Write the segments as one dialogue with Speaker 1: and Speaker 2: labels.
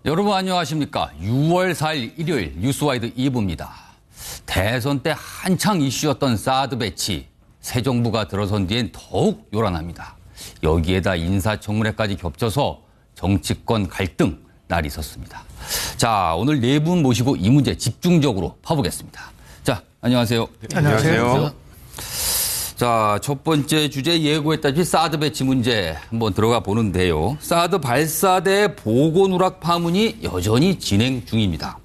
Speaker 1: 여러분 안녕하십니까. 6월 4일 일요일 뉴스와이드 2부입니다. 대선 때 한창 이슈였던 사드 배치. 새 정부가 들어선 뒤엔 더욱 요란합니다. 여기에다 인사청문회까지 겹쳐서 정치권 갈등 날이 섰습니다. 자, 오늘 네 분 모시고 이 문제 집중적으로 파보겠습니다. 자, 안녕하세요.
Speaker 2: 안녕하세요.
Speaker 1: 자, 첫 번째 주제 예고했다시피 사드 배치 문제 한번 들어가 보는데요. 사드 발사대 보고 누락 파문이 여전히 진행 중입니다.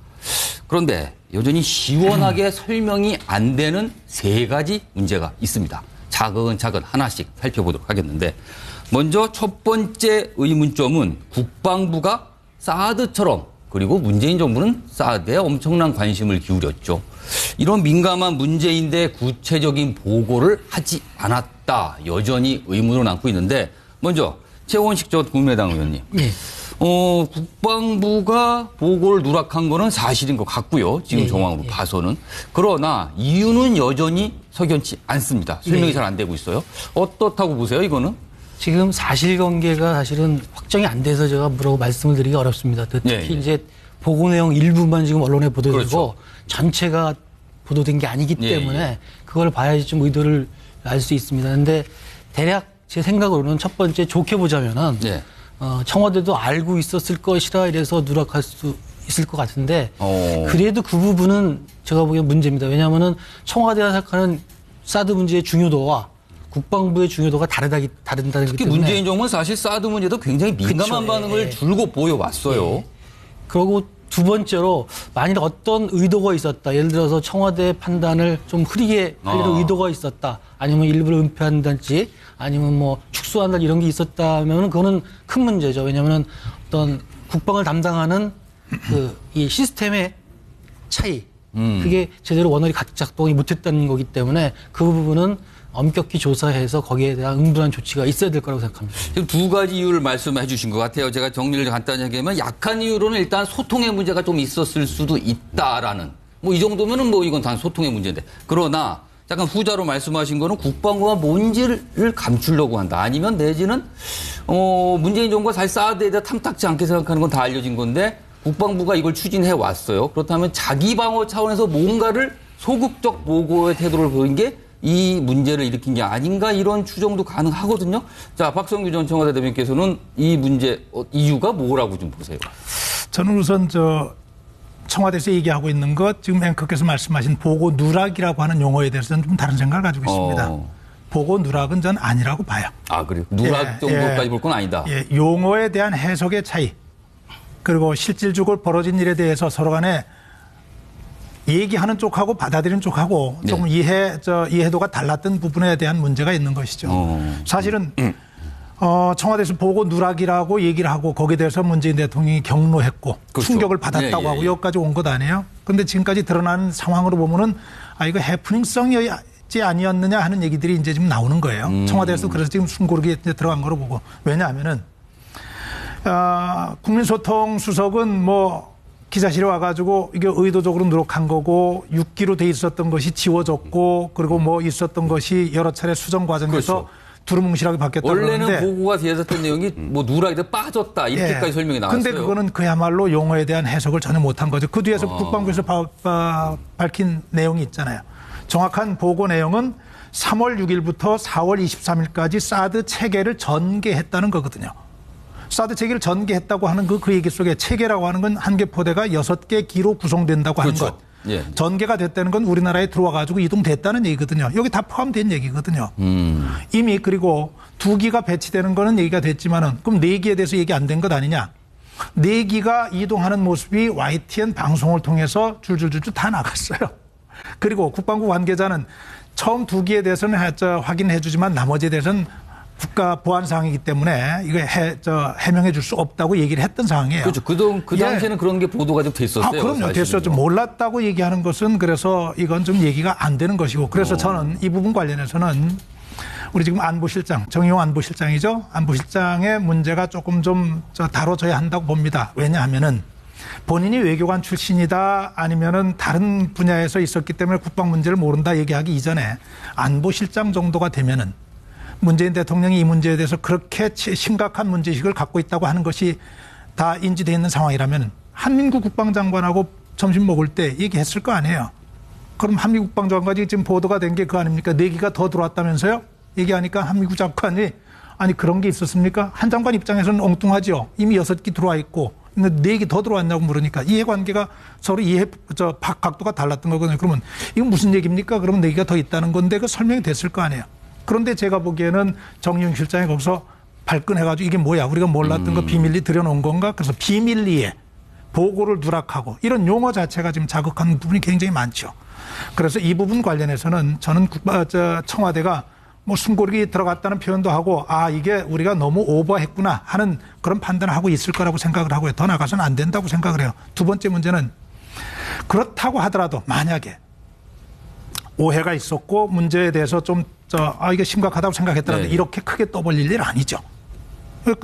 Speaker 1: 그런데 여전히 시원하게 설명이 안 되는 세 가지 문제가 있습니다. 차근차근 하나씩 살펴보도록 하겠는데, 먼저 첫 번째 의문점은 국방부가 사드처럼, 그리고 문재인 정부는 사드에 엄청난 관심을 기울였죠. 이런 민감한 문제인데 구체적인 보고를 하지 않았다. 여전히 의문으로 남고 있는데, 먼저 최원식 전 국민의당 의원님.
Speaker 2: 네.
Speaker 1: 국방부가 보고를 누락한 거는 사실인 것 같고요. 지금 정황으로 봐서는. 그러나 이유는 여전히 석연치 않습니다. 설명이 잘 안 되고 있어요. 어떻다고 보세요, 이거는?
Speaker 2: 지금 사실관계가 사실은 확정이 안 돼서 제가 뭐라고 말씀을 드리기 어렵습니다. 특히 이제 보고 내용 일부만 지금 언론에 보도되고
Speaker 1: 그렇죠.
Speaker 2: 전체가 보도된 게 아니기 때문에 그걸 봐야지 좀 의도를 알 수 있습니다. 그런데 대략 제 생각으로는 첫 번째 좋게 보자면은 청와대도 알고 있었을 것이라 이래서 누락할 수 있을 것 같은데 그래도 그 부분은 제가 보기엔 문제입니다. 왜냐하면은 청와대가 생각하는 사드 문제의 중요도와 국방부의 중요도가 다르다는 것 때문에
Speaker 1: 특히 문재인 정부는 사실 사드 문제도 굉장히 민감한 반응을 줄곧 보여왔어요.
Speaker 2: 그리고 두 번째로 만일 어떤 의도가 있었다. 예를 들어서 청와대의 판단을 좀 흐리게 하려는 의도가 있었다. 아니면 일부러 은폐한다든지 아니면 뭐 축소한다 이런 게 있었다면 그거는 큰 문제죠. 왜냐하면 어떤 국방을 담당하는 이 시스템의 차이. 그게 제대로 원활히 작동이 못했다는 거기 때문에 그 부분은 엄격히 조사해서 거기에 대한 응분한 조치가 있어야 될 거라고 생각합니다.
Speaker 1: 지금 두 가지 이유를 말씀해 주신 것 같아요. 제가 정리를 간단하게 하면 약한 이유로는 일단 소통의 문제가 좀 있었을 수도 있다라는. 뭐 이 정도면은 뭐 이건 단 소통의 문제인데. 그러나 약간 후자로 말씀하신 거는 국방부가 뭔지를 감추려고 한다. 아니면 내지는 문재인 정부가 사실 사드에 대해 탐탁지 않게 생각하는 건 다 알려진 건데 국방부가 이걸 추진해 왔어요. 그렇다면 자기 방어 차원에서 뭔가를 소극적 보고의 태도를 보인 게 이 문제를 일으킨 게 아닌가 이런 추정도 가능하거든요. 자, 박성규 전 청와대 대변인께서는 이 문제 이유가 뭐라고 좀 보세요?
Speaker 3: 저는 우선 청와대에서 얘기하고 있는 것 지금 앵커께서 말씀하신 보고 누락이라고 하는 용어에 대해서는 좀 다른 생각을 가지고 있습니다. 보고 누락은 전 아니라고 봐요.
Speaker 1: 아, 그래요? 누락 정도까지 볼 건 아니다.
Speaker 3: 용어에 대한 해석의 차이 그리고 실질적으로 벌어진 일에 대해서 서로 간에 얘기하는 쪽하고 받아들이는 쪽하고 조금 이해도가 달랐던 부분에 대한 문제가 있는 것이죠. 사실은 청와대에서 보고 누락이라고 얘기를 하고 거기에 대해서 문재인 대통령이 경로했고 그렇죠. 충격을 받았다고 하고 여기까지 온 것 아니에요. 그런데 지금까지 드러난 상황으로 보면은 이거 해프닝성이었지 아니었느냐 하는 얘기들이 이제 지금 나오는 거예요. 청와대에서 그래서 지금 숨고르게 들어간 거로 보고. 왜냐하면은 국민소통 수석은 기자실에 와가지고 이게 의도적으로 누락한 거고 6기로 돼 있었던 것이 지워졌고 그리고 있었던 것이 여러 차례 수정 과정에서 두루뭉실하게 바뀌었다고
Speaker 1: 원래는
Speaker 3: 하는데
Speaker 1: 보고가 되었던 내용이 누락에 빠졌다 이렇게까지 설명이 나왔어요.
Speaker 3: 그런데 그거는 그야말로 용어에 대한 해석을 전혀 못한 거죠. 그 뒤에서 국방부에서 밝힌 내용이 있잖아요. 정확한 보고 내용은 3월 6일부터 4월 23일까지 사드 체계를 전개했다는 거거든요. 사드 체계를 전개했다고 하는 그 얘기 속에 체계라고 하는 건 한 개 포대가 6개 기로 구성된다고 하는 것. 전개가 됐다는 건 우리나라에 들어와 가지고 이동됐다는 얘기거든요. 여기 다 포함된 얘기거든요. 이미 그리고 2기가 배치되는 거는 얘기가 됐지만은 그럼 4기에 대해서 얘기 안 된 것 아니냐. 4기가 이동하는 모습이 YTN 방송을 통해서 줄줄줄줄 다 나갔어요. 그리고 국방부 관계자는 처음 2기에 대해서는 확인해 주지만 나머지에 대해서는 국가 보안 상황이기 때문에 이거 해명해 줄 수 없다고 얘기를 했던 상황이에요.
Speaker 1: 그렇죠. 그 당시에는 그런 게 보도가 좀 됐었어요.
Speaker 3: 그럼요. 됐었죠. 몰랐다고 얘기하는 것은 그래서 이건 좀 얘기가 안 되는 것이고 그래서 저는 이 부분 관련해서는 우리 지금 안보실장, 정의용 안보실장이죠. 안보실장의 문제가 조금 좀 다뤄져야 한다고 봅니다. 왜냐하면은 본인이 외교관 출신이다 아니면은 다른 분야에서 있었기 때문에 국방 문제를 모른다 얘기하기 이전에 안보실장 정도가 되면은 문재인 대통령이 이 문제에 대해서 그렇게 심각한 문제의식을 갖고 있다고 하는 것이 다 인지되어 있는 상황이라면 한민구 국방장관하고 점심 먹을 때 얘기했을 거 아니에요. 그럼 한미국 국방장관이 지금 보도가 된 게 그거 아닙니까? 4기가 더 들어왔다면서요? 얘기하니까 한미국 장관이 아니 그런 게 있었습니까? 한 장관 입장에서는 엉뚱하죠. 이미 6기 들어와 있고 4기 더 들어왔냐고 물으니까 이해관계가 서로 각도가 달랐던 거거든요. 그러면 이건 무슨 얘기입니까? 그러면 4기가 더 있다는 건데 그 설명이 됐을 거 아니에요. 그런데 제가 보기에는 정용 실장이 거기서 발끈해가지고 이게 뭐야? 우리가 몰랐던 거 비밀리 들여놓은 건가? 그래서 비밀리에 보고를 누락하고 이런 용어 자체가 지금 자극하는 부분이 굉장히 많죠. 그래서 이 부분 관련해서는 저는 청와대가 뭐 숨고르기 들어갔다는 표현도 하고 이게 우리가 너무 오버했구나 하는 그런 판단을 하고 있을 거라고 생각을 하고요. 더 나가서는 안 된다고 생각을 해요. 두 번째 문제는 그렇다고 하더라도 만약에 오해가 있었고 문제에 대해서 좀 이게 심각하다고 생각했더라도
Speaker 1: 네.
Speaker 3: 이렇게 크게 떠벌릴 일 아니죠.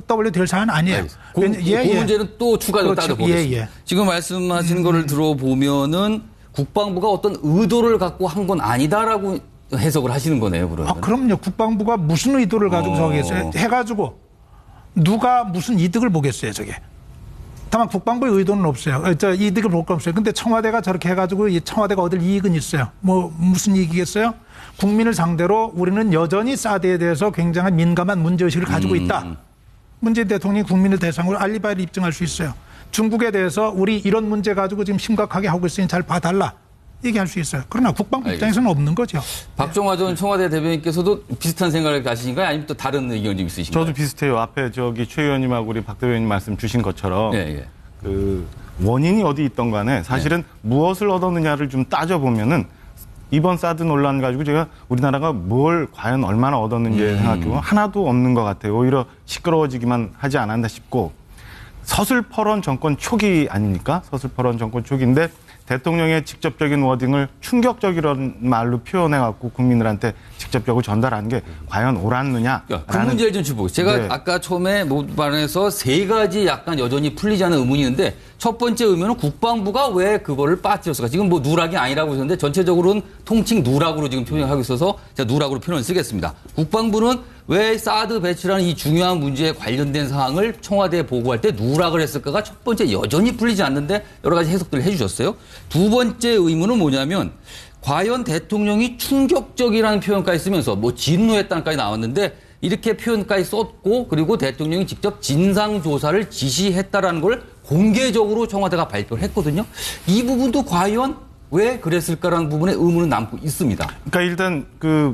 Speaker 3: 떠벌려 될 사안은 아니에요.
Speaker 1: 그 문제는 또 추가로
Speaker 3: 그렇죠.
Speaker 1: 따져보겠습니다. 지금 말씀하신 거를 들어보면은 국방부가 어떤 의도를 갖고 한 건 아니다라고 해석을 하시는 거네요, 그러면.
Speaker 3: 그럼요. 국방부가 무슨 의도를 가지고 저기겠어요? 해가지고 누가 무슨 이득을 보겠어요, 저게. 다만 국방부의 의도는 없어요. 이득을 볼 건 없어요. 근데 청와대가 저렇게 해가지고 청와대가 얻을 이익은 있어요. 뭐 무슨 이익이겠어요? 국민을 상대로 우리는 여전히 사드에 대해서 굉장한 민감한 문제의식을 가지고 있다. 문재인 대통령이 국민을 대상으로 알리바이를 입증할 수 있어요. 중국에 대해서 우리 이런 문제 가지고 지금 심각하게 하고 있으니 잘 봐달라. 얘기할 수 있어요. 그러나 국방부 입장에서는 없는 거죠.
Speaker 1: 박종화 전 청와대 대변인께서도 비슷한 생각을 가지신가요? 아니면 또 다른 의견이 좀 있으신가요?
Speaker 4: 저도 비슷해요. 앞에 최 의원님하고 우리 박 대변인 말씀 주신 것처럼 그 원인이 어디 있던 간에 사실은 무엇을 얻었느냐를 좀 따져보면은 이번 사드 논란 가지고 제가 우리나라가 뭘 과연 얼마나 얻었는지 생각해보면 하나도 없는 것 같아요. 오히려 시끄러워지기만 하지 않았나 싶고 서슬퍼런 정권 초기 아닙니까? 서슬퍼런 정권 초기인데 대통령의 직접적인 워딩을 충격적이라는 말로 표현해갖고 국민들한테 직접적으로 전달하는 게 과연 옳았느냐?
Speaker 1: 그 문제를 좀 짚어보겠습니다. 제가 아까 처음에 모발에서 3가지 약간 여전히 풀리지 않은 의문이 있는데 첫 번째 의문은 국방부가 왜 그거를 빠뜨렸을까? 지금 뭐 누락이 아니라고 했는데 전체적으로는 통칭 누락으로 지금 표현하고 있어서 제가 누락으로 표현을 쓰겠습니다. 국방부는 왜 사드 배치라는 이 중요한 문제에 관련된 사항을 청와대에 보고할 때 누락을 했을까가 첫 번째 여전히 풀리지 않는데 여러 가지 해석들을 해 주셨어요. 두 번째 의문은 뭐냐면 과연 대통령이 충격적이라는 표현까지 쓰면서 뭐 진노했다는까지 나왔는데 이렇게 표현까지 썼고 그리고 대통령이 직접 진상조사를 지시했다라는 걸 공개적으로 청와대가 발표를 했거든요. 이 부분도 과연 왜 그랬을까라는 부분에 의문은 남고 있습니다.
Speaker 4: 그러니까 일단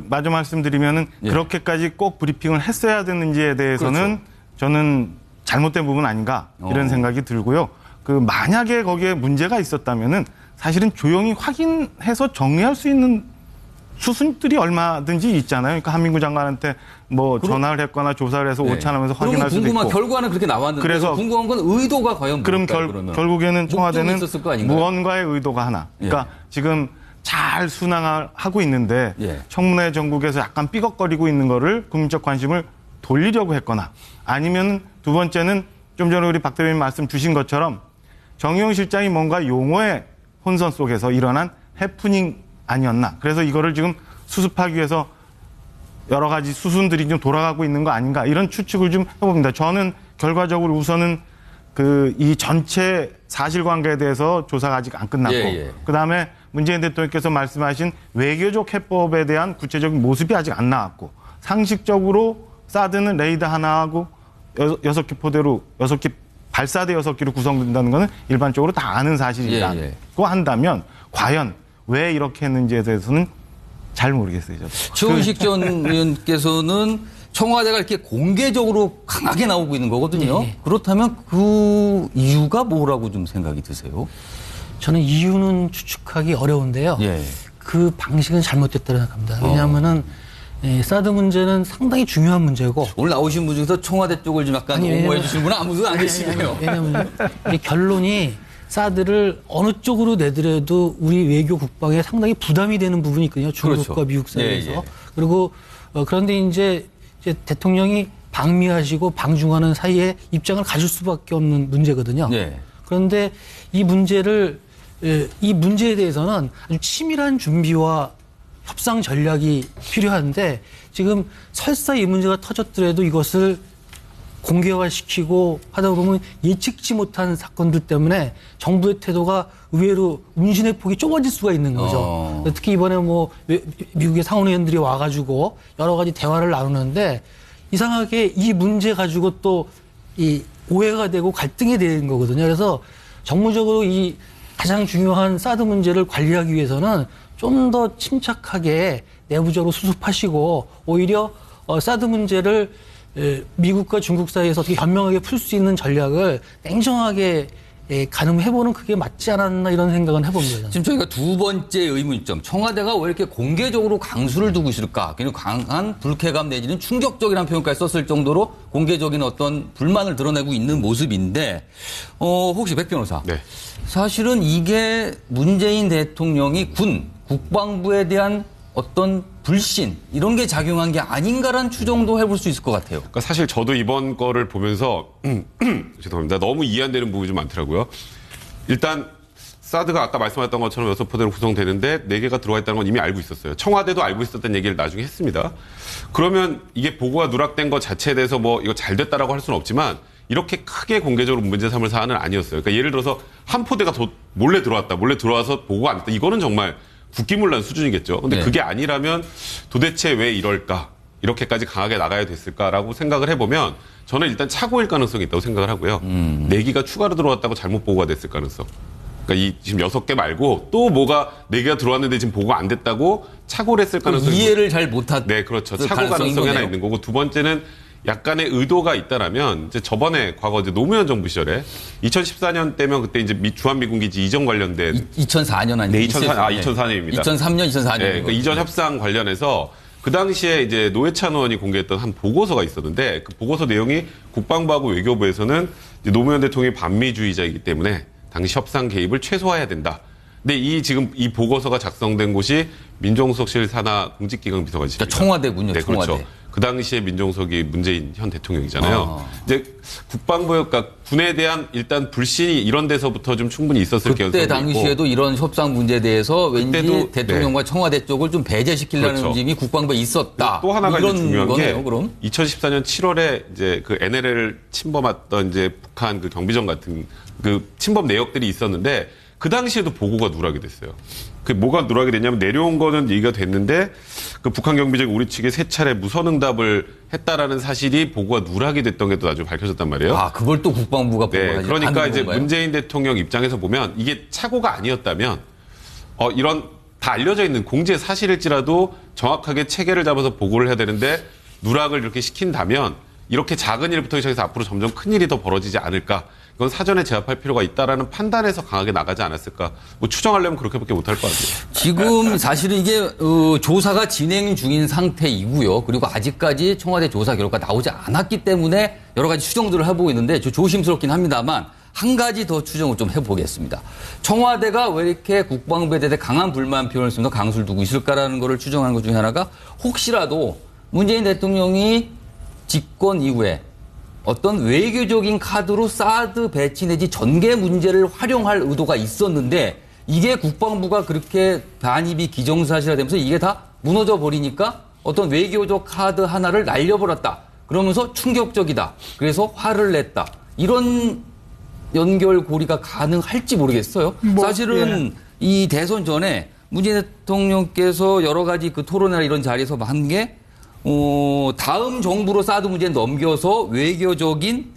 Speaker 4: 마저 말씀드리면은 그렇게까지 꼭 브리핑을 했어야 되는지에 대해서는 그렇죠. 저는 잘못된 부분 아닌가 이런 생각이 들고요. 만약에 거기에 문제가 있었다면은 사실은 조용히 확인해서 정리할 수 있는 수순들이 얼마든지 있잖아요. 그러니까 한민구 장관한테 뭐 전화를 했거나 조사를 해서 오찬하면서 확인할 수도 있고.
Speaker 1: 결과는 그렇게 나왔는데
Speaker 4: 그래서
Speaker 1: 궁금한 건 의도가 과연 뭘까요? 그러면
Speaker 4: 결국에는 청와대는 무언가의 의도가 하나. 그러니까 지금 잘 순항을 하고 있는데 청문회 전국에서 약간 삐걱거리고 있는 거를 국민적 관심을 돌리려고 했거나 아니면 두 번째는 좀 전에 우리 박 대변인 말씀 주신 것처럼 정의용 실장이 뭔가 용어의 혼선 속에서 일어난 해프닝 아니었나. 그래서 이거를 지금 수습하기 위해서 여러 가지 수순들이 좀 돌아가고 있는 거 아닌가. 이런 추측을 좀 해봅니다. 저는 결과적으로 우선은 이 전체 사실관계에 대해서 조사가 아직 안 끝났고 그다음에 문재인 대통령께서 말씀하신 외교적 해법에 대한 구체적인 모습이 아직 안 나왔고 상식적으로 사드는 레이더 하나하고 6개 포대로 6개 발사대 6개로 구성된다는 것은 일반적으로 다 아는 사실이라고 한다면 과연 왜 이렇게 했는지에 대해서는 잘 모르겠어요.
Speaker 1: 최원식 전 의원께서는 청와대가 이렇게 공개적으로 강하게 나오고 있는 거거든요. 그렇다면 그 이유가 뭐라고 좀 생각이 드세요?
Speaker 2: 저는 이유는 추측하기 어려운데요. 그 방식은 잘못됐다고 생각합니다. 왜냐하면은 사드 문제는 상당히 중요한 문제고
Speaker 1: 오늘 나오신 분 중에서 청와대 쪽을 좀 약간 옹호해 주시는 분은 아무도 안 계시네요.
Speaker 2: 왜냐하면 결론이 사드를 어느 쪽으로 내더라도 우리 외교 국방에 상당히 부담이 되는 부분이 있거든요. 중국과 그렇죠. 미국 사이에서. 그리고 그런데 이제 대통령이 방미하시고 방중하는 사이에 입장을 가질 수밖에 없는 문제거든요. 그런데 이 문제에 대해서는 아주 치밀한 준비와 협상 전략이 필요한데 지금 설사 이 문제가 터졌더라도 이것을 공개화시키고 하다 보면 예측치 못한 사건들 때문에 정부의 태도가 의외로 운신의 폭이 좁아질 수가 있는 거죠. 특히 이번에 뭐 미국의 상원의원들이 와가지고 여러 가지 대화를 나누는데 이상하게 이 문제 가지고 또 이 오해가 되고 갈등이 되는 거거든요. 그래서 정무적으로 이 가장 중요한 사드 문제를 관리하기 위해서는 좀 더 침착하게 내부적으로 수습하시고 오히려 사드 문제를 미국과 중국 사이에서 어떻게 현명하게 풀 수 있는 전략을 냉정하게 가늠해보는 그게 맞지 않았나 이런 생각은 해봅니다.
Speaker 1: 지금 저희가 두 번째 의문점, 청와대가 왜 이렇게 공개적으로 강수를 두고 있을까? 그리고 강한 불쾌감 내지는 충격적이라는 표현까지 썼을 정도로 공개적인 어떤 불만을 드러내고 있는 모습인데, 혹시 백 변호사,
Speaker 5: 네.
Speaker 1: 사실은 이게 문재인 대통령이 국방부에 대한 어떤 불신 이런 게 작용한 게 아닌가라는 추정도 해볼 수 있을 것 같아요.
Speaker 5: 그러니까 사실 저도 이번 거를 보면서 죄송합니다. 너무 이해 안 되는 부분이 좀 많더라고요. 일단 사드가 아까 말씀하셨던 것처럼 6포대로 구성되는데 4개가 들어와 있다는 건 이미 알고 있었어요. 청와대도 알고 있었다는 얘기를 나중에 했습니다. 그러면 이게 보고가 누락된 것 자체에 대해서 뭐 이거 잘 됐다라고 할 수는 없지만 이렇게 크게 공개적으로 문제 삼을 사안은 아니었어요. 그러니까 예를 들어서 한 포대가 몰래 들어와서 보고가 안 됐다. 이거는 정말 국기문란 수준이겠죠. 근데
Speaker 1: 네.
Speaker 5: 그게 아니라면 도대체 왜 이럴까? 이렇게까지 강하게 나가야 됐을까라고 생각을 해보면 저는 일단 착오일 가능성이 있다고 생각을 하고요. 4기가 추가로 들어왔다고 잘못 보고가 됐을 가능성. 그러니까 이 지금 6개 말고 또 뭐가 4개가 들어왔는데 지금 보고가 안 됐다고 착오를 했을 가능성이
Speaker 1: 이해를 잘 못한.
Speaker 5: 네, 그렇죠. 착오 가능성이 하나 있는 거고 두 번째는 약간의 의도가 있다라면 이제 저번에 과거 이제 노무현 정부 시절에 2014년 때면 그때 이제 주한미군기지 이전 관련된
Speaker 1: 2004년 아니에요?
Speaker 5: 네, 2004년입니다.
Speaker 1: 2003년, 2004년.
Speaker 5: 네, 그 이전 협상 관련해서 그 당시에 이제 노회찬 의원이 공개했던 한 보고서가 있었는데 그 보고서 내용이 국방부하고 외교부에서는 이제 노무현 대통령이 반미주의자이기 때문에 당시 협상 개입을 최소화해야 된다. 근데 지금 이 보고서가 작성된 곳이 민정수석실 산하 공직기강 비서관실입니다.
Speaker 1: 그러니까 청와대군요.
Speaker 5: 네,
Speaker 1: 청와대.
Speaker 5: 그렇죠. 그 당시에 민정수석이 문재인 현 대통령이잖아요. 이제 국방부, 그러니까 군에 대한 일단 불신이 이런 데서부터 좀 충분히 있었을
Speaker 1: 그때
Speaker 5: 가능성이
Speaker 1: 당시에도
Speaker 5: 있고.
Speaker 1: 이런 협상 문제에 대해서 왠지
Speaker 5: 그때도,
Speaker 1: 대통령과 청와대 쪽을 좀 배제시키려는
Speaker 5: 그렇죠.
Speaker 1: 움직임이 국방부에 있었다.
Speaker 5: 또 하나가
Speaker 1: 이런
Speaker 5: 이제 중요한
Speaker 1: 거네요,
Speaker 5: 게
Speaker 1: 그럼.
Speaker 5: 2014년 7월에 이제 그 NLL을 침범했던 이제 북한 그 경비정 같은 그 침범 내역들이 있었는데 그 당시에도 보고가 누락이 됐어요. 그 뭐가 누락이 됐냐면 내려온 거는 얘기가 됐는데 그 북한 경비정이 우리 측에 3차례 무선응답을 했다라는 사실이 보고가 누락이 됐던 게 또 나중에 밝혀졌단 말이에요.
Speaker 1: 아, 그걸 또 국방부가
Speaker 5: 네, 그러니까 이제
Speaker 1: 건가요?
Speaker 5: 문재인 대통령 입장에서 보면 이게 착오가 아니었다면 이런 다 알려져 있는 공지의 사실일지라도 정확하게 체계를 잡아서 보고를 해야 되는데 누락을 이렇게 시킨다면 이렇게 작은 일부터 시작해서 앞으로 점점 큰 일이 더 벌어지지 않을까. 이건 사전에 제압할 필요가 있다라는 판단에서 강하게 나가지 않았을까. 뭐 추정하려면 그렇게밖에 못할 것 같아요.
Speaker 1: 지금 사실은 이게 조사가 진행 중인 상태이고요. 그리고 아직까지 청와대 조사 결과가 나오지 않았기 때문에 여러 가지 추정들을 해보고 있는데 조심스럽긴 합니다만 한 가지 더 추정을 좀 해보겠습니다. 청와대가 왜 이렇게 국방부에 대해 강한 불만 표현을 쓰면서 강수를 두고 있을까라는 거를 추정하는 것 중에 하나가 혹시라도 문재인 대통령이 집권 이후에 어떤 외교적인 카드로 사드 배치 내지 전개 문제를 활용할 의도가 있었는데 이게 국방부가 그렇게 반입이 기정사실화되면서 이게 다 무너져 버리니까 어떤 외교적 카드 하나를 날려버렸다. 그러면서 충격적이다. 그래서 화를 냈다. 이런 연결고리가 가능할지 모르겠어요. 사실은 이 대선 전에 문재인 대통령께서 여러 가지 그 토론이나 이런 자리에서 한 게 다음 정부로 사드 문제를 넘겨서 외교적인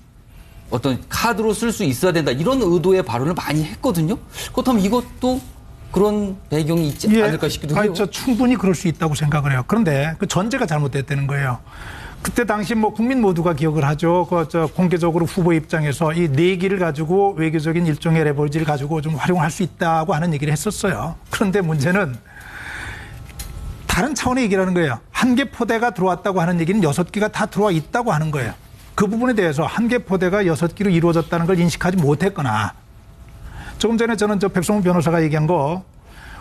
Speaker 1: 어떤 카드로 쓸 수 있어야 된다. 이런 의도의 발언을 많이 했거든요. 그렇다면 이것도 그런 배경이 있지 않을까 싶기도 해요.
Speaker 3: 저 충분히 그럴 수 있다고 생각을 해요. 그런데 그 전제가 잘못됐다는 거예요. 그때 당시 뭐 국민 모두가 기억을 하죠. 공개적으로 후보 입장에서 이 4기를 가지고 외교적인 일종의 레버리지를 가지고 좀 활용할 수 있다고 하는 얘기를 했었어요. 그런데 문제는 다른 차원의 얘기를 하는 거예요. 1개 포대가 들어왔다고 하는 얘기는 6개가 다 들어와 있다고 하는 거예요. 그 부분에 대해서 1개 포대가 6기로 이루어졌다는 걸 인식하지 못했거나 조금 전에 저는 백성훈 변호사가 얘기한 거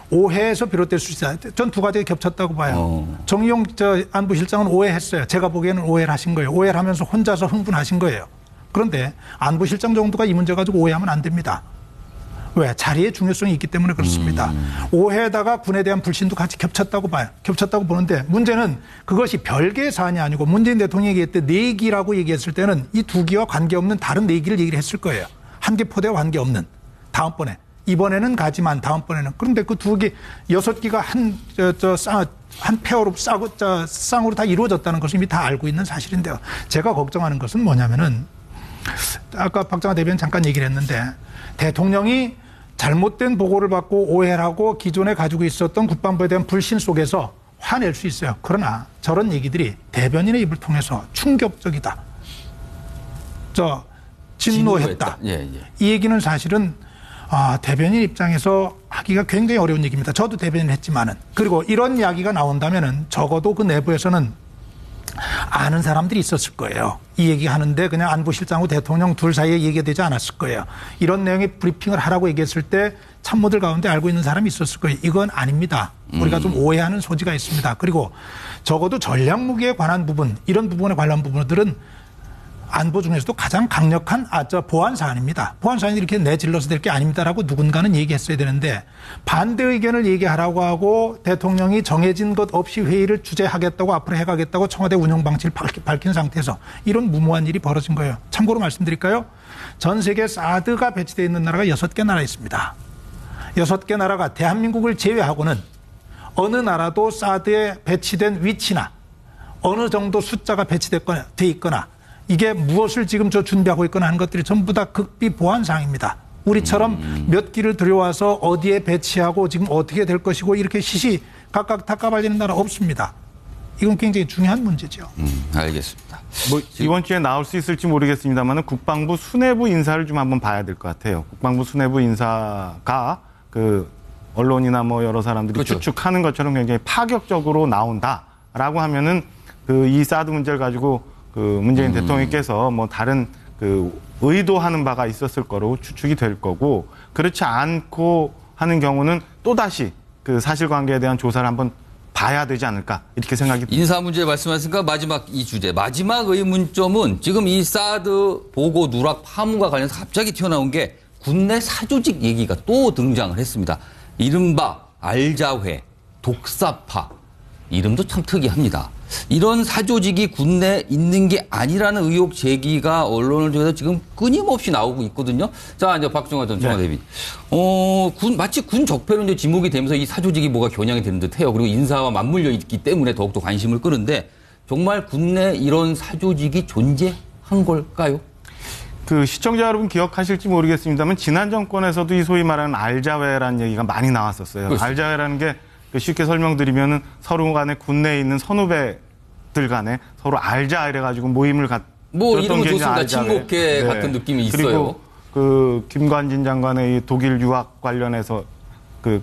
Speaker 3: 오해에서 비롯될 수 있어요. 전 2가지가 겹쳤다고 봐요. 정의용 안보실장은 오해했어요. 제가 보기에는 오해를 하신 거예요. 오해를 하면서 혼자서 흥분하신 거예요. 그런데 안보실장 정도가 이 문제 가지고 오해하면 안 됩니다. 왜? 자리의 중요성이 있기 때문에 그렇습니다. 오해에다가 군에 대한 불신도 같이 겹쳤다고 봐요. 겹쳤다고 보는데 문제는 그것이 별개의 사안이 아니고 문재인 대통령이 얘기할 때 내기라고 얘기했을 때는 이 두 기와 관계없는 다른 내기를 얘기를 했을 거예요. 한 개 포대와 관계없는. 다음번에. 이번에는 가지만 다음번에는. 그런데 그 두 개, 6기가 한 페어로 쌍으로 다 이루어졌다는 것을 이미 다 알고 있는 사실인데요. 제가 걱정하는 것은 뭐냐면은 아까 박정화 대변인 잠깐 얘기를 했는데 대통령이 잘못된 보고를 받고 오해를 하고 기존에 가지고 있었던 국방부에 대한 불신 속에서 화낼 수 있어요. 그러나 저런 얘기들이 대변인의 입을 통해서 충격적이다. 진노했다. 이 얘기는 사실은 대변인 입장에서 하기가 굉장히 어려운 얘기입니다. 저도 대변인을 했지만은. 그리고 이런 이야기가 나온다면은 적어도 그 내부에서는 아는 사람들이 있었을 거예요. 이 얘기 하는데 그냥 안보실장하고 대통령 둘 사이에 얘기가 되지 않았을 거예요. 이런 내용의 브리핑을 하라고 얘기했을 때 참모들 가운데 알고 있는 사람이 있었을 거예요. 이건 아닙니다. 우리가 좀 오해하는 소지가 있습니다. 그리고 적어도 전략무기에 관한 부분, 이런 부분에 관한 부분들은 안보 중에서도 가장 강력한 보안 사안입니다. 보안 사안이 이렇게 내질러서 될 게 아닙니다라고 누군가는 얘기했어야 되는데 반대 의견을 얘기하라고 하고 대통령이 정해진 것 없이 회의를 주재하겠다고 앞으로 해가겠다고 청와대 운영 방침을 밝힌 상태에서 이런 무모한 일이 벌어진 거예요. 참고로 말씀드릴까요? 전 세계 사드가 배치되어 있는 나라가 6개 나라 있습니다. 6개 나라가 대한민국을 제외하고는 어느 나라도 사드에 배치된 위치나 어느 정도 숫자가 배치돼 있거나 이게 무엇을 지금 준비하고 있거나 하는 것들이 전부 다 극비 보안 사항입니다. 우리처럼 몇 기를 들여와서 어디에 배치하고 지금 어떻게 될 것이고 이렇게 각각 다 까발리는 나라 없습니다. 이건 굉장히 중요한 문제죠.
Speaker 1: 알겠습니다.
Speaker 4: 이번 주에 나올 수 있을지 모르겠습니다만 국방부 수뇌부 인사를 좀 한번 봐야 될 것 같아요. 국방부 수뇌부 인사가 그 언론이나 여러 사람들이
Speaker 1: 그렇죠.
Speaker 4: 추측하는 것처럼 굉장히 파격적으로 나온다라고 하면은 이 사드 문제를 가지고 문재인 대통령께서 다른 의도하는 바가 있었을 거로 추측이 될 거고 그렇지 않고 하는 경우는 또다시 그 사실관계에 대한 조사를 한번 봐야 되지 않을까 이렇게 생각이 듭니다.
Speaker 1: 인사 문제 말씀하셨으니까 마지막 이 주제. 마지막 의문점은 지금 이 사드 보고 누락 파문과 관련해서 갑자기 튀어나온 게 군내 사조직 얘기가 또 등장을 했습니다. 이른바 알자회, 독사파. 이름도 참 특이합니다. 이런 사조직이 군내에 있는 게 아니라는 의혹 제기가 언론을 통해서 지금 끊임없이 나오고 있거든요. 자, 이제 박정화 전 청와대변인. 마치 군 적폐로 이제 지목이 되면서 이 사조직이 뭐가 겨냥이 되는 듯 해요. 그리고 인사와 맞물려 있기 때문에 더욱더 관심을 끄는데 정말 군내 이런 사조직이 존재한 걸까요?
Speaker 4: 시청자 여러분 기억하실지 모르겠습니다만 지난 정권에서도 이 소위 말하는 알자회라는 얘기가 많이 나왔었어요. 그렇습니다. 알자회라는 게 쉽게 설명드리면은 서로 간에 군내에 있는 선후배들 간에 서로 알자 이래가지고 모임을
Speaker 1: 이름은 좋습니다. 친목회 같은 느낌이 있어요.
Speaker 4: 그리고 김관진 장관의 이 독일 유학 관련해서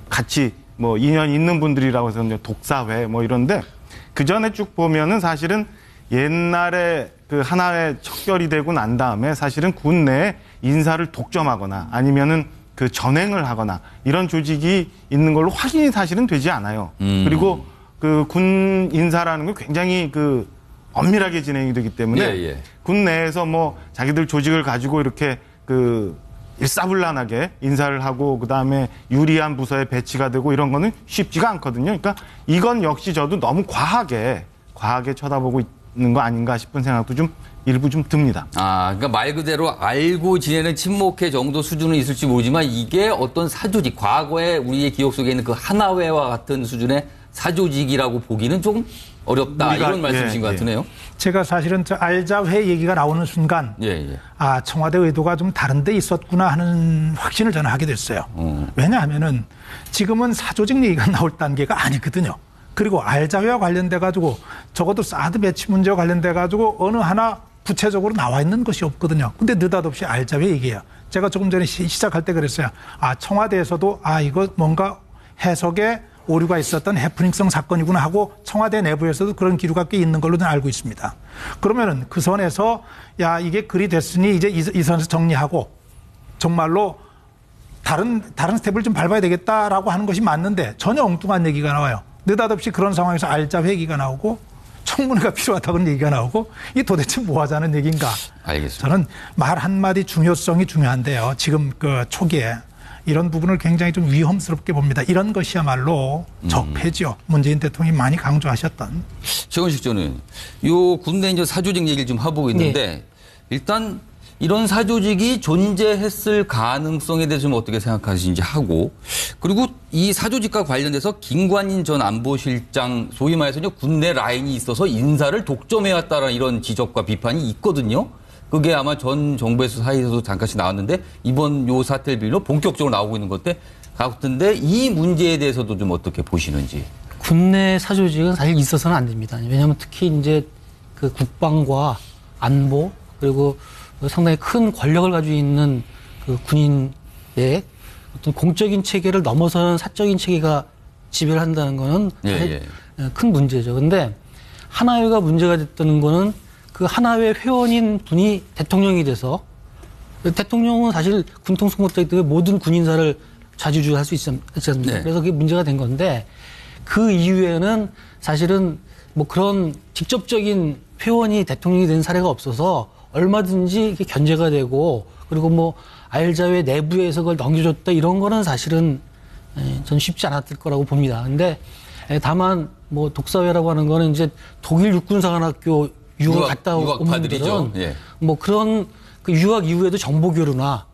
Speaker 4: 같이 2년 있는 분들이라고 해서 독사회 이런데 그 전에 쭉 보면은 사실은 옛날에 하나의 척결이 되고 난 다음에 사실은 군내에 인사를 독점하거나 아니면은 전행을 하거나 이런 조직이 있는 걸로 확인이 사실은 되지 않아요. 그리고 군 인사라는 건 굉장히 엄밀하게 진행이 되기 때문에 군 내에서 자기들 조직을 가지고 이렇게 일사불란하게 인사를 하고 그다음에 유리한 부서에 배치가 되고 이런 거는 쉽지가 않거든요. 그러니까 이건 역시 저도 너무 과하게 쳐다보고 있는 거 아닌가 싶은 생각도 일부 듭니다.
Speaker 1: 그러니까 말 그대로 알고 지내는 친목회 정도 수준은 있을지 모르지만 이게 어떤 사조직, 과거에 우리의 기억 속에 있는 그 하나회와 같은 수준의 사조직이라고 보기는 조금 어렵다. 이런 말씀이신 것 같으네요.
Speaker 3: 제가 사실은 알자회 얘기가 나오는 순간 청와대 의도가 좀 다른 데 있었구나 하는 확신을 저는 하게 됐어요. 왜냐하면은 지금은 사조직 얘기가 나올 단계가 아니거든요. 그리고 알자회와 관련돼가지고 적어도 사드 배치 문제와 관련돼가지고 어느 하나 구체적으로 나와 있는 것이 없거든요. 근데 느닷없이 알자회 얘기해요. 제가 조금 전에 시작할 때 그랬어요. 청와대에서도 이거 뭔가 해석에 오류가 있었던 해프닝성 사건이구나 하고 청와대 내부에서도 그런 기류가 꽤 있는 걸로 알고 있습니다. 그러면은 그 선에서 이게 글이 됐으니 이제 이 선에서 정리하고 정말로 다른 스텝을 좀 밟아야 되겠다라고 하는 것이 맞는데 전혀 엉뚱한 얘기가 나와요. 느닷없이 그런 상황에서 알자회 얘기가 나오고 청문회가 필요하다는 얘기가 나오고 이 도대체 뭐 하자는 얘기인가?
Speaker 1: 알겠습니다.
Speaker 3: 저는 말 한마디 중요성이 중요한데요. 지금 초기에 이런 부분을 굉장히 좀 위험스럽게 봅니다. 이런 것이야말로 적폐죠. 문재인 대통령이 많이 강조하셨던.
Speaker 1: 최원식 저는 요 군내 이제 사조직 얘기를 좀 해보고 있는데 일단 이런 사조직이 존재했을 가능성에 대해서 좀 어떻게 생각하시는지 하고 그리고 이 사조직과 관련돼서 김관인 전 안보실장 소위 말해서 군내 라인이 있어서 인사를 독점해왔다는 이런 지적과 비판이 있거든요. 그게 아마 전 정부에서 사이에서도 잠깐씩 나왔는데 이번 요 사태를 빌로 본격적으로 나오고 있는 것 같은데 이 문제에 대해서도 좀 어떻게 보시는지.
Speaker 2: 군내 사조직은 사실 있어서는 안 됩니다. 왜냐하면 특히 이제 그 국방과 안보 그리고 상당히 큰 권력을 가지고 있는 그 군인의 어떤 공적인 체계를 넘어서는 사적인 체계가 지배를 한다는 거는 사실 큰 문제죠. 그런데 하나회가 문제가 됐다는 거는 그 하나회 회원인 분이 대통령이 돼서 대통령은 사실 군통수권자이기 때문에 모든 군인사를 좌지우지할 수 있지 않습니까?
Speaker 1: 네.
Speaker 2: 그래서 그게 문제가 된 건데 그 이후에는 사실은 뭐 그런 직접적인 회원이 대통령이 된 사례가 없어서 얼마든지 이게 견제가 되고 그리고 뭐 알자회 내부에서 그걸 넘겨줬다 이런 거는 사실은 전 쉽지 않았을 거라고 봅니다. 근데 다만 뭐 독사회라고 하는 거는 이제 독일 육군사관학교 유학 갔다 온 분들은 뭐 그런 그 유학 이후에도 정보 교류나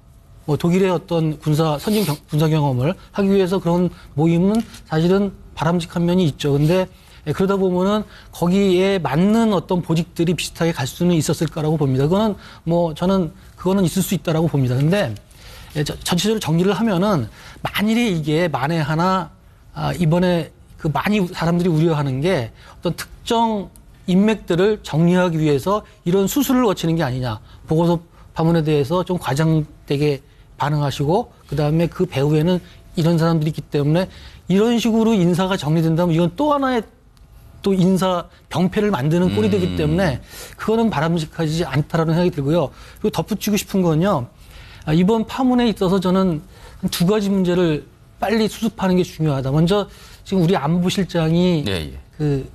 Speaker 2: 뭐 독일의 어떤 선진 군사 경험을 하기 위해서 그런 모임은 사실은 바람직한 면이 있죠. 근데 그러다 보면은 거기에 맞는 어떤 보직들이 비슷하게 갈 수는 있었을 거라고 봅니다. 그거는 뭐 저는 그거는 있을 수 있다라고 봅니다. 근데 전체적으로 정리를 하면은 만일에 이게 만에 하나 이번에 그 많이 사람들이 우려하는 게 어떤 특정 인맥들을 정리하기 위해서 이런 수술을 거치는 게 아니냐. 보고서 파문에 대해서 좀 과장되게 반응하시고 그다음에 그 배후에는 이런 사람들이 있기 때문에 이런 식으로 인사가 정리된다면 이건 또 하나의 또 인사 병폐를 만드는 꼴이 되기 때문에 그거는 바람직하지 않다라는 생각이 들고요. 그리고 덧붙이고 싶은 건요. 이번 파문에 있어서 저는 두 가지 문제를 빨리 수습하는 게 중요하다. 먼저 지금 우리 안보실장이 그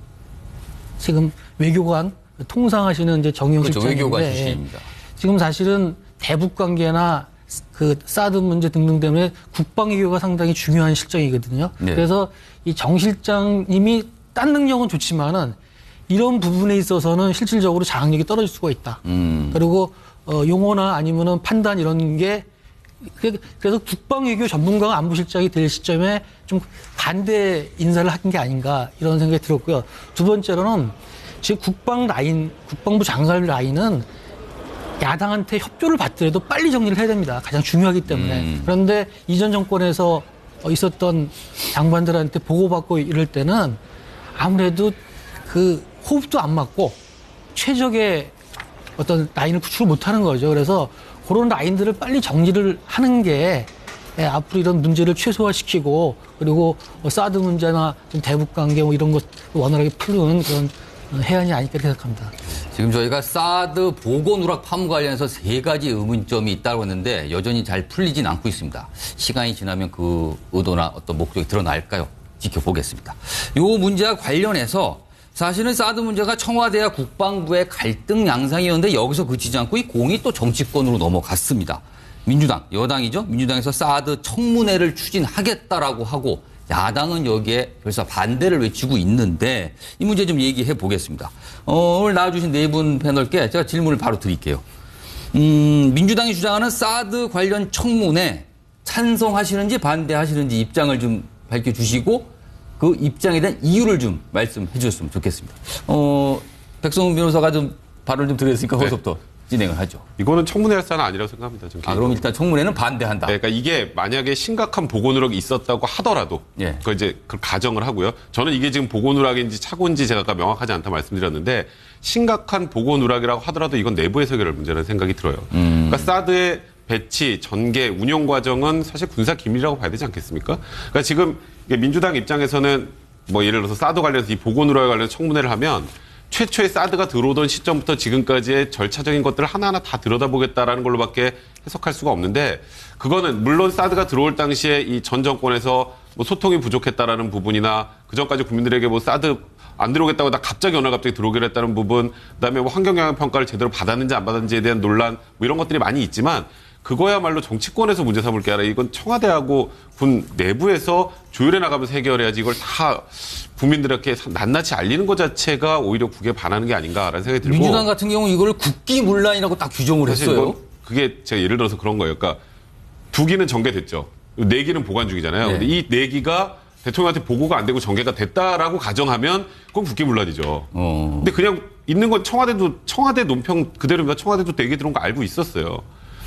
Speaker 2: 지금 외교관 통상하시는 이제 정의용 실장인데
Speaker 1: 외교관 출신입니다.
Speaker 2: 지금 사실은 대북 관계나 그 사드 문제 등등 때문에 국방 외교가 상당히 중요한 실정이거든요. 그래서 이 정 실장님이 딴 능력은 좋지만은 이런 부분에 있어서는 실질적으로 장악력이 떨어질 수가 있다. 그리고 용어나 아니면은 판단 이런 게 그래서 국방 외교 전문가가 안보실장이 될 시점에 좀 반대 인사를 한 게 아닌가 이런 생각이 들었고요. 두 번째로는 지금 국방부 장관 라인은 야당한테 협조를 받더라도 빨리 정리를 해야 됩니다. 가장 중요하기 때문에. 그런데 이전 정권에서 있었던 장관들한테 보고받고 이럴 때는 아무래도 그 호흡도 안 맞고 최적의 어떤 라인을 구축을 못하는 거죠. 그래서 그런 라인들을 빨리 정리를 하는 게 앞으로 이런 문제를 최소화시키고 그리고 사드 문제나 좀 대북 관계 뭐 이런 것 원활하게 풀는 그런 해안이 아닐까 생각합니다.
Speaker 1: 지금 저희가 사드 보고 누락 파문 관련해서 세 가지 의문점이 있다고 했는데 여전히 잘 풀리진 않고 있습니다. 시간이 지나면 그 의도나 어떤 목적이 드러날까요? 지켜보겠습니다. 이 문제와 관련해서 사실은 사드 문제가 청와대와 국방부의 갈등 양상이었는데 여기서 그치지 않고 이 공이 또 정치권으로 넘어갔습니다. 민주당, 여당이죠. 민주당에서 사드 청문회를 추진하겠다라고 하고 야당은 여기에 벌써 반대를 외치고 있는데 이 문제 좀 얘기해 보겠습니다. 오늘 나와주신 네 분 패널께 제가 질문을 바로 드릴게요. 민주당이 주장하는 사드 관련 청문회 찬성하시는지 반대하시는지 입장을 좀 밝혀주시고 그 입장에 대한 이유를 좀 말씀해 주셨으면 좋겠습니다. 백성훈 변호사가 좀 발언을 좀 드렸으니까 거기서부터 진행을 하죠.
Speaker 5: 이거는 청문회 할 사안은 아니라고 생각합니다.
Speaker 1: 그럼 일단 청문회는 반대한다.
Speaker 5: 네, 그러니까 이게 만약에 심각한 보고 누락이 있었다고 하더라도 그걸 이제 그 가정을 하고요. 저는 이게 지금 보고 누락인지 착오인지 제가 아까 명확하지 않다 말씀드렸는데 심각한 보고 누락이라고 하더라도 이건 내부에서 해결할 문제라는 생각이 들어요. 그러니까 사드의 배치, 전개, 운영 과정은 사실 군사 기밀이라고 봐야 되지 않겠습니까? 그러니까 지금 민주당 입장에서는 뭐 예를 들어서 사드 관련해서 이 보고 누락에 관련해서 청문회를 하면 최초의 사드가 들어오던 시점부터 지금까지의 절차적인 것들을 하나하나 다 들여다보겠다라는 걸로밖에 해석할 수가 없는데 그거는 물론 사드가 들어올 당시에 이 전 정권에서 뭐 소통이 부족했다라는 부분이나 그전까지 국민들에게 뭐 사드 안 들어오겠다고 다 갑자기 어느 날 갑자기 들어오기로 했다는 부분 그다음에 뭐 환경영향 평가를 제대로 받았는지 안 받았는지에 대한 논란 뭐 이런 것들이 많이 있지만 그거야말로 정치권에서 문제 삼을 게 아니라 이건 청와대하고 군 내부에서 조율해 나가면서 해결해야지 이걸 다 국민들에게 낱낱이 알리는 것 자체가 오히려 국에 반하는 게 아닌가라는 생각이 들고.
Speaker 1: 민주당 같은 경우 이걸 국기문란이라고 딱 규정을
Speaker 5: 사실
Speaker 1: 했어요.
Speaker 5: 뭐 그게 제가 예를 들어서 그런 거예요. 그러니까 2기는 전개됐죠. 4기는 보관 중이잖아요.
Speaker 1: 네.
Speaker 5: 근데 이 4기가 대통령한테 보고가 안 되고 전개가 됐다라고 가정하면 그건 국기문란이죠. 근데 그냥 있는 건 청와대 논평 그대로입니다. 청와대도 4개 들어온 거 알고 있었어요.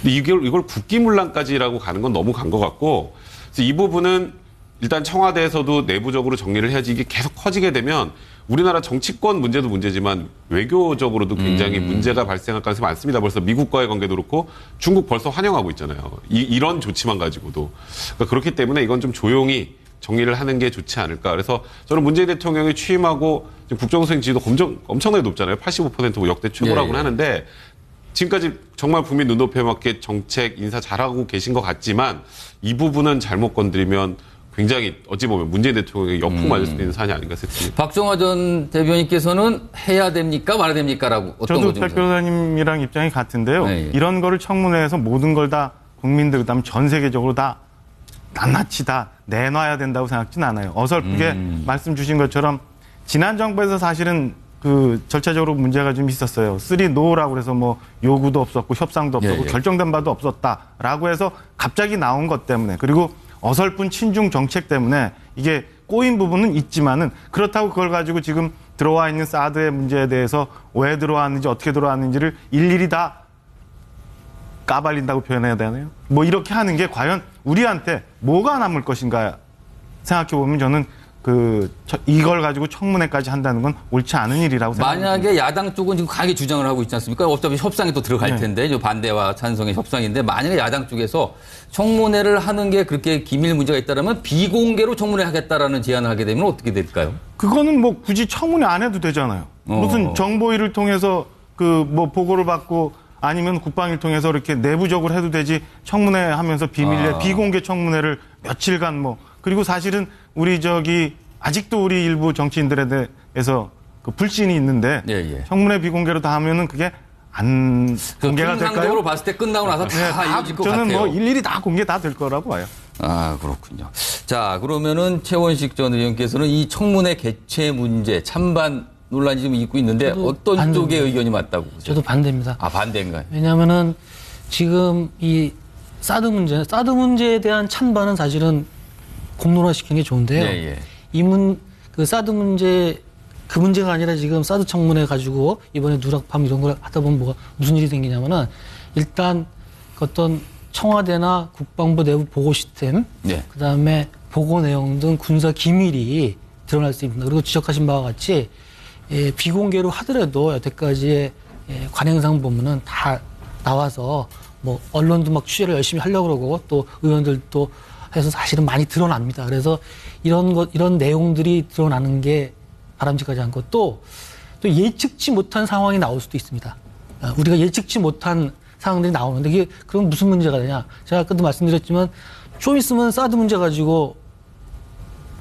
Speaker 5: 근데 이걸 국기문란까지라고 가는 건 너무 간 것 같고, 그래서 이 부분은 일단 청와대에서도 내부적으로 정리를 해야지 이게 계속 커지게 되면 우리나라 정치권 문제도 문제지만 외교적으로도 굉장히 문제가 발생할 가능성이 많습니다. 벌써 미국과의 관계도 그렇고 중국 벌써 환영하고 있잖아요. 이런 조치만 가지고도. 그러니까 그렇기 때문에 이건 좀 조용히 정리를 하는 게 좋지 않을까. 그래서 저는 문재인 대통령이 취임하고 지금 국정수행 지지도 엄청나게 높잖아요. 85% 역대 최고라고는
Speaker 1: 예.
Speaker 5: 하는데 지금까지 정말 국민 눈높이에 맞게 정책 인사 잘하고 계신 것 같지만 이 부분은 잘못 건드리면 굉장히 어찌 보면 문재인 대통령에게 역풍 맞을 수 있는 사안이 아닌가 싶습니다.
Speaker 1: 박정화 전 대변인께서는 해야 됩니까 말아야 됩니까라고 어떤
Speaker 4: 저도
Speaker 1: 거죠?
Speaker 4: 백 변호사님이랑 입장이 같은데요.
Speaker 1: 네, 예.
Speaker 4: 이런 거를 청문회에서 모든 걸 다 국민들 그다음 전 세계적으로 다 낱낱이 다 내놔야 된다고 생각지는 않아요. 어설프게 말씀 주신 것처럼 지난 정부에서 사실은 그 절차적으로 문제가 좀 있었어요. 3노라고 그래서 뭐 요구도 없었고 협상도 없었고
Speaker 1: 예, 예.
Speaker 4: 결정된 바도 없었다라고 해서 갑자기 나온 것 때문에 그리고 어설픈 친중 정책 때문에 이게 꼬인 부분은 있지만은 그렇다고 그걸 가지고 지금 들어와 있는 사드의 문제에 대해서 왜 들어왔는지 어떻게 들어왔는지를 일일이 다 까발린다고 표현해야 되나요? 뭐 이렇게 하는 게 과연 우리한테 뭐가 남을 것인가 생각해 보면 저는 이걸 가지고 청문회까지 한다는 건 옳지 않은 일이라고 생각합니다.
Speaker 1: 만약에 야당 쪽은 지금 강하게 주장을 하고 있지 않습니까? 어차피 협상에 또 들어갈 텐데 이 반대와 찬성의 협상인데 만약에 야당 쪽에서 청문회를 하는 게 그렇게 기밀 문제가 있다면 비공개로 청문회 하겠다라는 제안을 하게 되면 어떻게 될까요?
Speaker 4: 그거는 뭐 굳이 청문회 안 해도 되잖아요. 무슨 정보위를 통해서 뭐 보고를 받고 아니면 국방위를 통해서 이렇게 내부적으로 해도 되지 청문회 하면서 비밀리에 비공개 청문회를 며칠간 뭐 그리고 사실은 우리 아직도 우리 일부 정치인들에 대해서 그 불신이 있는데
Speaker 1: 예, 예.
Speaker 4: 청문회 비공개로 다 하면은 그게 안 공개가 될까요?
Speaker 1: 통상적으로 봤을 때 끝나고 나서 다
Speaker 4: 다
Speaker 1: 이루어질 것
Speaker 4: 저는
Speaker 1: 같아요.
Speaker 4: 뭐 일일이 다 공개 다 될 거라고 봐요.
Speaker 1: 아, 그렇군요. 자, 그러면은 최원식 전 의원께서는 이 청문회 개최 문제 찬반 논란이 좀 있고 있는데 어떤
Speaker 2: 반대입니다.
Speaker 1: 쪽의 의견이 맞다고 보세요?
Speaker 2: 저도 반대입니다.
Speaker 1: 아, 반대인가요?
Speaker 2: 왜냐하면은 지금 이 사드 문제에 대한 찬반은 사실은 공론화시키는 게 좋은데요.
Speaker 1: 예, 예.
Speaker 2: 그 사드 문제 그 문제가 아니라 지금 사드 청문회 가지고 이번에 누락팜 이런 걸 하다 보면 무슨 일이 생기냐면은 일단 그 어떤 청와대나 국방부 내부 보고 시스템,
Speaker 1: 네.
Speaker 2: 그다음에 보고 내용 등 군사 기밀이 드러날 수 있습니다. 그리고 지적하신 바와 같이 비공개로 하더라도 여태까지의 관행상 보면은 다 나와서 뭐 언론도 막 취재를 열심히 하려고 그러고 또 의원들도 해서 사실은 많이 드러납니다. 그래서 이런 내용들이 드러나는 게 바람직하지 않고 또 예측치 못한 상황이 나올 수도 있습니다. 우리가 예측치 못한 상황들이 나오는데 이게 그럼 무슨 문제가 되냐? 제가 아까도 말씀드렸지만 좀 있으면 사드 문제 가지고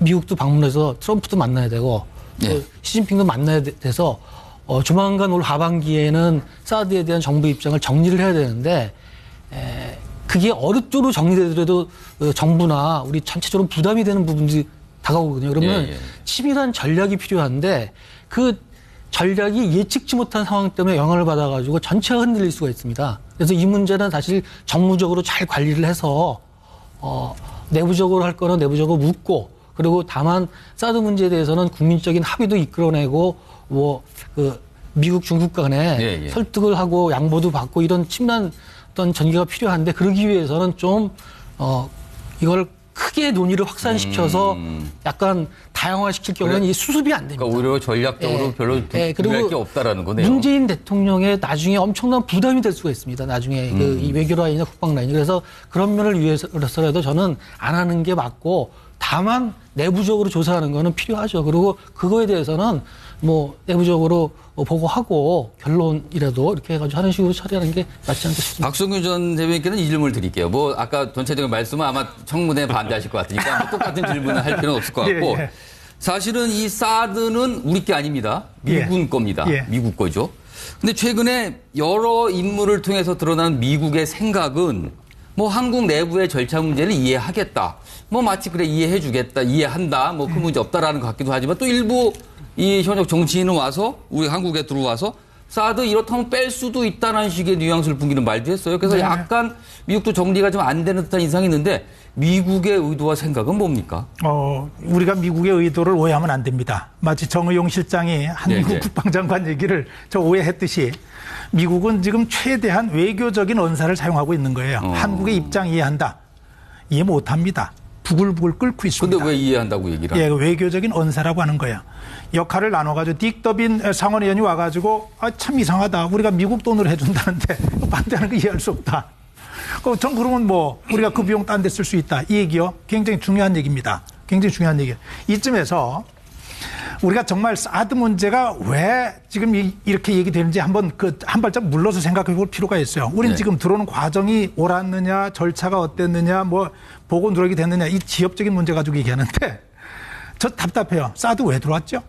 Speaker 2: 미국도 방문해서 트럼프도 만나야 되고 또 시진핑도 만나야 돼서 조만간 올 하반기에는 사드에 대한 정부 입장을 정리를 해야 되는데 그게 어느 쪽으로 정리되더라도 정부나 우리 전체적으로 부담이 되는 부분들이 다가오거든요. 그러면 치밀한 전략이 필요한데 그 전략이 예측치 못한 상황 때문에 영향을 받아가지고 전체가 흔들릴 수가 있습니다. 그래서 이 문제는 사실 정무적으로 잘 관리를 해서 내부적으로 할 거는 내부적으로 묻고 그리고 다만 사드 문제에 대해서는 국민적인 합의도 이끌어내고 미국 중국 간에 설득을 하고 양보도 받고 이런 치밀한 어떤 전개가 필요한데 그러기 위해서는 좀 이걸 크게 논의를 확산시켜서 약간 다양화시킬 경우에는 이 수습이 안 됩니다.
Speaker 1: 그러니까 오히려 전략적으로 별로 필요할 게 없다라는 거네요.
Speaker 2: 문재인 대통령의 나중에 엄청난 부담이 될 수가 있습니다. 나중에 이 외교 라인이나 국방 라인. 그래서 그런 면을 위해서라도 저는 안 하는 게 맞고 다만 내부적으로 조사하는 거는 필요하죠. 그리고 그거에 대해서는 뭐 내부적으로 보고하고 결론이라도 이렇게 해가지고 하는 식으로 처리하는 게 맞지 않겠 싶습니다.
Speaker 1: 박성균 전 대변인께는 이 질문을 드릴게요. 뭐 아까 전체적인 말씀은 아마 청문회 반대하실 것 같으니까 뭐 똑같은 질문을 할 필요는 없을 것 같고 사실은 이 사드는 우리 게 아닙니다. 미군 겁니다. 미국 거죠. 근데 최근에 여러 인물을 통해서 드러난 미국의 생각은 뭐 한국 내부의 절차 문제를 이해하겠다. 뭐 마치 그래 이해해주겠다, 이해한다. 뭐 그 문제 없다라는 것 같기도 하지만 또 일부 이 현역 정치인은 와서 우리 한국에 들어와서 사드 이렇다면 뺄 수도 있다는 식의 뉘앙스를 풍기는 말도 했어요. 그래서
Speaker 3: 네.
Speaker 1: 약간 미국도 정리가 좀 안 되는 듯한 인상이 있는데 미국의 의도와 생각은 뭡니까?
Speaker 3: 우리가 미국의 의도를 오해하면 안 됩니다. 마치 정의용 실장이 한국
Speaker 1: 네.
Speaker 3: 국방장관 얘기를 저 오해했듯이 미국은 지금 최대한 외교적인 언사를 사용하고 있는 거예요. 한국의 입장 이해한다. 이해 못합니다. 부글부글 끓고 있습니다.
Speaker 1: 근데 왜 이해한다고 얘기를 하는
Speaker 3: 예, 외교적인 언사라고 하는 거예요. 역할을 나눠가지고 딕더빈 상원의원이 와가지고 참 이상하다. 우리가 미국 돈으로 해준다는데 반대하는 거 이해할 수 없다. 전 그러면 뭐 우리가 그 비용 딴 데 쓸 수 있다. 이 얘기요. 굉장히 중요한 얘기입니다. 굉장히 중요한 얘기예요. 이쯤에서 우리가 정말 사드 문제가 왜 지금 이렇게 얘기되는지 한번 한 발짝 물러서 생각해 볼 필요가 있어요. 우린
Speaker 1: 네.
Speaker 3: 지금 들어오는 과정이 옳았느냐, 절차가 어땠느냐, 뭐 보고 누락이 됐느냐 이 지엽적인 문제 가지고 얘기하는데 저 답답해요. 사드 왜 들어왔죠?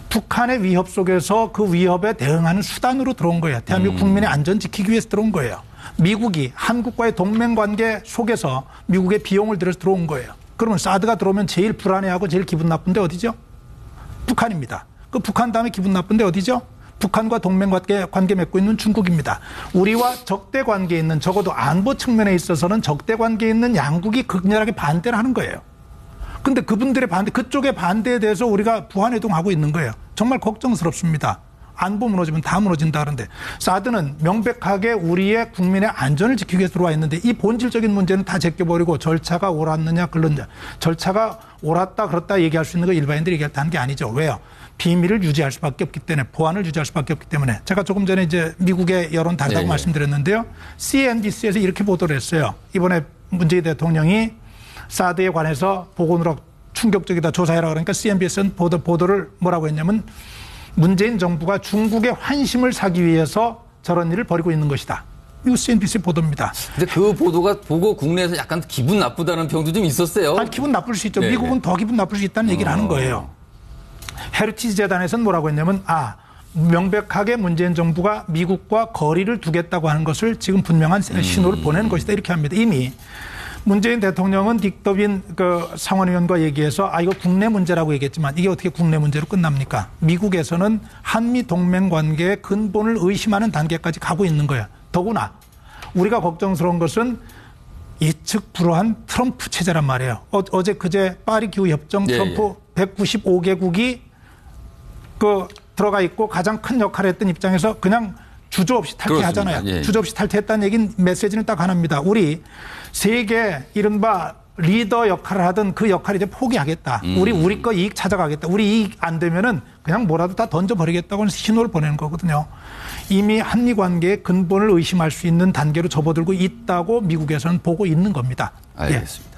Speaker 3: 북한의 위협 속에서 그 위협에 대응하는 수단으로 들어온 거예요. 대한민국 국민의 안전 지키기 위해서 들어온 거예요. 미국이 한국과의 동맹관계 속에서 미국의 비용을 들여서 들어온 거예요. 그러면 사드가 들어오면 제일 불안해하고 제일 기분 나쁜데 어디죠? 북한입니다. 그 북한 다음에 기분 나쁜데 어디죠? 북한과 동맹관계 맺고 있는 중국입니다. 우리와 적대 관계에 있는 적어도 안보 측면에 있어서는 적대 관계에 있는 양국이 극렬하게 반대를 하는 거예요. 근데 그분들의 반대, 그쪽의 반대에 대해서 우리가 부안해동하고 있는 거예요. 정말 걱정스럽습니다. 안보 무너지면 다 무너진다 그러는데 사드는 명백하게 우리의 국민의 안전을 지키기 위해서 들어와 있는데 이 본질적인 문제는 다 제껴버리고 절차가 옳았느냐 그렀느냐. 절차가 옳았다 그렇다 얘기할 수 있는 거 일반인들이 얘기하는 게 아니죠. 왜요? 비밀을 유지할 수밖에 없기 때문에 보안을 유지할 수밖에 없기 때문에 제가 조금 전에 이제 미국의 여론 다르다고
Speaker 1: 네.
Speaker 3: 말씀드렸는데요. CNBC에서 이렇게 보도를 했어요. 이번에 문재인 대통령이 사드에 관해서 보고누락 충격적이다 조사해라 그러니까 CNBC는 보도를 뭐라고 했냐면 문재인 정부가 중국의 환심을 사기 위해서 저런 일을 벌이고 있는 것이다. 이거 CNBC 보도입니다.
Speaker 1: 근데 그 보도가 보고 국내에서 약간 기분 나쁘다는 평도 좀 있었어요.
Speaker 3: 아니, 기분 나쁠 수 있죠.
Speaker 1: 네네.
Speaker 3: 미국은 더 기분 나쁠 수 있다는 얘기를 하는 거예요. 헤리티지 재단에서는 뭐라고 했냐면 명백하게 문재인 정부가 미국과 거리를 두겠다고 하는 것을 지금 분명한 신호를 보내는 것이다. 이렇게 합니다. 이미 문재인 대통령은 딕더빈 그 상원의원과 얘기해서 이거 국내 문제라고 얘기했지만 이게 어떻게 국내 문제로 끝납니까? 미국에서는 한미 동맹 관계의 근본을 의심하는 단계까지 가고 있는 거예요. 더구나 우리가 걱정스러운 것은 예측 불허한 트럼프 체제란 말이에요. 어제 그제 파리 기후 협정 트럼프 195개국이 들어가 있고 가장 큰 역할을 했던 입장에서 그냥 주저없이 탈퇴하잖아요.
Speaker 1: 그렇습니다. 예.
Speaker 3: 주저없이 탈퇴했다는 얘기는 메시지는 딱 하나입니다. 우리 세계 이른바 리더 역할을 하던 그 역할을 이제 포기하겠다. 우리 거 이익 찾아가겠다. 우리 이익 안 되면은 그냥 뭐라도 다 던져버리겠다고 하는 신호를 보내는 거거든요. 이미 한미 관계의 근본을 의심할 수 있는 단계로 접어들고 있다고 미국에서는 보고 있는 겁니다.
Speaker 1: 알겠습니다.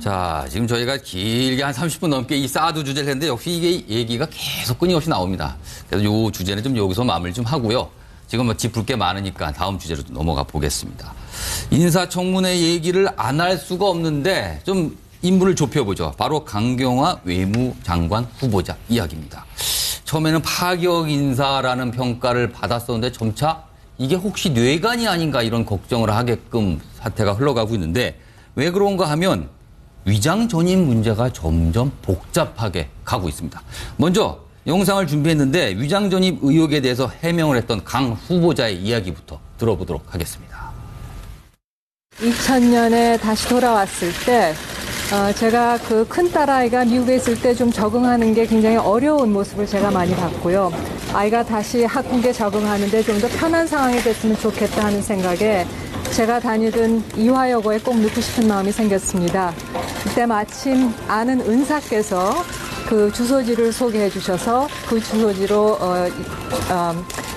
Speaker 1: 자, 지금 저희가 길게 한 30분 넘게 이 사드 주제를 했는데 역시 이게 얘기가 계속 끊임없이 나옵니다. 그래서 이 주제는 좀 여기서 마무리 좀 하고요. 지금 뭐 짚을 게 많으니까 다음 주제로 넘어가 보겠습니다. 인사청문회 얘기를 안 할 수가 없는데 좀 인물을 좁혀보죠. 바로 강경화 외무장관 후보자 이야기입니다. 처음에는 파격 인사라는 평가를 받았었는데 점차 이게 혹시 뇌관이 아닌가 이런 걱정을 하게끔 사태가 흘러가고 있는데 왜 그런가 하면 위장 전입 문제가 점점 복잡하게 가고 있습니다. 먼저 영상을 준비했는데 위장 전입 의혹에 대해서 해명을 했던 강 후보자의 이야기부터 들어보도록 하겠습니다.
Speaker 6: 2000년에 다시 돌아왔을 때 제가 그 큰 딸아이가 미국에 있을 때 좀 적응하는 게 굉장히 어려운 모습을 제가 많이 봤고요. 아이가 다시 학국에 적응하는데 좀 더 편한 상황이 됐으면 좋겠다 하는 생각에 제가 다니던 이화여고에 꼭 넣고 싶은 마음이 생겼습니다. 그때 마침 아는 은사께서 그 주소지를 소개해 주셔서 그 주소지로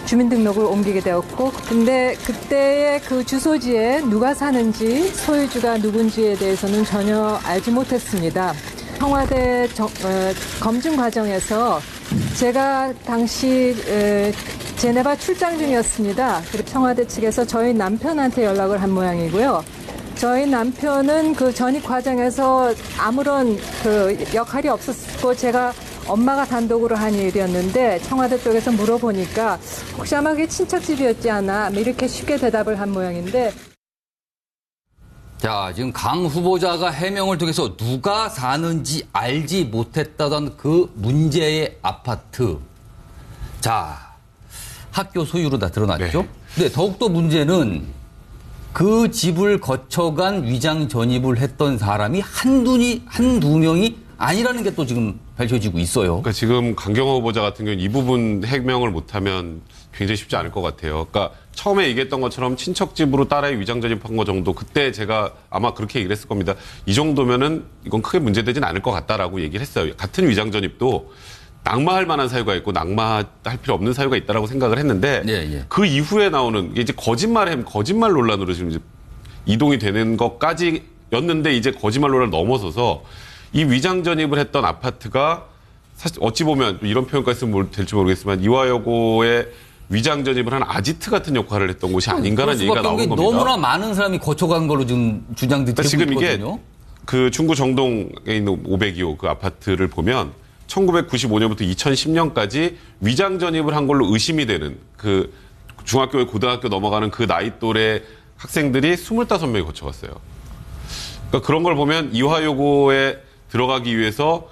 Speaker 6: 주민등록을 옮기게 되었고, 근데 그때의 그 주소지에 누가 사는지 소유주가 누군지에 대해서는 전혀 알지 못했습니다. 청와대 검증 과정에서 제가 당시 제네바 출장 중이었습니다. 그리고 청와대 측에서 저희 남편한테 연락을 한 모양이고요. 저희 남편은 그 전입 과정에서 아무런 그 역할이 없었고 제가 엄마가 단독으로 한 일이었는데 청와대 쪽에서 물어보니까 혹시 아마 그게 친척집이었지 않나 이렇게 쉽게 대답을 한 모양인데
Speaker 1: 자, 지금 강 후보자가 해명을 통해서 누가 사는지 알지 못했다던 그 문제의 아파트. 자, 학교 소유로 다 드러났죠?
Speaker 5: 네.
Speaker 1: 근데 더욱더 문제는 그 집을 거쳐간 위장 전입을 했던 사람이 한두 명이 아니라는 게 또 지금 밝혀지고 있어요.
Speaker 5: 그러니까 지금 강경호 후보자 같은 경우는 이 부분 해명을 못하면 굉장히 쉽지 않을 것 같아요. 그러니까 처음에 얘기했던 것처럼 친척 집으로 딸아이 위장 전입한 거 정도, 그때 제가 아마 그렇게 얘기를 했을 겁니다. 이 정도면은 이건 크게 문제되진 않을 것 같다라고 얘기를 했어요. 같은 위장 전입도 낙마할 만한 사유가 있고 낙마할 필요 없는 사유가 있다라고 생각을 했는데
Speaker 1: 예.
Speaker 5: 그 이후에 나오는 이게 이제 거짓말 논란으로 지금 이제 이동이 되는 것까지였는데 이제 거짓말 논란을 넘어서서 이 위장 전입을 했던 아파트가 사실 어찌 보면 이런 표현까지 쓰면 될지 모르겠지만 이화여고의 위장 전입을 한 아지트 같은 역할을 했던 곳이 아닌가라는 얘기가 나오는 겁니다.
Speaker 1: 너무나 많은 사람이 거쳐간 걸로 지금 주장되고
Speaker 5: 그러니까 지금
Speaker 1: 있거든요.
Speaker 5: 이게 그 중구 정동에 있는 502호 그 아파트를 보면 1995년부터 2010년까지 위장 전입을 한 걸로 의심이 되는 그 중학교, 고등학교 넘어가는 그 나이 또래 학생들이 25명이 거쳐갔어요. 그러니까 그런 걸 보면 이화여고에 들어가기 위해서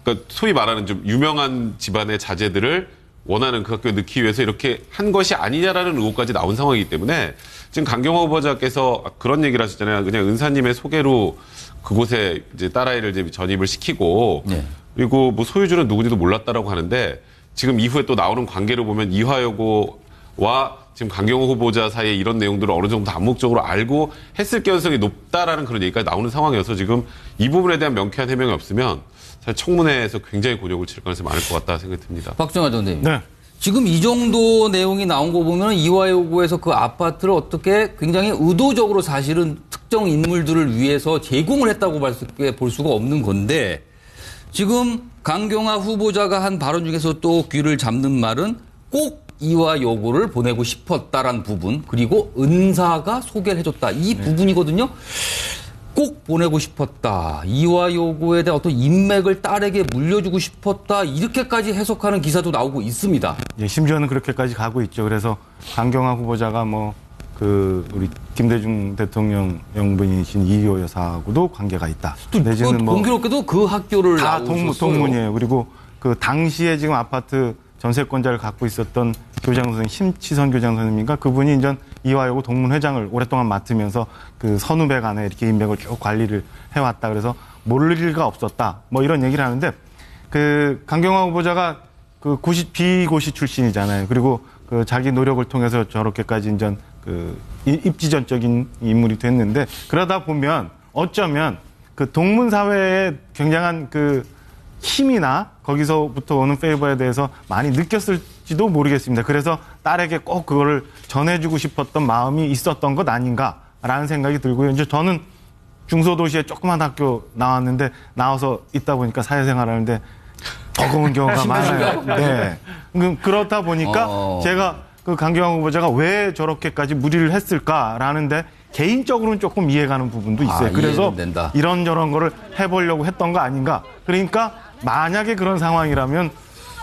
Speaker 5: 그러니까 소위 말하는 좀 유명한 집안의 자제들을 원하는 그 학교에 넣기 위해서 이렇게 한 것이 아니냐라는 의혹까지 나온 상황이기 때문에 지금 강경호 후보자께서 그런 얘기를 하셨잖아요. 그냥 은사님의 소개로 그곳에 이제 딸아이를 이제 전입을 시키고
Speaker 1: 네.
Speaker 5: 그리고 뭐 소유주는 누군지도 몰랐다라고 하는데 지금 이후에 또 나오는 관계를 보면 이화여고와 지금 강경호 후보자 사이에 이런 내용들을 어느 정도 암묵적으로 알고 했을 가능성이 높다라는 그런 얘기가 나오는 상황이어서 지금 이 부분에 대한 명쾌한 해명이 없으면 사실 청문회에서 굉장히 곤욕을 치를 가능성이 많을 것 같다 생각이 듭니다.
Speaker 1: 박정환 선생님.
Speaker 4: 네.
Speaker 1: 지금 이 정도 내용이 나온 거 보면 이화여고에서 그 아파트를 어떻게 굉장히 의도적으로 사실은 특정 인물들을 위해서 제공을 했다고 볼 수가 없는 건데 지금 강경화 후보자가 한 발언 중에서 또 귀를 잡는 말은 꼭 이화여고를 보내고 싶었다라는 부분 그리고 은사가 소개를 해줬다. 이 부분이거든요. 꼭 보내고 싶었다. 이화여고에 대한 어떤 인맥을 딸에게 물려주고 싶었다. 이렇게까지 해석하는 기사도 나오고 있습니다.
Speaker 4: 예, 심지어는 그렇게까지 가고 있죠. 그래서 강경화 후보자가 우리 김대중 대통령 영부인이신 이효 여사하고도 관계가 있다.
Speaker 1: 내지는 공교롭게도 그 학교를
Speaker 4: 다 동문이에요. 그리고 그 당시에 지금 아파트 전세권자를 갖고 있었던 교장 선생님, 심치선 교장 선생님인가 그분이 이제 이화여고 동문회장을 오랫동안 맡으면서 그 선후배 간에 이렇게 인맥을 쭉 관리를 해왔다. 그래서 모를 리가 없었다. 뭐 이런 얘기를 하는데 그 강경화 후보자가 그 비고시 출신이잖아요. 그리고 그 자기 노력을 통해서 저렇게까지 이제 그 입지전적인 인물이 됐는데 그러다 보면 어쩌면 그 동문사회의 굉장한 그 힘이나 거기서부터 오는 페이버에 대해서 많이 느꼈을지도 모르겠습니다. 그래서 딸에게 꼭 그거를 전해주고 싶었던 마음이 있었던 것 아닌가라는 생각이 들고요. 이제 저는 중소도시에 조그만 학교 나왔는데 나와서 있다 보니까 사회생활하는데 버거운 경우가 많아요. 네. 그렇다 보니까 제가 그 강경화 후보자가 왜 저렇게까지 무리를 했을까라는데 개인적으로는 조금 이해가는 부분도 있어요. 그래서 이런저런 거를 해보려고 했던 거 아닌가. 그러니까 만약에 그런 상황이라면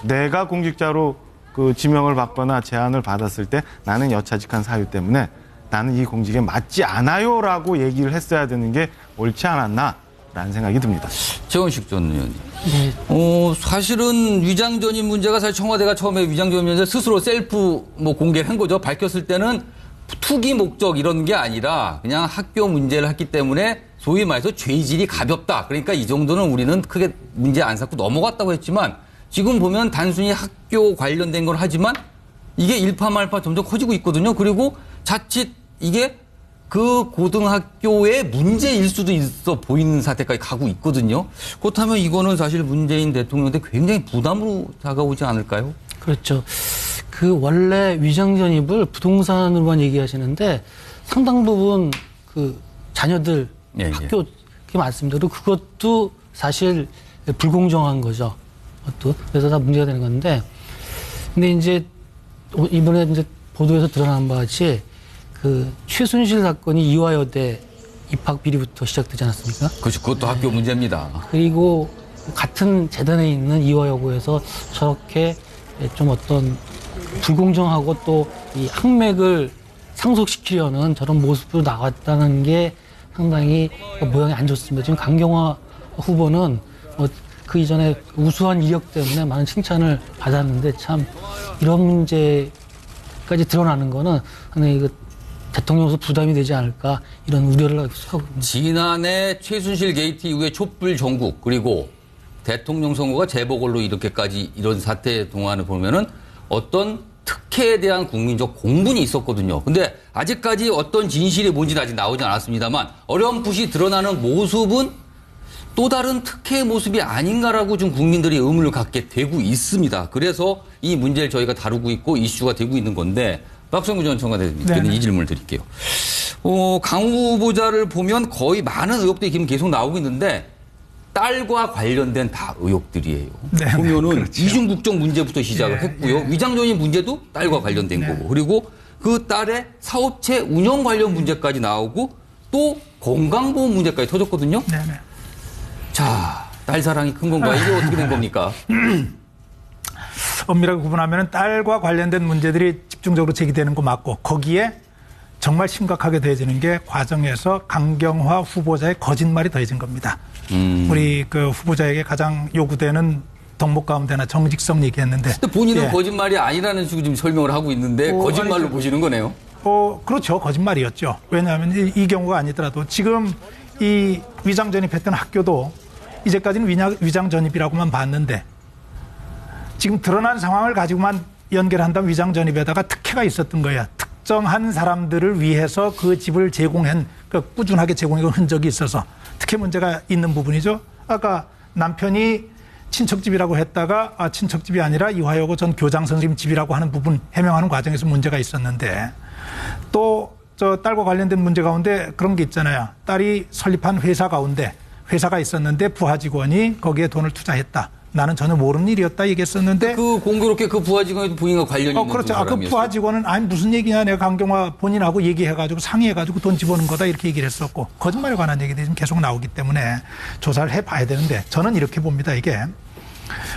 Speaker 4: 내가 공직자로 그 지명을 받거나 제안을 받았을 때 나는 여차직한 사유 때문에 나는 이 공직에 맞지 않아요라고 얘기를 했어야 되는 게 옳지 않았나라는 생각이 듭니다.
Speaker 1: 최원식 전 의원님. 사실은 위장전입 문제가 사실 청와대가 처음에 위장전입 문제 스스로 셀프 공개를 한 거죠. 밝혔을 때는 투기 목적 이런 게 아니라 그냥 학교 문제를 했기 때문에 소위 말해서 죄질이 가볍다. 그러니까 이 정도는 우리는 크게 문제 안 삼고 넘어갔다고 했지만 지금 보면 단순히 학교 관련된 걸 하지만 이게 일파만파 점점 커지고 있거든요. 그리고 자칫 이게 그 고등학교의 문제일 수도 있어 보이는 사태까지 가고 있거든요. 그렇다면 이거는 사실 문재인 대통령한테 굉장히 부담으로 다가오지 않을까요?
Speaker 2: 그렇죠. 그 원래 위장전입을 부동산으로만 얘기하시는데 상당 부분 그 자녀들 학교 그게 많습니다. 그리고 그것도 사실 불공정한 거죠. 그것도. 그래서 다 문제가 되는 건데 근데 이제 이번에 이제 보도에서 드러난 바와 같이 그 최순실 사건이 이화여대 입학 비리부터 시작되지 않았습니까?
Speaker 1: 그렇죠. 그것도 학교 문제입니다.
Speaker 2: 그리고 같은 재단에 있는 이화여고에서 저렇게 좀 어떤 불공정하고 또 이 학맥을 상속시키려는 저런 모습으로 나왔다는 게 상당히 모양이 안 좋습니다. 지금 강경화 후보는 그 이전에 우수한 이력 때문에 많은 칭찬을 받았는데 참 이런 문제까지 드러나는 거는 상당히 대통령으로서 부담이 되지 않을까 이런 우려를 하고 있습니다.
Speaker 1: 지난해 최순실 게이트 이후에 촛불 전국 그리고 대통령 선거가 재보궐로 이렇게까지 이런 사태 동안을 보면은 어떤 특혜에 대한 국민적 공분이 있었거든요. 근데 아직까지 어떤 진실이 뭔지는 아직 나오지 않았습니다만 어렴풋이 드러나는 모습은 또 다른 특혜의 모습이 아닌가라고 좀 국민들이 의문을 갖게 되고 있습니다. 그래서 이 문제를 저희가 다루고 있고 이슈가 되고 있는 건데 박성구 전 청와대표님 이 질문을 드릴게요. 강 후보자를 보면 거의 많은 의혹들이 지금 계속 나오고 있는데 딸과 관련된 다 의혹들이에요. 보면은
Speaker 3: 그렇죠.
Speaker 1: 이중국적 문제부터 시작을 했고요. 위장전입 문제도 딸과 관련된 거고 그리고 그 딸의 사업체 운영 관련 문제까지 나오고 또 건강보험 문제까지 터졌거든요.
Speaker 3: 네네.
Speaker 1: 자, 딸 사랑이 큰 건가요? 이게 어떻게 된 겁니까?
Speaker 3: 엄밀하게 구분하면 딸과 관련된 문제들이 집중적으로 제기되는 거 맞고 거기에 정말 심각하게 더해지는 게 과정에서 강경화 후보자의 거짓말이 더해진 겁니다. 우리 그 후보자에게 가장 요구되는 덕목 가운데나 정직성 얘기했는데.
Speaker 1: 근데 본인은 거짓말이 아니라는 식으로 지금 설명을 하고 있는데 거짓말로
Speaker 3: 아니죠.
Speaker 1: 보시는 거네요.
Speaker 3: 그렇죠. 거짓말이었죠. 왜냐하면 이 경우가 아니더라도 지금 이 위장 전입했던 학교도 이제까지는 위장 전입이라고만 봤는데 지금 드러난 상황을 가지고만 연결한다면 위장 전입에다가 특혜가 있었던 거야. 특정한 사람들을 위해서 그 집을 제공한 꾸준하게 제공한 흔적이 있어서 특혜 문제가 있는 부분이죠. 아까 남편이 친척집이라고 했다가 친척집이 아니라 이화여고 전 교장 선생님 집이라고 하는 부분 해명하는 과정에서 문제가 있었는데 또 저 딸과 관련된 문제 가운데 그런 게 있잖아요. 딸이 설립한 회사 가운데 회사가 있었는데 부하 직원이 거기에 돈을 투자했다. 나는 전혀 모르는 일이었다 얘기했었는데
Speaker 1: 그 공교롭게 그 부하 직원이 본인과 관련이 있는
Speaker 3: 그렇죠.
Speaker 1: 두
Speaker 3: 그
Speaker 1: 사람이었어요.
Speaker 3: 부하 직원은 아니 무슨 얘기냐 내가 강경화 본인하고 얘기해가지고 상의해가지고 돈 집어넣은 거다 이렇게 얘기를 했었고 거짓말에 관한 얘기들이 지금 계속 나오기 때문에 조사를 해봐야 되는데 저는 이렇게 봅니다. 이게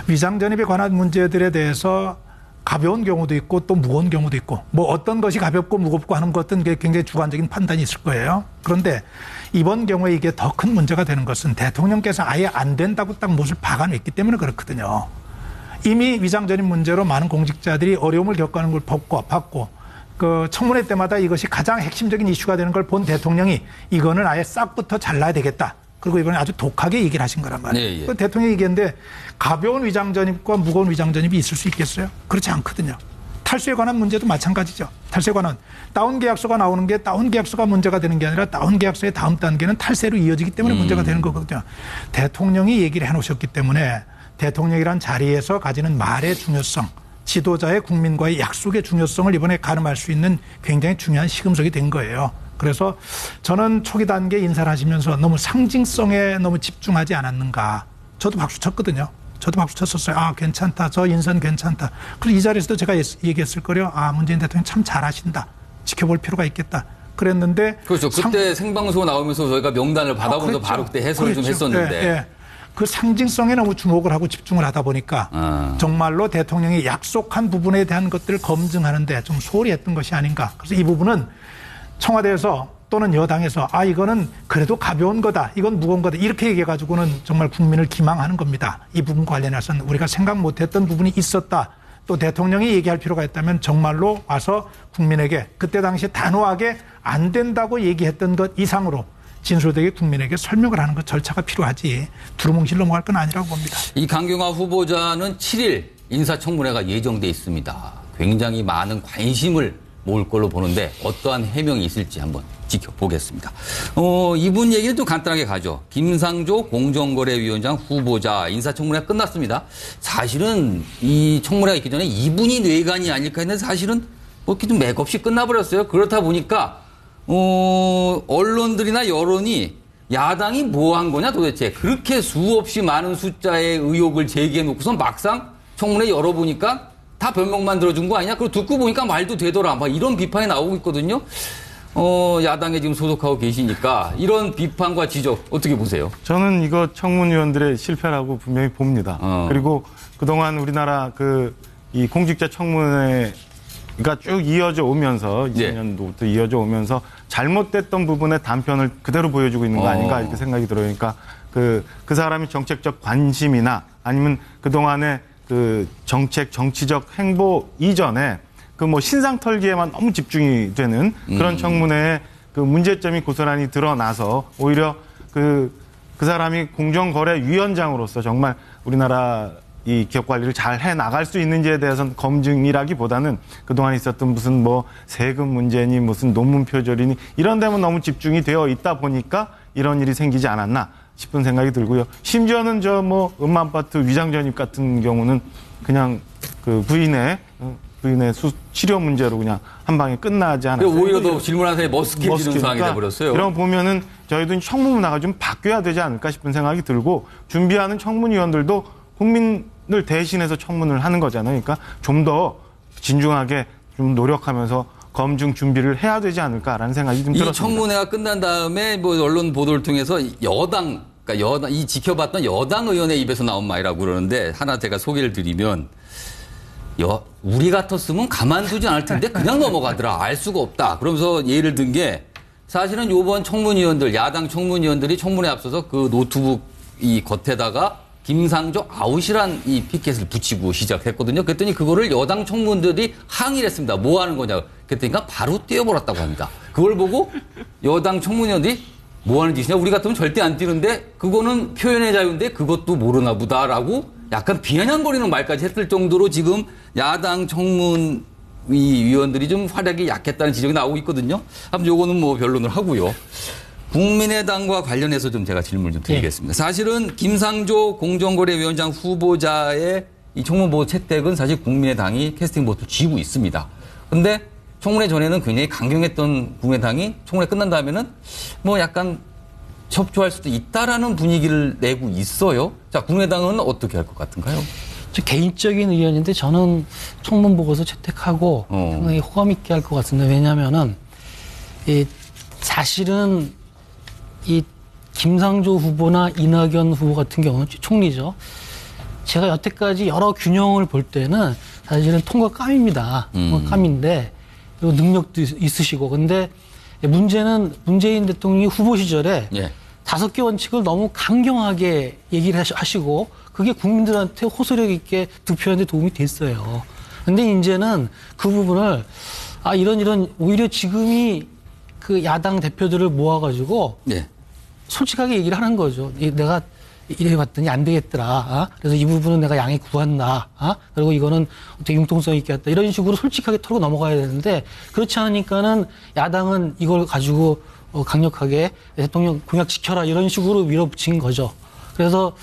Speaker 3: 위장 전입에 관한 문제들에 대해서 가벼운 경우도 있고 또 무거운 경우도 있고 뭐 어떤 것이 가볍고 무겁고 하는 것은 굉장히 주관적인 판단이 있을 거예요. 그런데 이번 경우에 이게 더 큰 문제가 되는 것은 대통령께서 아예 안 된다고 딱 못을 박아냈기 때문에 그렇거든요. 이미 위장 전입 문제로 많은 공직자들이 어려움을 겪어가는 걸 봤고 그 청문회 때마다 이것이 가장 핵심적인 이슈가 되는 걸 본 대통령이 이거는 아예 싹부터 잘라야 되겠다. 그리고 이번에 아주 독하게 얘기를 하신 거란 말이에요. 그 대통령이 얘기했는데 가벼운 위장 전입과 무거운 위장 전입이 있을 수 있겠어요? 그렇지 않거든요. 탈수에 관한 문제도 마찬가지죠. 탈수에 관한 다운 계약서가 나오는 게 다운 계약서가 문제가 되는 게 아니라 다운 계약서의 다음 단계는 탈세로 이어지기 때문에 문제가 되는 거거든요. 대통령이 얘기를 해놓으셨기 때문에 대통령이란 자리에서 가지는 말의 중요성, 지도자의 국민과의 약속의 중요성을 이번에 가늠할 수 있는 굉장히 중요한 시금석이 된 거예요. 그래서 저는 초기 단계 인사를 하시면서 너무 상징성에 너무 집중하지 않았는가. 저도 박수 쳤거든요. 저도 박수 쳤었어요. 아, 괜찮다. 저 인선 괜찮다. 그리고 이 자리에서도 제가 얘기했을 거예요. 아, 문재인 대통령 참 잘하신다. 지켜볼 필요가 있겠다. 그랬는데.
Speaker 1: 그렇죠. 그때 생방송 나오면서 저희가 명단을 받아보면서 바로 그때 해설을 좀 했었는데.
Speaker 3: 예. 그 상징성에 너무 주목을 하고 집중을 하다 보니까 정말로 대통령이 약속한 부분에 대한 것들을 검증하는데 좀 소홀히 했던 것이 아닌가. 그래서 이 부분은 청와대에서 또는 여당에서 아 이거는 그래도 가벼운 거다. 이건 무거운 거다. 이렇게 얘기해가지고는 정말 국민을 기망하는 겁니다. 이 부분 관련해서는 우리가 생각 못했던 부분이 있었다. 또 대통령이 얘기할 필요가 있다면 정말로 와서 국민에게 그때 당시에 단호하게 안 된다고 얘기했던 것 이상으로 진솔되게 국민에게 설명을 하는 것 절차가 필요하지 두루뭉실 넘어갈 건 아니라고 봅니다.
Speaker 1: 이 강경화 후보자는 7일 인사청문회가 예정돼 있습니다. 굉장히 많은 관심을 모을 걸로 보는데 어떠한 해명이 있을지 한번 지켜보겠습니다. 이분 얘기는 좀 간단하게 가죠. 김상조 공정거래위원장 후보자 인사청문회가 끝났습니다. 사실은 이 청문회가 있기 전에 이분이 뇌관이 아닐까 했는데 사실은 뭐 이렇게 좀 맥없이 끝나버렸어요. 그렇다 보니까 언론들이나 여론이 야당이 뭐 한 거냐 도대체 그렇게 수없이 많은 숫자의 의혹을 제기해 놓고선 막상 청문회 열어보니까 다 변명만 들어준 거 아니냐? 그리고 듣고 보니까 말도 되더라. 막 이런 비판이 나오고 있거든요. 야당에 지금 소속하고 계시니까 이런 비판과 지적 어떻게 보세요?
Speaker 4: 저는 이거 청문위원들의 실패라고 분명히 봅니다. 그리고 그동안 우리나라 이 공직자 청문회 그러니까 쭉 이어져 오면서 2000년도부터 이어져 오면서 잘못됐던 부분의 단편을 그대로 보여주고 있는 거 아닌가 이렇게 생각이 들어요. 그러니까 그 사람이 정책적 관심이나 아니면 그동안의 그 정치적 행보 이전에 그 뭐 신상 털기에만 너무 집중이 되는 그런 청문회에 그 문제점이 고스란히 드러나서 오히려 그 사람이 공정거래위원장으로서 정말 우리나라 이 기업 관리를 잘 해 나갈 수 있는지에 대해서는 검증이라기보다는 그동안 있었던 무슨 뭐 세금 문제니 무슨 논문 표절이니 이런 데만 너무 집중이 되어 있다 보니까 이런 일이 생기지 않았나 싶은 생각이 들고요. 심지어는 저 뭐 음마아파트 위장 전입 같은 경우는 그냥 그 부인의 치료 문제로 그냥 한 방에 끝나지 않았어요.
Speaker 1: 오히려 더 질문한 사이에 머쓱해지는 상황이 돼버렸어요.
Speaker 4: 그럼 보면은 저희도 청문 문화가 좀 바뀌어야 되지 않을까 싶은 생각이 들고 준비하는 청문위원들도 국민을 대신해서 청문을 하는 거잖아요. 그러니까 좀 더 진중하게 좀 노력하면서 검증 준비를 해야 되지 않을까라는 생각이 좀 들었습니다.
Speaker 1: 이 청문회가 끝난 다음에 뭐 언론 보도를 통해서 그러니까 이 지켜봤던 여당 의원의 입에서 나온 말이라고 그러는데 하나 제가 소개를 드리면 우리 같았으면 가만두지 않을 텐데 그냥 넘어가더라. 알 수가 없다. 그러면서 예를 든 게 사실은 이번 청문위원들, 야당 청문위원들이 청문회 앞서서 그 노트북 이 겉에다가 김상조 아웃이란 이 피켓을 붙이고 시작했거든요. 그랬더니 그거를 여당 청문들이 항의를 했습니다. 뭐 하는 거냐. 그랬더니 바로 떼어버렸다고 합니다. 그걸 보고 여당 청문위원들이 뭐 하는 짓이냐. 우리 같으면 절대 안 뛰는데 그거는 표현의 자유인데 그것도 모르나 보다라고 약간 비아냥거리는 말까지 했을 정도로 지금 야당 청문위원들이 좀 활약이 약했다는 지적이 나오고 있거든요. 아무튼 요거는 뭐 변론을 하고요. 국민의당과 관련해서 좀 제가 질문을 좀 드리겠습니다. 사실은 김상조 공정거래위원장 후보자의 이 청문보도 채택은 사실 국민의당이 캐스팅 보트를 쥐고 있습니다. 그런데 청문회 전에는 굉장히 강경했던 국민의당이 청문회 끝난 다음에는 뭐 약간 협조할 수도 있다라는 분위기를 내고 있어요. 자, 국민의당은 어떻게 할 것 같은가요?
Speaker 2: 저 개인적인 의견인데 저는 청문 보고서 채택하고 상당히 호감 있게 할 것 같습니다. 왜냐하면은 사실은 이 김상조 후보나 이낙연 후보 같은 경우는 총리죠. 제가 여태까지 여러 균형을 볼 때는 사실은 통과감입니다. 통과감인데 그리고 능력도 있으시고 근데 문제는 문재인 대통령이 후보 시절에 5개 원칙을 너무 강경하게 얘기를 하시고 그게 국민들한테 호소력 있게 득표하는 데 도움이 됐어요. 근데 이제는 그 부분을 이런 오히려 지금이 그 야당 대표들을 모아가지고 솔직하게 얘기를 하는 거죠. 내가 이래 봤더니 안 되겠더라. 그래서 이 부분은 내가 양해 구한다. 그리고 이거는 어떻게 융통성 있게 했다. 이런 식으로 솔직하게 털고 넘어가야 되는데 그렇지 않으니까는 야당은 이걸 가지고 강력하게 대통령 공약 지켜라 이런 식으로 밀어붙인 거죠. 그래서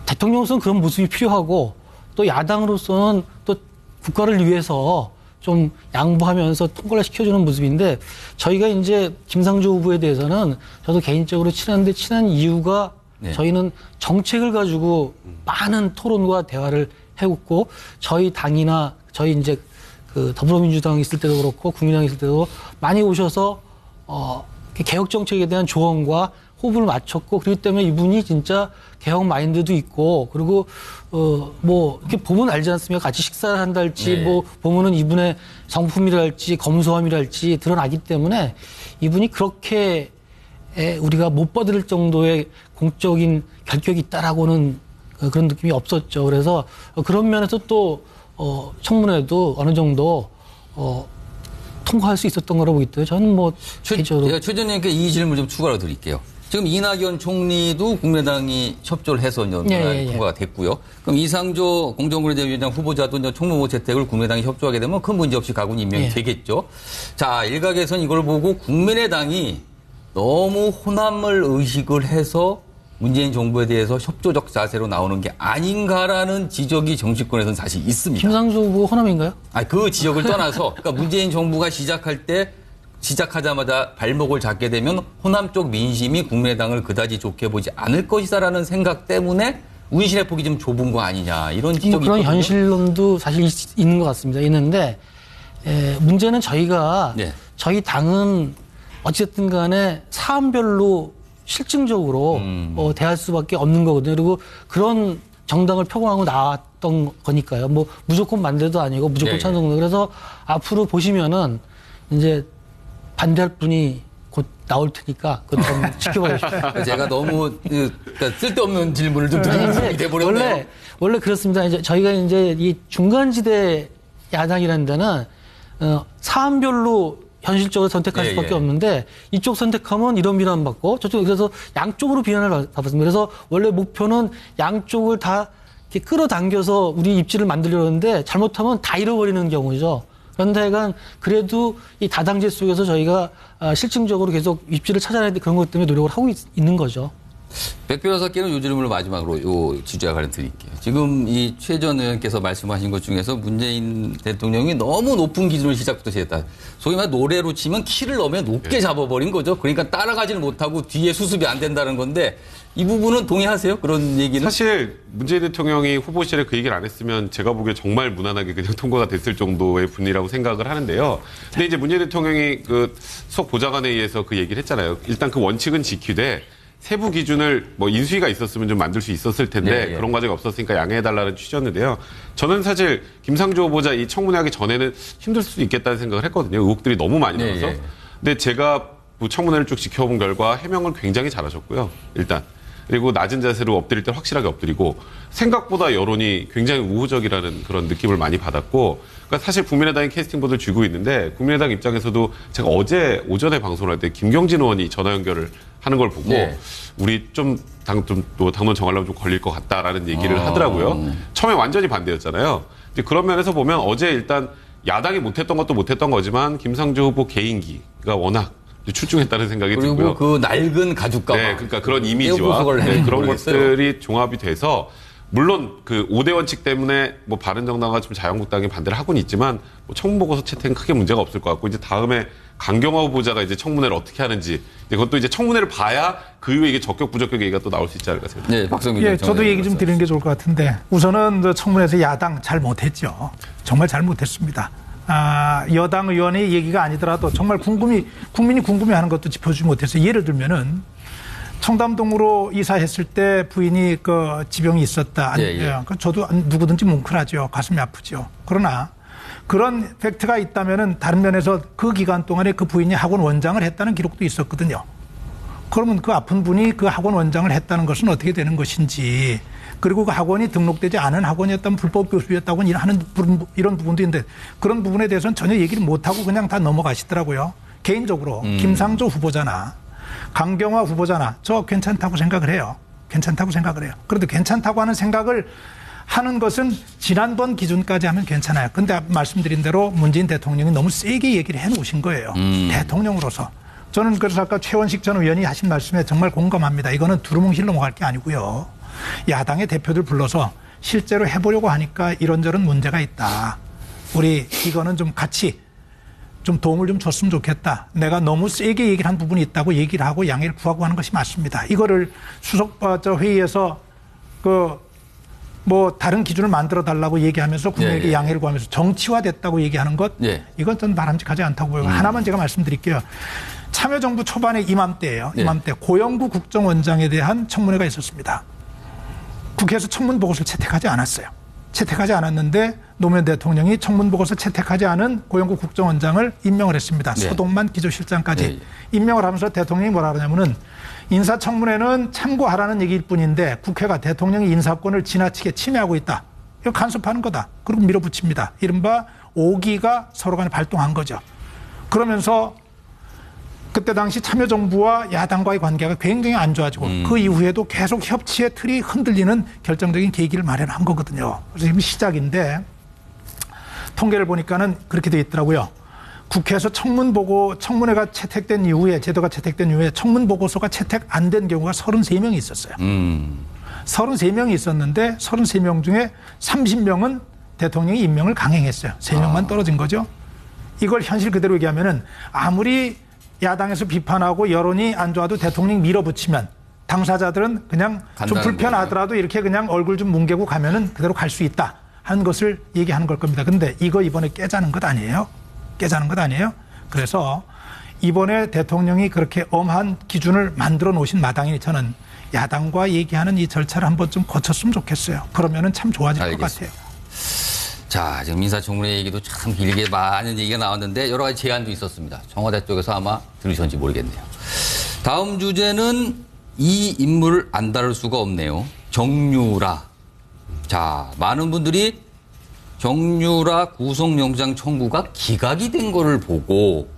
Speaker 2: 대통령으로서는 그런 모습이 필요하고 또 야당으로서는 또 국가를 위해서 좀 양보하면서 통과를 시켜주는 모습인데 저희가 이제 김상조 후보에 대해서는 저도 개인적으로 친한데 친한 이유가 저희는 정책을 가지고 많은 토론과 대화를 해왔고 저희 당이나 저희 이제 그 더불어민주당 있을 때도 그렇고 국민당 있을 때도 많이 오셔서 개혁 정책에 대한 조언과 호흡을 맞췄고 그렇기 때문에 이분이 진짜 개혁 마인드도 있고 그리고 뭐 이렇게 보면 알지 않습니까? 같이 식사를 한다 할지 뭐 보면은 이분의 성품이랄지 검소함이랄지 드러나기 때문에 이분이 그렇게 우리가 못 받을 정도의 공적인 결격이 있다라고는 그런 느낌이 없었죠. 그래서 그런 면에서 또 청문회도 어느 정도 통과할 수 있었던 거라고 보기 때문에 저는 뭐
Speaker 1: 제가 최 전 의원님께 이 질문 좀 추가로 드릴게요. 지금 이낙연 총리도 국민의당이 협조를 해서 통과가 됐고요. 그럼 이상조 공정거래위원장 후보자도 청문보 채택을 국민의당이 협조하게 되면 큰 문제 없이 가군 임명이 되겠죠. 자, 일각에서는 이걸 보고 국민의당이 너무 호남을 의식을 해서 문재인 정부에 대해서 협조적 자세로 나오는 게 아닌가라는 지적이 정치권에서는 사실 있습니다.
Speaker 2: 김상조 후보 호남인가요?
Speaker 1: 그 지역을 떠나서 그러니까 문재인 정부가 시작하자마자 발목을 잡게 되면 호남 쪽 민심이 국민의당을 그다지 좋게 보지 않을 것이다라는 생각 때문에 운신의 폭이 좀 좁은 거 아니냐 이런 지적이
Speaker 2: 그런
Speaker 1: 있거든요.
Speaker 2: 현실론도 사실 있는 것 같습니다. 있는데 문제는 저희가 저희 당은 어쨌든 간에 사안별로 실증적으로 대할 수밖에 없는 거거든요. 그리고 그런 정당을 표방하고 나왔던 거니까요. 뭐 무조건 반대도 아니고 무조건
Speaker 1: 예, 예.
Speaker 2: 찬성도. 그래서 앞으로 보시면은 이제 반대할 분이 곧 나올 테니까 그것 좀 지켜봐주십시오.
Speaker 1: 제가 너무 그러니까 쓸데없는 질문을 좀 드리는 돼버렸네요.
Speaker 2: 원래 그렇습니다. 이제 저희가 이제 이 중간지대 야당이라는 데는 사안별로 현실적으로 선택할
Speaker 1: 예,
Speaker 2: 수밖에
Speaker 1: 예.
Speaker 2: 없는데 이쪽 선택하면 이런 비난 받고 저쪽 그래서 양쪽으로 비난을 받았습니다. 그래서 원래 목표는 양쪽을 다 이렇게 끌어당겨서 우리 입지를 만들려고 하는데 잘못하면 다 잃어버리는 경우죠. 그런데 하여간 그래도 이 다당제 속에서 저희가 실증적으로 계속 입지를 찾아내야 돼 그런 것 때문에 노력을 하고 있는 거죠.
Speaker 1: 백 변호사께는 요 질문을 마지막으로 요 지지와 관련 드릴게요. 지금 이 최 전 의원께서 말씀하신 것 중에서 문재인 대통령이 너무 높은 기준을 시작부터 세웠다. 소위 말 노래로 치면 키를 너무 높게 잡아버린 거죠. 그러니까 따라가지는 못하고 뒤에 수습이 안 된다는 건데 이 부분은 동의하세요? 그런 얘기는?
Speaker 5: 사실 문재인 대통령이 후보실에 그 얘기를 안 했으면 제가 보기에 정말 무난하게 그냥 통과가 됐을 정도의 분이라고 생각을 하는데요. 근데 이제 문재인 대통령이 그 수석 보좌관회의에서 그 얘기를 했잖아요. 일단 그 원칙은 지키되 세부 기준을 뭐 인수위가 있었으면 좀 만들 수 있었을 텐데
Speaker 1: 네,
Speaker 5: 그런 과정이 없었으니까 양해해달라는 취지였는데요. 저는 사실 김상조 후보자 이 청문회 하기 전에는 힘들 수도 있겠다는 생각을 했거든요. 의혹들이 너무 많이 나와서.
Speaker 1: 네, 네.
Speaker 5: 근데 제가 뭐 청문회를 쭉 지켜본 결과 해명을 굉장히 잘하셨고요. 일단. 그리고 낮은 자세로 엎드릴 때 확실하게 엎드리고 생각보다 여론이 굉장히 우호적이라는 그런 느낌을 많이 받았고 그러니까 사실 국민의당이 캐스팅보드를 쥐고 있는데 국민의당 입장에서도 제가 어제 오전에 방송을 할 때 김경진 의원이 전화 연결을 하는 걸 보고
Speaker 1: 네.
Speaker 5: 우리 또 당론 정하려면 좀 걸릴 것 같다라는 얘기를 하더라고요. 처음에 완전히 반대였잖아요. 이제 그런 면에서 보면 어제 일단 야당이 못했던 것도 못했던 거지만 김상조 후보 개인기가 워낙 출중했다는 생각이
Speaker 1: 그리고
Speaker 5: 들고요.
Speaker 1: 그 낡은 가죽 가방.
Speaker 5: 네, 그러니까 그런 이미지와
Speaker 1: 에어부석을
Speaker 5: 네, 그런
Speaker 1: 모르겠어요.
Speaker 5: 것들이 종합이 돼서 물론 그 5대 원칙 때문에 뭐 바른정당과 좀 자유한국당이 반대를 하고는 있지만 뭐 청문보고서 채택은 크게 문제가 없을 것 같고 이제 다음에 강경화 후보자가 이제 청문회를 어떻게 하는지 그것도 이제 청문회를 봐야 그 이후에 이게 적격 부적격 얘기가 또 나올 수 있지 않을까 생각합니다.
Speaker 1: 네, 박성민
Speaker 3: 예, 저도 얘기 좀 드리는 게 좋을 것 같은데 우선은 그 청문회에서 야당 잘 못했죠. 정말 잘 못했습니다. 여당 의원의 얘기가 아니더라도 정말 국민이 궁금해하는 것도 짚어주지 못해서 예를 들면은 청담동으로 이사했을 때 부인이 그 지병이 있었다.
Speaker 1: 예.
Speaker 3: 저도 누구든지 뭉클하죠. 가슴이 아프죠. 그러나 그런 팩트가 있다면은 다른 면에서 그 기간 동안에 그 부인이 학원 원장을 했다는 기록도 있었거든요. 그러면 그 아픈 분이 그 학원 원장을 했다는 것은 어떻게 되는 것인지 그리고 그 학원이 등록되지 않은 학원이었다면 불법 교수였다고 이런 부분도 있는데 그런 부분에 대해서는 전혀 얘기를 못하고 그냥 다 넘어가시더라고요. 개인적으로 김상조 후보자나 강경화 후보자나 저 괜찮다고 생각을 해요. 괜찮다고 생각을 해요. 그래도 괜찮다고 하는 생각을 하는 것은 지난번 기준까지 하면 괜찮아요. 그런데 말씀드린 대로 문재인 대통령이 너무 세게 얘기를 해놓으신 거예요. 대통령으로서. 저는 그래서 아까 최원식 전 의원이 하신 말씀에 정말 공감합니다. 이거는 두루뭉실 넘어갈 게 아니고요. 야당의 대표들 불러서 실제로 해보려고 하니까 이런저런 문제가 있다. 우리 이거는 좀 같이 좀 도움을 좀 줬으면 좋겠다. 내가 너무 세게 얘기를 한 부분이 있다고 얘기를 하고 양해를 구하고 하는 것이 맞습니다. 이거를 수석 회의에서 뭐 다른 기준을 만들어 달라고 얘기하면서 국민에게 양해를 구하면서 정치화됐다고 얘기하는 것 이건 전 바람직하지 않다고 보여요. 하나만 제가 말씀드릴게요. 참여정부 초반에 이맘때예요. 이맘때 고영구 국정원장에 대한 청문회가 있었습니다. 국회에서 청문보고서를 채택하지 않았어요. 채택하지 않았는데 노무현 대통령이 청문보고서 채택하지 않은 고영구 국정원장을 임명을 했습니다. 서동만 기조실장까지 임명을 하면서 대통령이 뭐라 그러냐면은 인사청문회는 참고하라는 얘기일 뿐인데 국회가 대통령의 인사권을 지나치게 침해하고 있다. 이거 간섭하는 거다. 그리고 밀어붙입니다. 이른바 5기가 서로 간에 발동한 거죠. 그러면서 그때 당시 참여정부와 야당과의 관계가 굉장히 안 좋아지고 그 이후에도 계속 협치의 틀이 흔들리는 결정적인 계기를 마련한 거거든요. 그래서 지금 시작인데 통계를 보니까는 그렇게 돼 있더라고요. 국회에서 청문회가 채택된 이후에 제도가 채택된 이후에 청문보고서가 채택 안 된 경우가 33명이 있었어요. 33명이 있었는데 33명 중에 30명은 대통령이 임명을 강행했어요. 3명만 떨어진 거죠. 이걸 현실 그대로 얘기하면은 아무리 야당에서 비판하고 여론이 안 좋아도 대통령이 밀어붙이면 당사자들은 그냥 좀 불편하더라도 이렇게 그냥 얼굴 좀 뭉개고 가면은 그대로 갈 수 있다 하는 것을 얘기하는 걸 겁니다. 근데 이거 이번에 깨자는 것 아니에요? 깨자는 것 아니에요? 그래서 이번에 대통령이 그렇게 엄한 기준을 만들어 놓으신 마당에 저는 야당과 얘기하는 이 절차를 한번 좀 고쳤으면 좋겠어요. 그러면은 참 좋아질 것 같아요.
Speaker 1: 자, 지금 인사청문회 얘기도 참 길게 많은 얘기가 나왔는데 여러 가지 제안도 있었습니다. 청와대 쪽에서 아마 들으셨는지 모르겠네요. 다음 주제는 이 인물을 안 다룰 수가 없네요. 정유라. 자, 많은 분들이 정유라 구속영장 청구가 기각이 된 거를 보고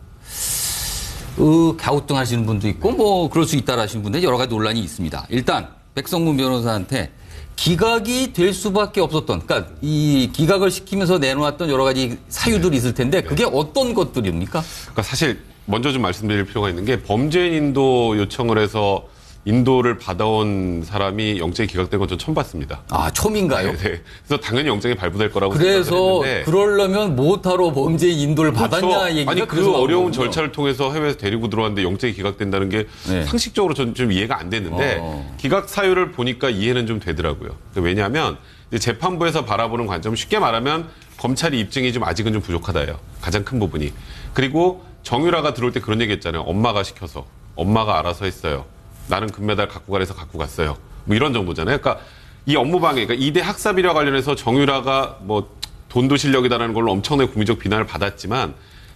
Speaker 1: 갸우뚱하시는 분도 있고 뭐 그럴 수 있다라 하시는 분들 여러 가지 논란이 있습니다. 일단 백성문 변호사한테 기각이 될 수밖에 없었던, 그러니까 이 기각을 시키면서 내놓았던 여러 가지 사유들이 있을 텐데 그게 어떤 것들입니까?
Speaker 5: 그러니까 사실 먼저 좀 말씀드릴 필요가 있는 게 범죄인 인도 요청을 해서 인도를 받아온 사람이 영장이 기각된 건 전 처음 봤습니다.
Speaker 1: 아, 처음인가요?
Speaker 5: 네, 네. 그래서 당연히 영장이 발부될 거라고
Speaker 1: 그래서
Speaker 5: 생각을 했는데
Speaker 1: 그러려면 못하러 범죄인 인도를 받았냐 얘기가
Speaker 5: 아니
Speaker 1: 그래서
Speaker 5: 그 어려운
Speaker 1: 나오는군요.
Speaker 5: 절차를 통해서 해외에서 데리고 들어왔는데 영장이 기각된다는 게
Speaker 1: 네.
Speaker 5: 상식적으로 전 좀 이해가 안 됐는데 기각 사유를 보니까 이해는 좀 되더라고요. 왜냐하면 이제 재판부에서 바라보는 관점은 쉽게 말하면 검찰이 입증이 좀 아직은 좀 부족하다예요. 가장 큰 부분이. 그리고 정유라가 들어올 때 그런 얘기했잖아요. 엄마가 시켜서, 엄마가 알아서 했어요. 나는 금메달 갖고 가래서 갖고 갔어요. 뭐 이런 정도잖아요. 그러니까 이 업무방해, 그러니까 이대 학사비리와 관련해서 정유라가 뭐 돈도 실력이다라는 걸로 엄청나게 국민적 비난을 받았지만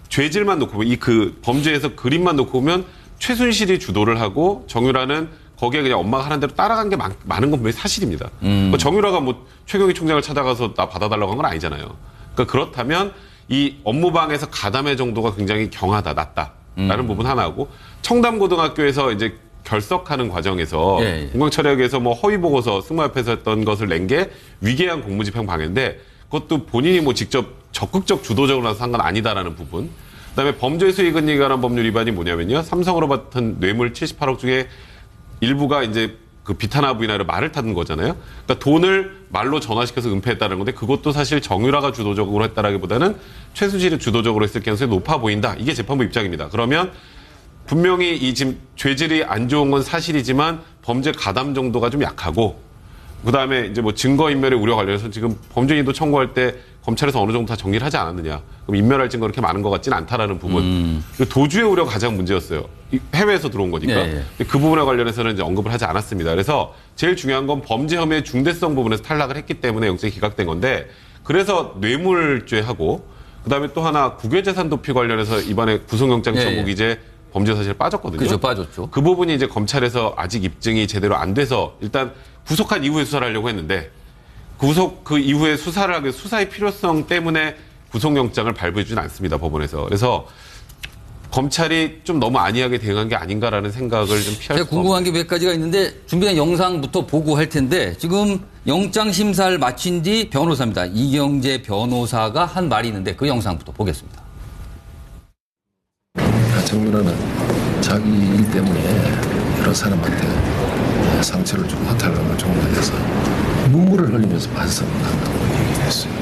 Speaker 5: 죄질만 놓고 보면 이 그 범죄에서 그림만 놓고 보면 최순실이 주도를 하고 정유라는 거기에 그냥 엄마가 하는 대로 따라간 게 많은 건 분명히 사실입니다. 그러니까 정유라가 뭐 최경희 총장을 찾아가서 나 받아달라고 한 건 아니잖아요. 그러니까 그렇다면 이 업무방해에서 가담의 정도가 굉장히 경하다, 낮다라는 부분 하나고 청담고등학교에서 이제 결석하는 과정에서 공강처력에서 뭐 허위 보고서 승마협회에서 했던 것을 낸 게 위계한 공무집행 방해인데 그것도 본인이 뭐 직접 적극적 주도적으로 나서 한 건 아니다라는 부분. 그다음에 범죄 수익은닉에 관한 법률 위반이 뭐냐면요. 삼성으로 받은 뇌물 78억 중에 일부가 이제 그 비타나 부인하를 말을 타는 거잖아요. 그러니까 돈을 말로 전화시켜서 은폐했다는 건데 그것도 사실 정유라가 주도적으로 했다라기보다는 최순실이 주도적으로 했을 가능성이 높아 보인다. 이게 재판부 입장입니다. 그러면 분명히 이 지금 죄질이 안 좋은 건 사실이지만 범죄 가담 정도가 좀 약하고 그다음에 이제 뭐 증거인멸의 우려 관련해서 지금 범죄인도 청구할 때 검찰에서 어느 정도 다 정리를 하지 않았느냐. 그럼 인멸할 증거 그렇게 많은 것 같지는 않다라는 부분. 도주의 우려가 가장 문제였어요. 해외에서 들어온 거니까.
Speaker 1: 네.
Speaker 5: 그 부분에 관련해서는 이제 언급을 하지 않았습니다. 그래서 제일 중요한 건 범죄 혐의의 중대성 부분에서 탈락을 했기 때문에 영장이 기각된 건데 그래서 뇌물죄하고 그다음에 또 하나 국외재산 도피 관련해서 이번에 구속영장 청구기 이제 범죄 사실에 빠졌거든요.
Speaker 1: 그죠, 빠졌죠.
Speaker 5: 그 부분이 이제 검찰에서 아직 입증이 제대로 안 돼서 일단 구속한 이후에 수사를 하려고 했는데 구속 그 이후에 수사를 하기 수사의 필요성 때문에 구속영장을 발부해주진 않습니다. 법원에서. 그래서 검찰이 좀 너무 안이하게 대응한 게 아닌가라는 생각을 좀 피할
Speaker 1: 제가
Speaker 5: 수가
Speaker 1: 궁금한 게 몇 가지가 있는데 준비한 영상부터 보고 할 텐데 지금 영장 심사를 마친 뒤 변호사입니다. 이경재 변호사가 한 말이 있는데 그 영상부터 보겠습니다.
Speaker 7: 정유라는 자기 일 때문에 여러 사람한테 상처를 주고 허탈감을 주고 해서 눈물을 흘리면서 반성을 한다고 얘기를 했어요.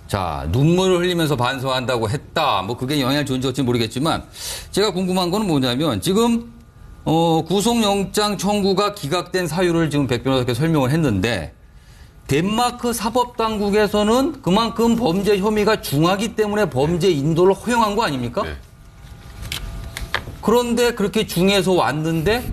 Speaker 1: 자, 눈물을 흘리면서 반성한다고 했다. 뭐 그게 영향을 줬는지 모르겠지만 제가 궁금한 거는 뭐냐면 지금 구속영장 청구가 기각된 사유를 지금 백 변호사께서 설명을 했는데 덴마크 사법당국에서는 그만큼 범죄 혐의가 중하기 때문에 범죄 인도를 허용한 거 아닙니까?
Speaker 5: 네.
Speaker 1: 그런데 그렇게 중해서 왔는데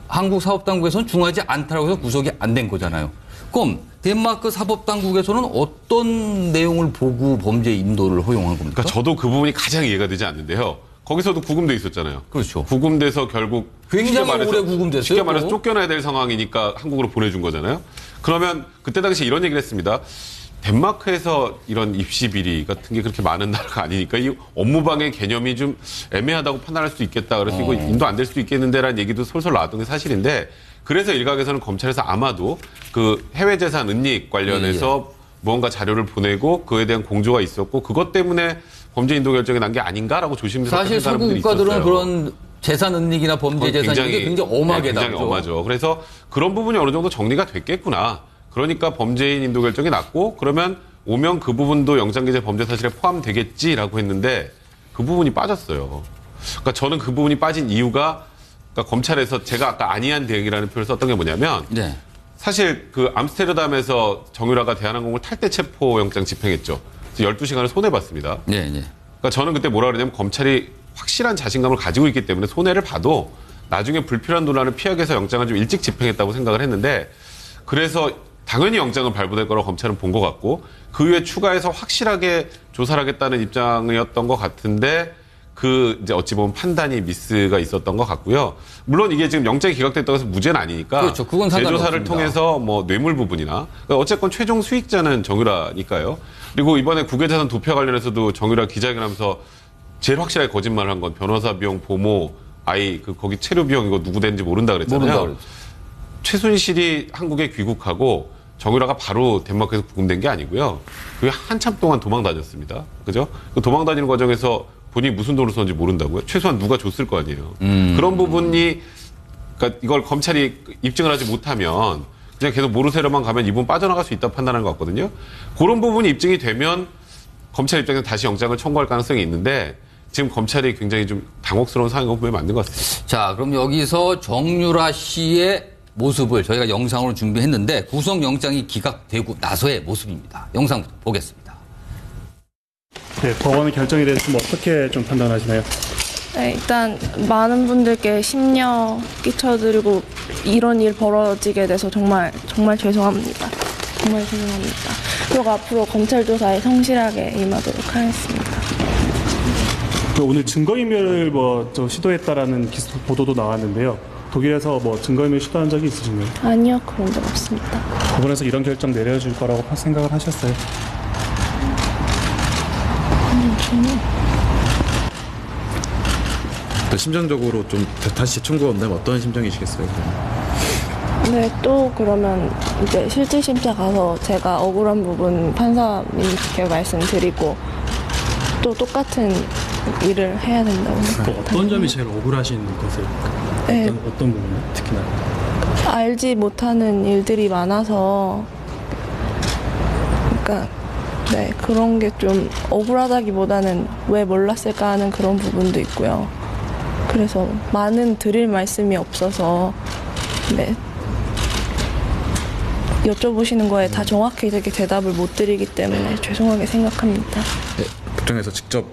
Speaker 1: 한국 사법당국에서는 중하지 않다고 해서 구속이 안 된 거잖아요. 그럼 덴마크 사법당국에서는 어떤 내용을 보고 범죄 인도를 허용한 겁니까?
Speaker 5: 그러니까 저도 그 부분이 가장 이해가 되지 않는데요. 거기서도 구금돼 있었잖아요.
Speaker 1: 그렇죠.
Speaker 5: 구금돼서 결국
Speaker 1: 굉장히 오래 구금됐어요.
Speaker 5: 쉽게 말해서
Speaker 1: 또.
Speaker 5: 쫓겨나야 될 상황이니까 한국으로 보내준 거잖아요. 그러면 그때 당시 이런 얘기를 했습니다. 덴마크에서 이런 입시 비리 같은 게 그렇게 많은 나라가 아니니까 이 업무방해 개념이 좀 애매하다고 판단할 수도 있겠다. 그래서 이거 인도 안 될 수도 있겠는데라는 얘기도 솔솔 나왔던 게 사실인데 그래서 일각에서는 검찰에서 아마도 그 해외 재산 은닉 관련해서 무언가 자료를 보내고 그에 대한 공조가 있었고 그것 때문에 범죄 인도 결정이 난 게 아닌가라고 조심스럽게
Speaker 1: 사실 서구
Speaker 5: 사람들이
Speaker 1: 국가들은
Speaker 5: 있었어요.
Speaker 1: 그런 재산 은닉이나 범죄 재산 이게 굉장히 엄하게
Speaker 5: 굉장히
Speaker 1: 다루죠.
Speaker 5: 엄하죠. 그래서 그런 부분이 어느 정도 정리가 됐겠구나. 그러니까 범죄인 인도 결정이 났고 그러면 오면 그 부분도 영장기재 범죄 사실에 포함되겠지라고 했는데 그 부분이 빠졌어요. 그러니까 저는 그 부분이 빠진 이유가 그러니까 검찰에서 제가 아까 안이한 대응이라는 표현을 썼던 게 뭐냐면
Speaker 1: 네.
Speaker 5: 사실 그 암스테르담에서 정유라가 대한항공을 탈 때 체포영장 집행했죠. 그래서 12시간을 손해봤습니다.
Speaker 1: 네, 네.
Speaker 5: 그러니까 저는 그때 뭐라 그러냐면 검찰이 확실한 자신감을 가지고 있기 때문에 손해를 봐도 나중에 불필요한 논란을 피하기 위해서 영장을 좀 일찍 집행했다고 생각을 했는데 그래서 당연히 영장은 발부될 거라고 검찰은 본 것 같고 그 이후에 추가해서 확실하게 조사를 하겠다는 입장이었던 것 같은데 그 이제 어찌 보면 판단이 미스가 있었던 것 같고요. 물론 이게 지금 영장이 기각됐다고 해서 무죄는 아니니까
Speaker 1: 그렇죠. 그건 상관없습니다.
Speaker 5: 재조사를 통해서 뭐 뇌물 부분이나 그러니까 어쨌건 최종 수익자는 정유라니까요. 그리고 이번에 국외자산 도표 관련해서도 정유라 기자회견하면서 제일 확실하게 거짓말을 한 건 변호사 비용, 보모, 아이 그 거기 체류 비용 이거 누구 되는지 모른다 그랬잖아요. 최순실이 한국에 귀국하고 정유라가 바로 덴마크에서 구금된 게 아니고요. 그게 한참 동안 도망 다녔습니다. 그죠? 그 도망 다니는 과정에서 본인이 무슨 돈을 썼는지 모른다고요? 최소한 누가 줬을 거 아니에요. 그런 부분이 그러니까 이걸 검찰이 입증을 하지 못하면 그냥 계속 모르쇠로만 가면 이분 빠져나갈 수 있다고 판단하는 것 같거든요. 그런 부분이 입증이 되면 검찰 입장에서 다시 영장을 청구할 가능성이 있는데 지금 검찰이 굉장히 좀 당혹스러운 상황인 건 분명히 맞는 것 같습니다.
Speaker 1: 자, 그럼 여기서 정유라 씨의 모습을 저희가 영상으로 준비했는데 구속영장이 기각되고 나서의 모습입니다. 영상 보겠습니다.
Speaker 8: 네, 법원의 결정에 대해서 좀 어떻게 좀 판단하시나요?
Speaker 9: 네, 일단 많은 분들께 심려 끼쳐드리고 이런 일 벌어지게 돼서 정말 죄송합니다. 정말 죄송합니다. 그리고 앞으로 검찰 조사에 성실하게 임하도록 하겠습니다.
Speaker 8: 오늘 증거인멸을 시도했다라는 보도도 나왔는데요. 독일에서 증거인멸 시도한 적이 있으신가요?
Speaker 9: 아니요, 그런 적 없습니다.
Speaker 8: 법원에서 이런 결정 내려줄 거라고 생각을 하셨어요?
Speaker 10: 심정적으로 좀 다시 재청구가 온다면 어떤 심정이시겠어요?
Speaker 9: 네, 또 그러면 이제 실질심사 가서 제가 억울한 부분 판사님께 말씀드리고 또 똑같은 일을 해야 된다고 생각합니다.
Speaker 8: 어떤 점이 제일 억울하신 것을?
Speaker 9: 네.
Speaker 8: 어떤 부분 특히나?
Speaker 9: 알지 못하는 일들이 많아서 그러니까 네, 그런 게 좀 억울하다기보다는 왜 몰랐을까 하는 그런 부분도 있고요. 그래서 많은 드릴 말씀이 없어서 네, 여쭤보시는 거에 다 정확히 되게 대답을 못 드리기 때문에 죄송하게 생각합니다.
Speaker 10: 네, 법정에서 직접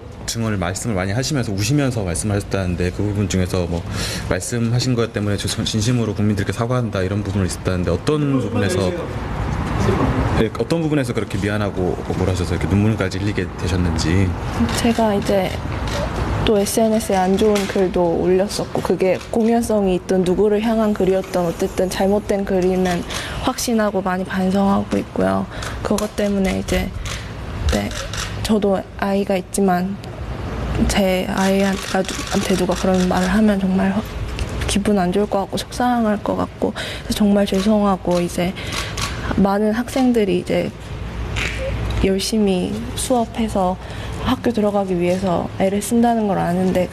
Speaker 10: 말씀을 많이 하시면서 우시면서 말씀하셨다는데 그 부분 중에서 말씀하신 것 때문에 진심으로 국민들께 사과한다 이런 부분을 있었다는데 어떤 부분에서 그렇게 미안하고 억울하셔서 이렇게 눈물까지 흘리게 되셨는지.
Speaker 9: 제가 이제 또 SNS에 안 좋은 글도 올렸었고 그게 공연성이 있던 누구를 향한 글이었던 어쨌든 잘못된 글이면 확신하고 많이 반성하고 있고요. 그것 때문에 이제 네, 저도 아이가 있지만 제 아이한테 누가 그런 말을 하면 정말 기분 안 좋을 것 같고 속상할 것 같고 정말 죄송하고 이제 많은 학생들이 이제 열심히 수업해서 학교 들어가기 위해서 애를 쓴다는 걸 아는데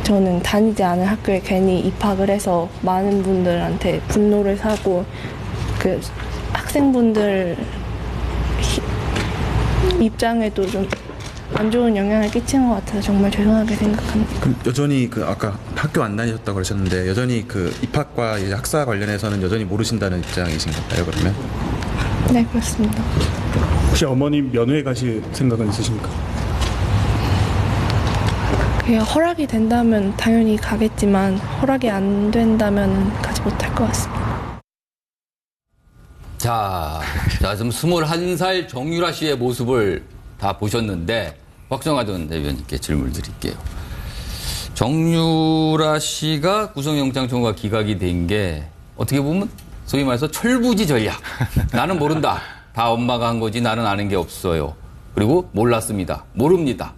Speaker 9: 저는 다니지 않은 학교에 괜히 입학을 해서 많은 분들한테 분노를 사고 학생분들 입장에도 좀 안 좋은 영향을 끼치는 것 같아서 정말 죄송하게 생각합니다.
Speaker 10: 그럼 여전히 아까 학교 안 다니셨다고 그러셨는데 여전히 입학과 학사 관련해서는 여전히 모르신다는 입장이신 건가요, 그러면?
Speaker 9: 네, 그렇습니다.
Speaker 8: 혹시 어머님 면회 가실 생각은 있으십니까?
Speaker 9: 허락이 된다면 당연히 가겠지만 허락이 안 된다면 가지 못할 것 같습니다.
Speaker 1: 자, 지금 21살 정유라 씨의 모습을 다 보셨는데 박정하돈 대변인께 질문을 드릴게요. 정유라 씨가 구속영장 청구가 기각이 된 게 어떻게 보면 소위 말해서 철부지 전략. 나는 모른다. 다 엄마가 한 거지 나는 아는 게 없어요. 그리고 몰랐습니다. 모릅니다.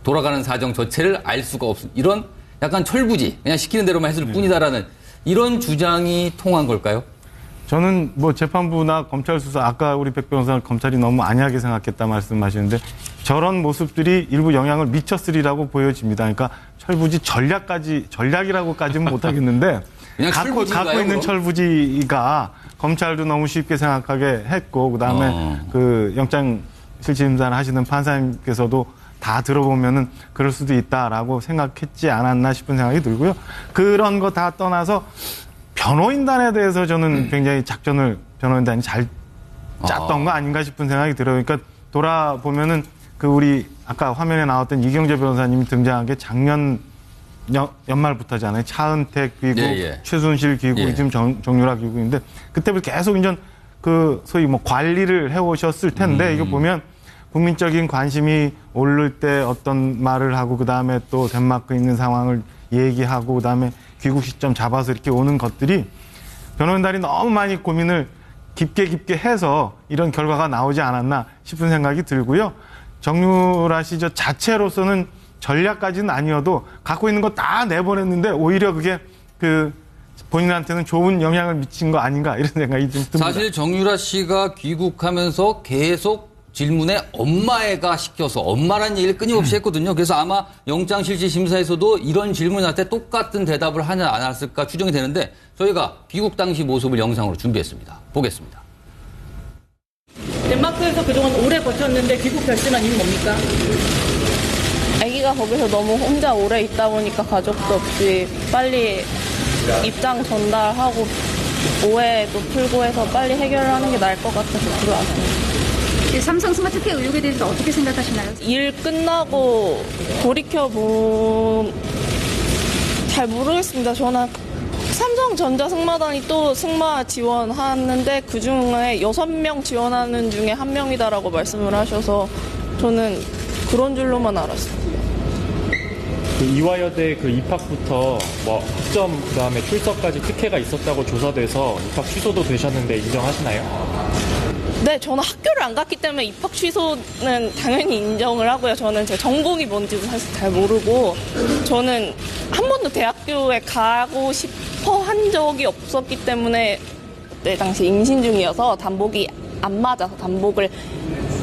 Speaker 1: 돌아가는 사정 자체를 알 수가 없습니다. 이런 약간 철부지. 그냥 시키는 대로만 했을 뿐이다라는 이런 주장이 통한 걸까요?
Speaker 4: 저는 재판부나 검찰 수사 아까 우리 백 변호사는 검찰이 너무 안이하게 생각했다 말씀하시는데 저런 모습들이 일부 영향을 미쳤으리라고 보여집니다. 그러니까 철부지 전략이라고까지는 못하겠는데 갖고 있는 철부지가 검찰도 너무 쉽게 생각하게 했고 그다음에 영장 실질심사를 하시는 판사님께서도 다 들어보면은 그럴 수도 있다라고 생각했지 않았나 싶은 생각이 들고요. 그런 거 다 떠나서 변호인단에 대해서 저는 굉장히 변호인단이 잘 짰던 거 아닌가 싶은 생각이 들어요. 그러니까 돌아보면은 그 우리 아까 화면에 나왔던 이경재 변호사님이 등장한 게 작년 연말부터잖아요. 차은택 귀국, 최순실 귀국, 지금 정유라 귀국인데 그때부터 계속 이제 그 소위 뭐 관리를 해오셨을 텐데 이거 보면 국민적인 관심이 오를 때 어떤 말을 하고 그다음에 또 덴마크에 있는 상황을 얘기하고 그다음에 귀국 시점 잡아서 이렇게 오는 것들이 변호인단이 너무 많이 고민을 깊게 해서 이런 결과가 나오지 않았나 싶은 생각이 들고요. 정유라 씨 저 자체로서는 전략까지는 아니어도 갖고 있는 거 다 내보냈는데 오히려 그게 그 본인한테는 좋은 영향을 미친 거 아닌가 이런 생각이 좀 듭니다.
Speaker 1: 사실 정유라 씨가 귀국하면서 계속 질문에 엄마애가 시켜서 엄마라는 얘기를 끊임없이 했거든요. 그래서 아마 영장실질심사에서도 이런 질문한테 똑같은 대답을 하지 않았을까 추정이 되는데 저희가 귀국 당시 모습을 영상으로 준비했습니다. 보겠습니다.
Speaker 11: 덴마크에서 그동안 오래 버텼는데 귀국 결심한 이유는 뭡니까?
Speaker 9: 아기가 거기서 너무 혼자 오래 있다 보니까 가족도 없이 빨리 입장 전달하고 오해도 풀고 해서 빨리 해결을 하는 게 나을 것 같아서 들어왔습니다.
Speaker 11: 삼성 스마트 K 의혹에 대해서 어떻게 생각하시나요?
Speaker 9: 일 끝나고 잘 모르겠습니다. 저는 삼성전자 승마단이 또 승마 지원하는데 그중에 6명 지원하는 중에 1명이다라고 말씀을 하셔서 저는 그런 줄로만 알았어요.
Speaker 8: 그 이화여대 그 입학부터 뭐 학점 그다음에 출석까지 특혜가 있었다고 조사돼서 입학 취소도 되셨는데 인정하시나요?
Speaker 9: 네, 저는 학교를 안 갔기 때문에 입학 취소는 당연히 인정을 하고요. 저는 제 전공이 뭔지도 사실 잘 모르고 저는 한 번도 대학교에 가고 싶어 한 적이 없었기 때문에 그때 당시 임신 중이어서 단복이 안 맞아서 단복을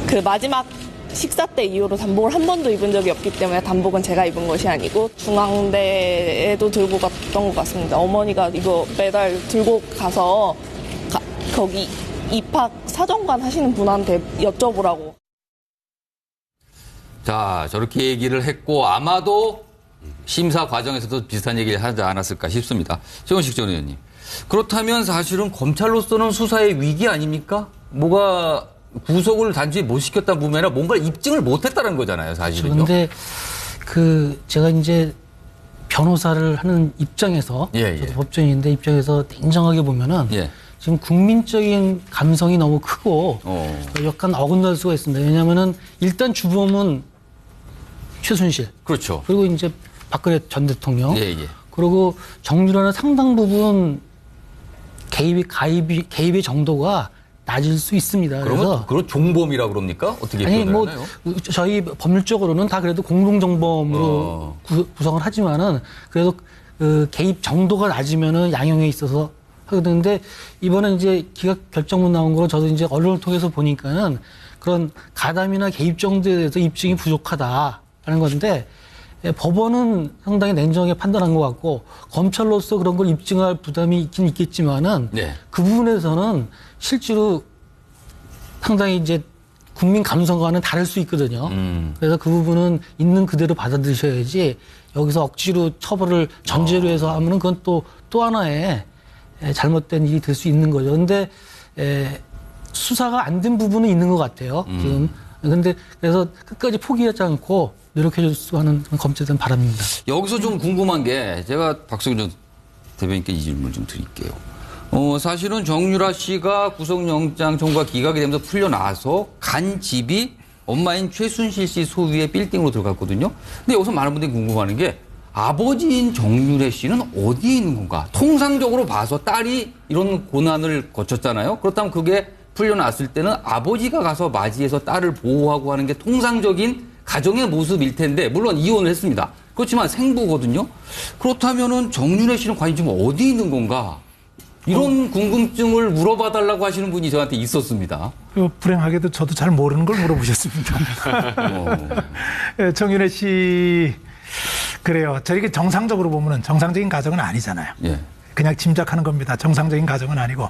Speaker 9: 그 마지막 식사 때 이후로 단복을 한 번도 입은 적이 없기 때문에 단복은 제가 입은 것이 아니고 중앙대에도 들고 갔던 것 같습니다. 어머니가 이거 매달 들고 가서 거기 입학 사정관 하시는 분한테 여쭤보라고.
Speaker 1: 자, 저렇게 얘기를 했고 아마도 심사 과정에서도 비슷한 얘기를 하지 않았을까 싶습니다. 최원식 전 의원님. 그렇다면 사실은 검찰로서는 수사의 위기 아닙니까? 뭐가 구속을 단지 못 시켰다는 부분이 아니라 뭔가를 입증을 못했다는 거잖아요, 사실은요.
Speaker 2: 그런데 제가 이제 변호사를 하는 입장에서 저도 법조인인데 입장에서 냉정하게 보면은 지금 국민적인 감성이 너무 크고 약간 어긋날 수가 있습니다. 왜냐하면은 일단 주범은 최순실.
Speaker 1: 그렇죠.
Speaker 2: 그리고 이제 박근혜 전 대통령. 그리고 정유라는 상당 부분 개입의 정도가 낮을 수 있습니다.
Speaker 1: 그래서 그런 종범이라고 그럽니까? 어떻게 표현하나요?
Speaker 2: 저희 법률적으로는 다 그래도 공동정범으로 구성을 하지만은 그래도 그 개입 정도가 낮으면은 양형에 있어서 하거든요. 이번에 이제 기각 결정문 나온 거로 저도 이제 언론을 통해서 보니까는 그런 가담이나 개입 정도에 대해서 입증이 부족하다라는 건데 법원은 상당히 냉정하게 판단한 것 같고 검찰로서 그런 걸 입증할 부담이 있긴 있겠지만은 그 부분에서는 실제로 상당히 이제 국민 감성과는 다를 수 있거든요. 그래서 그 부분은 있는 그대로 받아들이셔야지 여기서 억지로 처벌을 전제로 해서 하면은 그건 또 하나의 잘못된 일이 될 수 있는 거죠. 근데 수사가 안 된 부분은 있는 것 같아요. 지금. 근데 그래서 끝까지 포기하지 않고 노력해줬으면 하는 검찰단 바람입니다.
Speaker 1: 여기서 좀 궁금한 게 제가 박성준 전 대변인께 이 질문을 좀 드릴게요. 사실은 정유라 씨가 구속영장 청구가 기각이 되면서 풀려나서 간 집이 엄마인 최순실 씨 소유의 빌딩으로 들어갔거든요. 근데 여기서 많은 분들이 궁금해하는 게 아버지인 정유라 씨는 어디에 있는 건가? 통상적으로 봐서 딸이 이런 고난을 거쳤잖아요. 그렇다면 그게 풀려났을 때는 아버지가 가서 맞이해서 딸을 보호하고 하는 게 통상적인 가정의 모습일 텐데 물론 이혼을 했습니다. 그렇지만 생부거든요. 그렇다면은 정유라 씨는 과연 지금 어디 있는 건가? 이런 궁금증을 물어봐달라고 하시는 분이 저한테 있었습니다.
Speaker 3: 불행하게도 저도 잘 모르는 걸 물어보셨습니다. 정유라 씨 그래요. 저렇게 정상적으로 보면은 정상적인 가정은 아니잖아요. 그냥 짐작하는 겁니다. 정상적인 가정은 아니고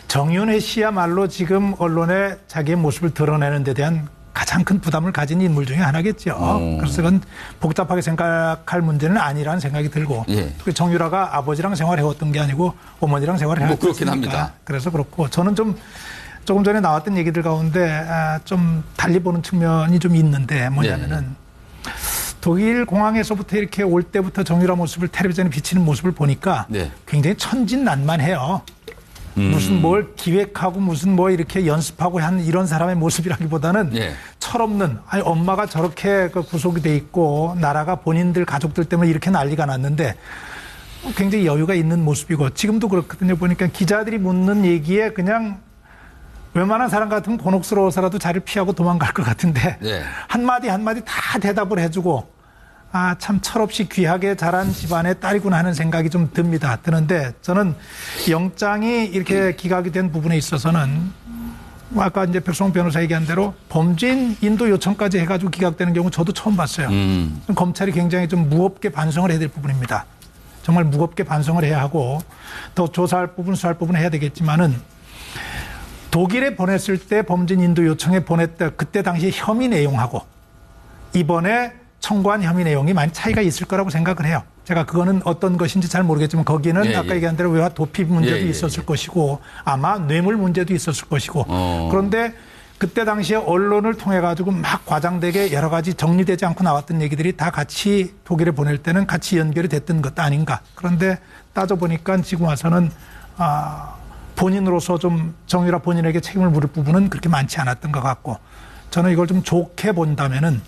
Speaker 3: 정윤회 씨야말로 지금 언론에 자기의 모습을 드러내는 데 대한 가장 큰 부담을 가진 인물 중에 하나겠죠. 그래서 그건 복잡하게 생각할 문제는 아니라는 생각이 들고 특히 정유라가 아버지랑 생활해왔던 게 아니고 어머니랑 생활을 해왔으니까
Speaker 1: 그렇긴 합니다.
Speaker 3: 그래서 그렇고 저는 좀 조금 전에 나왔던 얘기들 가운데 좀 달리 보는 측면이 좀 있는데 뭐냐면은 독일 공항에서부터 이렇게 올 때부터 정유라 모습을 텔레비전에 비치는 모습을 보니까 굉장히 천진난만해요. 무슨 뭘 기획하고 무슨 뭐 이렇게 연습하고 한 이런 사람의 모습이라기보다는 철없는, 아니 엄마가 저렇게 그 구속이 돼 있고 나라가 본인들 가족들 때문에 이렇게 난리가 났는데 굉장히 여유가 있는 모습이고 지금도 그렇거든요. 보니까 기자들이 묻는 얘기에 그냥 웬만한 사람 같으면 곤혹스러워서라도 자리를 피하고 도망갈 것 같은데 한마디 한마디 다 대답을 해주고 참 철없이 귀하게 자란 집안의 딸이구나 하는 생각이 좀 듭니다. 드는데 저는 영장이 이렇게 기각이 된 부분에 있어서는 아까 이제 백성훈 변호사 얘기한 대로 범죄인 인도 요청까지 해가지고 기각되는 경우 저도 처음 봤어요. 검찰이 굉장히 좀 무겁게 반성을 해야 될 부분입니다. 정말 무겁게 반성을 해야 하고 더 조사할 부분, 수사할 부분은 해야 되겠지만은 독일에 보냈을 때 범죄인 인도 요청에 보냈다 그때 당시 혐의 내용하고 이번에 청구한 혐의 내용이 많이 차이가 있을 거라고 생각을 해요. 제가 그거는 어떤 것인지 잘 모르겠지만 거기는 아까 얘기한 대로 외화 도피 문제도 있었을 것이고 아마 뇌물 문제도 있었을 것이고 그런데 그때 당시에 언론을 통해 가지고 막 과장되게 여러 가지 정리되지 않고 나왔던 얘기들이 다 같이 독일에 보낼 때는 같이 연결이 됐던 것 아닌가. 그런데 따져보니까 지금 와서는 본인으로서 좀 정유라 본인에게 책임을 물을 부분은 그렇게 많지 않았던 것 같고 저는 이걸 좀 좋게 본다면은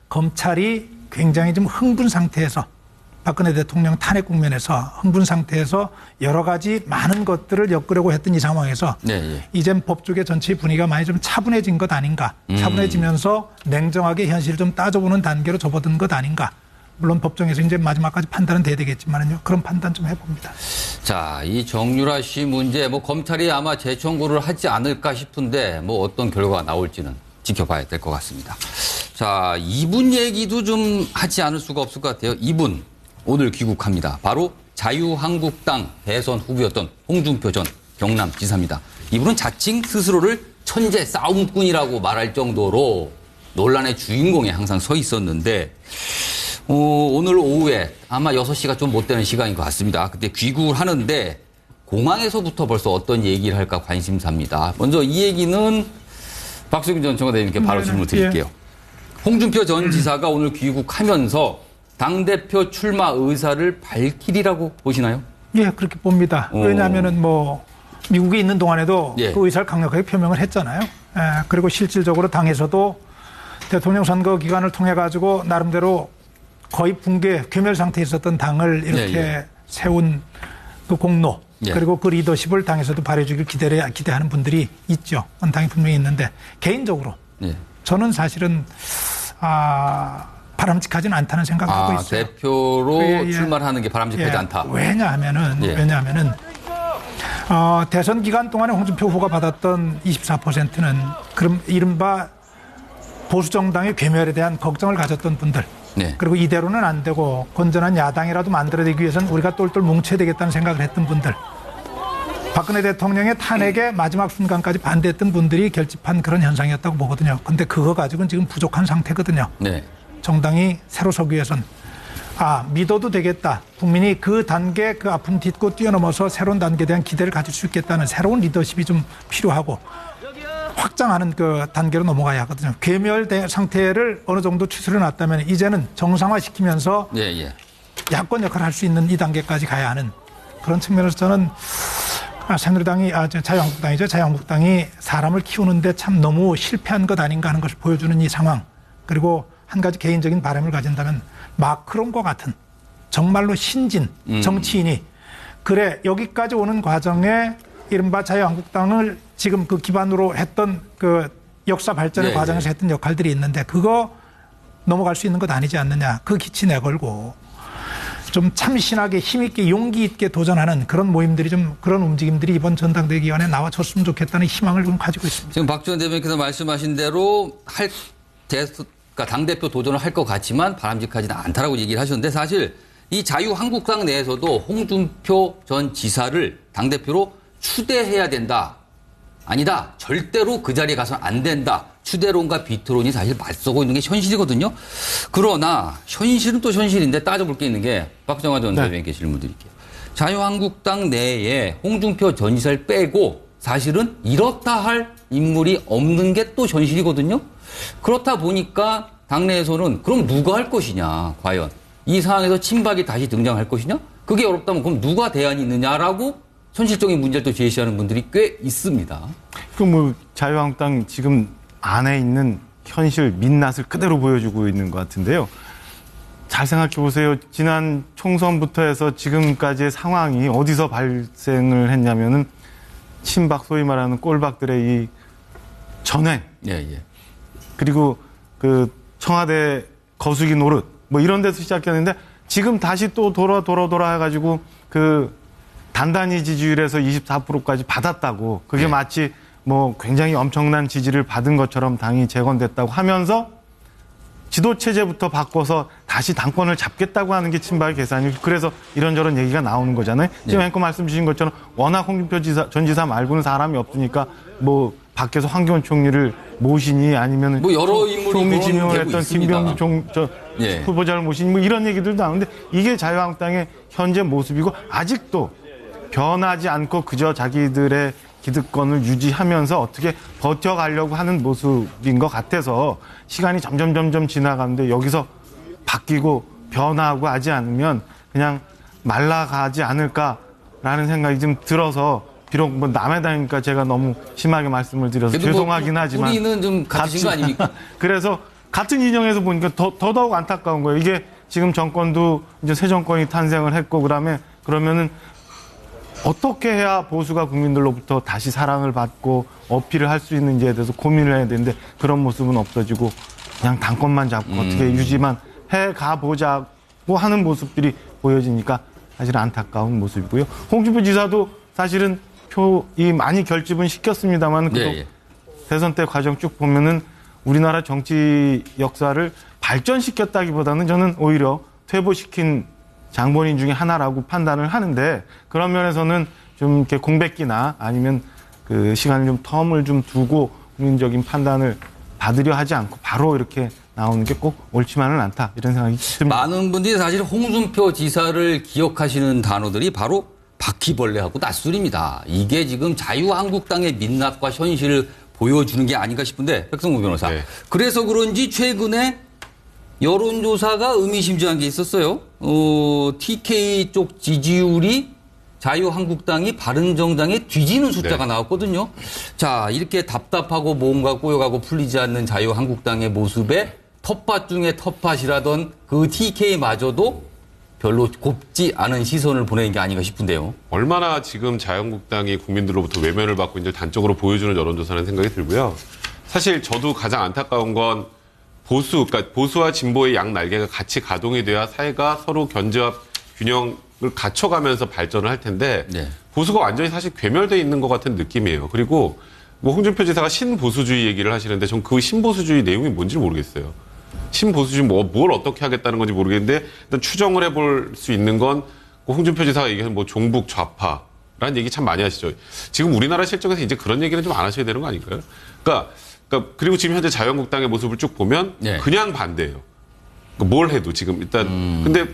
Speaker 3: 검찰이 굉장히 좀 흥분 상태에서 박근혜 대통령 탄핵 국면에서 흥분 상태에서 여러 가지 많은 것들을 엮으려고 했던 이 상황에서 이젠 법 쪽의 전체 분위기가 많이 좀 차분해진 것 아닌가. 차분해지면서 냉정하게 현실을 좀 따져보는 단계로 접어든 것 아닌가. 물론 법정에서 이제 마지막까지 판단은 돼야 되겠지만요. 그런 판단 좀 해봅니다.
Speaker 1: 자, 이 정유라 씨 문제 검찰이 아마 재청구를 하지 않을까 싶은데 어떤 결과가 나올지는 지켜봐야 될 것 같습니다. 자, 이분 얘기도 좀 하지 않을 수가 없을 것 같아요. 이분 오늘 귀국합니다. 바로 자유한국당 대선 후보였던 홍준표 전 경남지사입니다. 이분은 자칭 스스로를 천재 싸움꾼이라고 말할 정도로 논란의 주인공에 항상 서 있었는데 오늘 오후에 아마 6시가 좀 못 되는 시간인 것 같습니다. 그때 귀국을 하는데 공항에서부터 벌써 어떤 얘기를 할까 관심사입니다. 먼저 이 얘기는 박수균 전 청와대님께 바로 질문을 드릴게요. 홍준표 전 지사가 오늘 귀국하면서 당대표 출마 의사를 밝히리라고 보시나요?
Speaker 3: 예, 그렇게 봅니다. 왜냐하면은 미국에 있는 동안에도 그 의사를 강력하게 표명을 했잖아요. 그리고 실질적으로 당에서도 대통령 선거 기간을 통해 가지고 나름대로 거의 붕괴, 괴멸 상태에 있었던 당을 이렇게 세운 그 공로 그리고 그 리더십을 당에서도 발휘해주길 기대하는 분들이 있죠. 당이 분명히 있는데 개인적으로 저는 사실은 바람직하지는 않다는 생각을 하고 있어요.
Speaker 1: 대표로 출마를 하는 게 바람직하지 않다.
Speaker 3: 왜냐하면은 대선 기간 동안에 홍준표 후보가 받았던 24%는 그럼 이른바 보수 정당의 괴멸에 대한 걱정을 가졌던 분들. 그리고 이대로는 안 되고 건전한 야당이라도 만들어내기 위해서는 우리가 똘똘 뭉쳐야 되겠다는 생각을 했던 분들. 박근혜 대통령의 탄핵의 마지막 순간까지 반대했던 분들이 결집한 그런 현상이었다고 보거든요. 근데 그거 가지고는 지금 부족한 상태거든요. 정당이 새로 서기 위해선 믿어도 되겠다. 국민이 그 단계 그 아픔 딛고 뛰어넘어서 새로운 단계에 대한 기대를 가질 수 있겠다는 새로운 리더십이 좀 필요하고 확장하는 그 단계로 넘어가야 하거든요. 괴멸 상태를 어느 정도 추스려 놨다면 이제는 정상화시키면서 야권 역할을 할 수 있는 이 단계까지 가야 하는 그런 측면에서 저는 새누리당이 자유한국당이죠. 자유한국당이 사람을 키우는데 참 너무 실패한 것 아닌가 하는 것을 보여주는 이 상황. 그리고 한 가지 개인적인 바람을 가진다면 마크롱과 같은 정말로 신진 정치인이 그래 여기까지 오는 과정에 이른바 자유한국당을 지금 그 기반으로 했던 그 역사 발전의 과정에서 했던 역할들이 있는데 그거 넘어갈 수 있는 것 아니지 않느냐. 그 기치 내걸고 좀 참신하게 힘있게 용기 있게 도전하는 그런 모임들이 좀 그런 움직임들이 이번 전당대회 기간에 나와줬으면 좋겠다는 희망을 좀 가지고 있습니다.
Speaker 1: 지금 박 전 대변인께서 말씀하신 대로 그러니까 당대표 도전을 할 것 같지만 바람직하지는 않다라고 얘기를 하셨는데 사실 이 자유한국당 내에서도 홍준표 전 지사를 당대표로 추대해야 된다. 아니다. 절대로 그 자리에 가서는 안 된다. 추대론과 비트론이 사실 맞서고 있는 게 현실이거든요. 그러나 현실은 또 현실인데 따져볼 게 있는 게 박정화 전 대변인께 질문 드릴게요. 자유한국당 내에 홍준표 전 지사를 빼고 사실은 이렇다 할 인물이 없는 게 또 현실이거든요. 그렇다 보니까 당내에서는 그럼 누가 할 것이냐, 과연. 이 상황에서 친박이 다시 등장할 것이냐? 그게 어렵다면 그럼 누가 대안이 있느냐라고 현실적인 문제를 또 제시하는 분들이 꽤 있습니다.
Speaker 4: 그 자유한국당 지금 안에 있는 현실 민낯을 그대로 보여주고 있는 것 같은데요. 잘 생각해 보세요. 지난 총선부터 해서 지금까지의 상황이 어디서 발생을 했냐면은 친박 소위 말하는 꼴박들의 이 전횡. 그리고 그 청와대 거수기 노릇 이런 데서 시작했는데 지금 다시 또 돌아 해가지고 그 단단히 지지율에서 24%까지 받았다고 그게 마치 굉장히 엄청난 지지를 받은 것처럼 당이 재건됐다고 하면서 지도체제부터 바꿔서 다시 당권을 잡겠다고 하는 게 친박의 계산이고 그래서 이런저런 얘기가 나오는 거잖아요. 지금 앵커 말씀 주신 것처럼 워낙 홍준표 전 지사 말고는 사람이 없으니까 밖에서 황교안 총리를 모시니 아니면
Speaker 1: 여러 인물이
Speaker 4: 총리 지명을 했던
Speaker 1: 있습니다.
Speaker 4: 김병주 후보자를 모시니 이런 얘기들도 나오는데 이게 자유한국당의 현재 모습이고 아직도 변하지 않고 그저 자기들의 기득권을 유지하면서 어떻게 버텨가려고 하는 모습인 것 같아서 시간이 점점 지나가는데 여기서 바뀌고 변화하고 하지 않으면 그냥 말라가지 않을까라는 생각이 좀 들어서 비록 남의 당이니까 제가 너무 심하게 말씀을 드려서 죄송하긴 하지만
Speaker 1: 우리는 좀 같으신 거 아닙니까?
Speaker 4: 그래서 같은 인형에서 보니까 더더욱 안타까운 거예요. 이게 지금 정권도 이제 새 정권이 탄생을 했고 그러면은 어떻게 해야 보수가 국민들로부터 다시 사랑을 받고 어필을 할 수 있는지에 대해서 고민을 해야 되는데 그런 모습은 없어지고 그냥 당권만 잡고 어떻게 유지만 해가보자고 하는 모습들이 보여지니까 사실 안타까운 모습이고요. 홍준표 지사도 사실은 표이 많이 결집은 시켰습니다만 대선 때 과정 쭉 보면은 우리나라 정치 역사를 발전시켰다기보다는 저는 오히려 퇴보시킨 장본인 중에 하나라고 판단을 하는데 그런 면에서는 좀 이렇게 공백기나 아니면 그 시간을 좀 텀을 좀 두고 국민적인 판단을 받으려 하지 않고 바로 이렇게 나오는 게 꼭 옳지만은 않다 이런 생각이 듭니다.
Speaker 1: 많은 분들이 사실 홍준표 지사를 기억하시는 단어들이 바로 바퀴벌레하고 낯술입니다. 이게 지금 자유한국당의 민낯과 현실을 보여주는 게 아닌가 싶은데 백성무 변호사. 그래서 그런지 최근에 여론조사가 의미심장한 게 있었어요. TK 쪽 지지율이 자유한국당이 바른정당에 뒤지는 숫자가 나왔거든요. 자, 이렇게 답답하고 뭔가 꼬여가고 풀리지 않는 자유한국당의 모습에 텃밭 중에 텃밭이라던 그 TK마저도 별로 곱지 않은 시선을 보내는 게 아닌가 싶은데요.
Speaker 5: 얼마나 지금 자유한국당이 국민들로부터 외면을 받고 이제 단적으로 보여주는 여론조사라는 생각이 들고요. 사실 저도 가장 안타까운 건 그러니까 보수와 진보의 양 날개가 같이 가동이 돼야 사회가 서로 견제와 균형을 갖춰가면서 발전을 할 텐데 보수가 완전히 사실 괴멸되어 있는 것 같은 느낌이에요. 그리고 홍준표 지사가 신보수주의 얘기를 하시는데 전 그 신보수주의 내용이 뭔지 모르겠어요. 신보수주의 뭘 어떻게 하겠다는 건지 모르겠는데 일단 추정을 해볼 수 있는 건 홍준표 지사가 얘기하는 종북 좌파라는 얘기 참 많이 하시죠. 지금 우리나라 실정에서 이제 그런 얘기는 좀 안 하셔야 되는 거 아닐까요? 그리고 지금 현재 자유한국당의 모습을 쭉 보면 그냥 반대예요. 뭘 해도 지금 일단 근데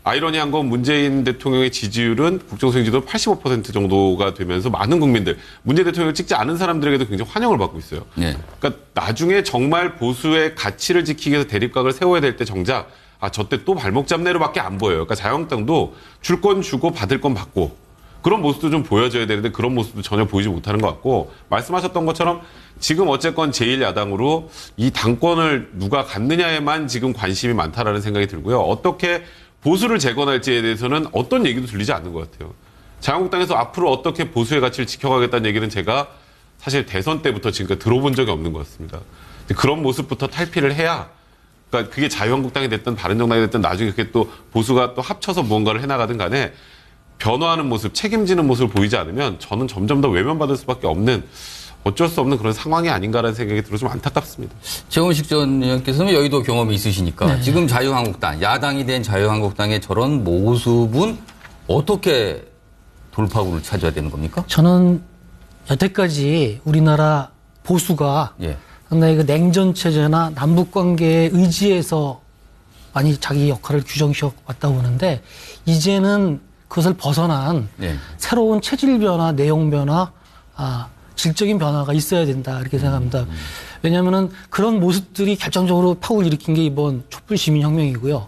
Speaker 5: 아이러니한 건 문재인 대통령의 지지율은 국정수행 지도 85% 정도가 되면서 많은 국민들 문재인 대통령을 찍지 않은 사람들에게도 굉장히 환영을 받고 있어요. 그러니까 나중에 정말 보수의 가치를 지키기 위해서 대립각을 세워야 될 때 정작 저때 또 발목 잡내로밖에 안 보여요. 그러니까 자유한국당도 줄 건 주고 받을 건 받고 그런 모습도 좀 보여줘야 되는데 그런 모습도 전혀 보이지 못하는 것 같고 말씀하셨던 것처럼 지금 어쨌건 제1야당으로 이 당권을 누가 갖느냐에만 지금 관심이 많다라는 생각이 들고요. 어떻게 보수를 재건할지에 대해서는 어떤 얘기도 들리지 않는 것 같아요. 자유한국당에서 앞으로 어떻게 보수의 가치를 지켜가겠다는 얘기는 제가 사실 대선 때부터 지금까지 들어본 적이 없는 것 같습니다. 그런 모습부터 탈피를 해야 그러니까 그게 자유한국당이 됐든 바른정당이 됐든 나중에 그게 또 보수가 또 합쳐서 무언가를 해나가든 간에 변화하는 모습, 책임지는 모습을 보이지 않으면 저는 점점 더 외면받을 수밖에 없는 어쩔 수 없는 그런 상황이 아닌가라는 생각이 들어 좀 안타깝습니다.
Speaker 1: 최원식 전 의원께서는 여의도 경험이 있으시니까 지금 자유한국당, 야당이 된 자유한국당의 저런 모습은 어떻게 돌파구를 찾아야 되는 겁니까?
Speaker 2: 저는 여태까지 우리나라 보수가 상당히 그 냉전 체제나 남북 관계에 의지해서 많이 자기 역할을 규정시켜 왔다 보는데 이제는 그것을 벗어난 새로운 체질 변화, 내용 변화, 질적인 변화가 있어야 된다 이렇게 생각합니다. 왜냐하면은 그런 모습들이 결정적으로 파국을 일으킨 게 이번 촛불 시민혁명이고요.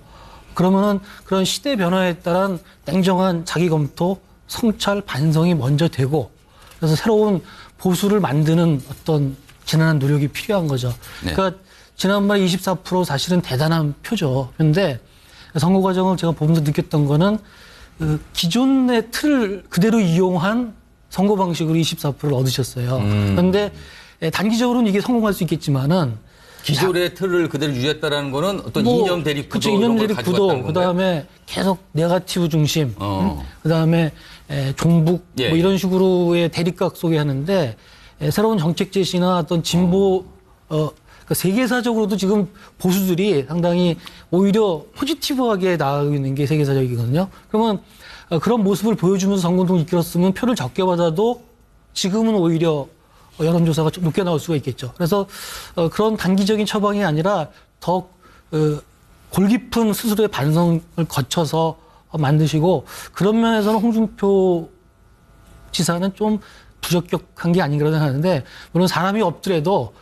Speaker 2: 그러면은 그런 시대 변화에 따른 냉정한 자기 검토, 성찰, 반성이 먼저 되고 그래서 새로운 보수를 만드는 어떤 지난한 노력이 필요한 거죠.
Speaker 1: 네.
Speaker 2: 그러니까 지난번에 24% 사실은 대단한 표죠. 그런데 선거 과정을 제가 보면서 느꼈던 거는 그 기존의 틀을 그대로 이용한 선거 방식으로 24%를 얻으셨어요. 그런데 단기적으로는 이게 성공할 수 있겠지만은
Speaker 1: 기존의 틀을 그대로 유지했다라는 거는 어떤 이념 대립 구도,
Speaker 2: 그렇죠. 이념 대립 구도, 그다음에 계속 네거티브 중심, 그다음에 종북
Speaker 1: 예.
Speaker 2: 뭐 이런 식으로의 대립각 속에 하는데 새로운 정책 제시나 어떤 진보 그러니까 세계사적으로도 지금 보수들이 상당히 오히려 포지티브하게 나아가고 있는 게 세계사적이거든요. 그러면 그런 모습을 보여주면서 선거운동을 이끌었으면 표를 적게 받아도 지금은 오히려 여론조사가 좀 높게 나올 수가 있겠죠. 그래서 그런 단기적인 처방이 아니라 더 골깊은 스스로의 반성을 거쳐서 만드시고 그런 면에서는 홍준표 지사는 좀 부적격한 게 아닌가 생각하는데 물론 사람이 없더라도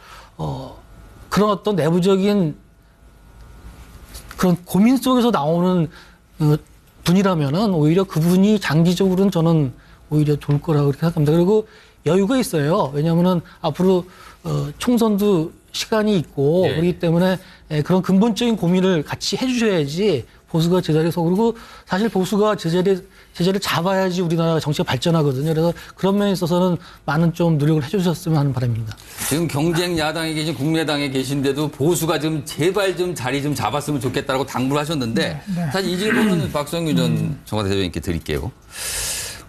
Speaker 2: 그런 어떤 내부적인 그런 고민 속에서 나오는 분이라면은 오히려 그분이 장기적으로는 저는 오히려 좋을 거라고 그렇게 생각합니다. 그리고 여유가 있어요. 왜냐하면은 앞으로 총선도 시간이 있고
Speaker 1: 예.
Speaker 2: 그렇기 때문에 그런 근본적인 고민을 같이 해주셔야지 보수가 제자리에 서고 그리고 사실 보수가 제자리를 잡아야지 우리나라 정치가 발전하거든요. 그래서 그런 면에 있어서는 많은 좀 노력을 해주셨으면 하는 바람입니다.
Speaker 1: 지금 경쟁 야당에 계신 국민의당에 계신데도 보수가 좀 제발 좀 자리 좀 잡았으면 좋겠다라고 당부를 하셨는데 사실 이 질문은 박성규 전 청와대 대변인께 드릴게요.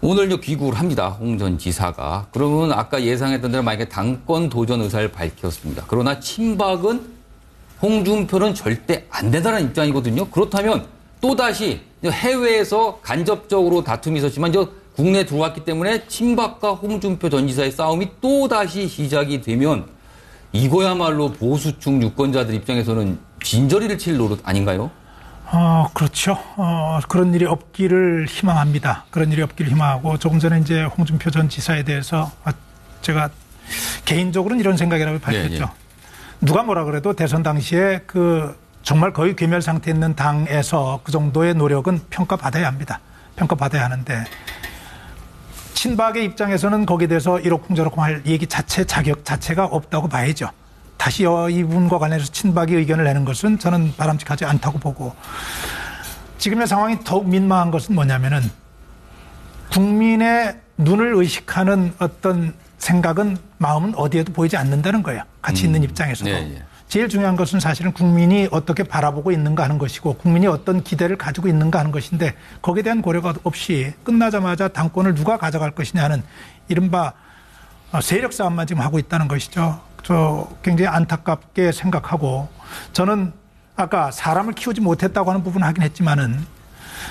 Speaker 1: 오늘 귀국을 합니다. 홍 전 지사가. 그러면 아까 예상했던 대로 만약에 당권 도전 의사를 밝혔습니다. 그러나 친박은 홍준표는 절대 안 된다는 입장이거든요. 그렇다면 또다시 해외에서 간접적으로 다툼이 있었지만 국내에 들어왔기 때문에 친박과 홍준표 전 지사의 싸움이 또다시 시작이 되면 이거야말로 보수층 유권자들 입장에서는 진저리를 칠 노릇 아닌가요?
Speaker 3: 그렇죠. 그런 일이 없기를 희망합니다. 그런 일이 없기를 희망하고 조금 전에 이제 홍준표 전 지사에 대해서 제가 개인적으로는 이런 생각이라고 밝혔죠.
Speaker 1: 예.
Speaker 3: 누가 뭐라 그래도 대선 당시에 정말 거의 괴멸 상태에 있는 당에서 그 정도의 노력은 평가받아야 합니다. 평가받아야 하는데 친박의 입장에서는 거기에 대해서 이러쿵저러쿵 할 얘기 자격 자체가 없다고 봐야죠. 다시 이분과 관련해서 친박이 의견을 내는 것은 저는 바람직하지 않다고 보고 지금의 상황이 더욱 민망한 것은 뭐냐면은 국민의 눈을 의식하는 어떤 생각은 마음은 어디에도 보이지 않는다는 거예요. 같이 있는 입장에서도.
Speaker 1: 네.
Speaker 3: 제일 중요한 것은 사실은 국민이 어떻게 바라보고 있는가 하는 것이고 국민이 어떤 기대를 가지고 있는가 하는 것인데 거기에 대한 고려가 없이 끝나자마자 당권을 누가 가져갈 것이냐 하는 이른바 세력 싸움만 지금 하고 있다는 것이죠. 저 굉장히 안타깝게 생각하고 저는 아까 사람을 키우지 못했다고 하는 부분은 하긴 했지만은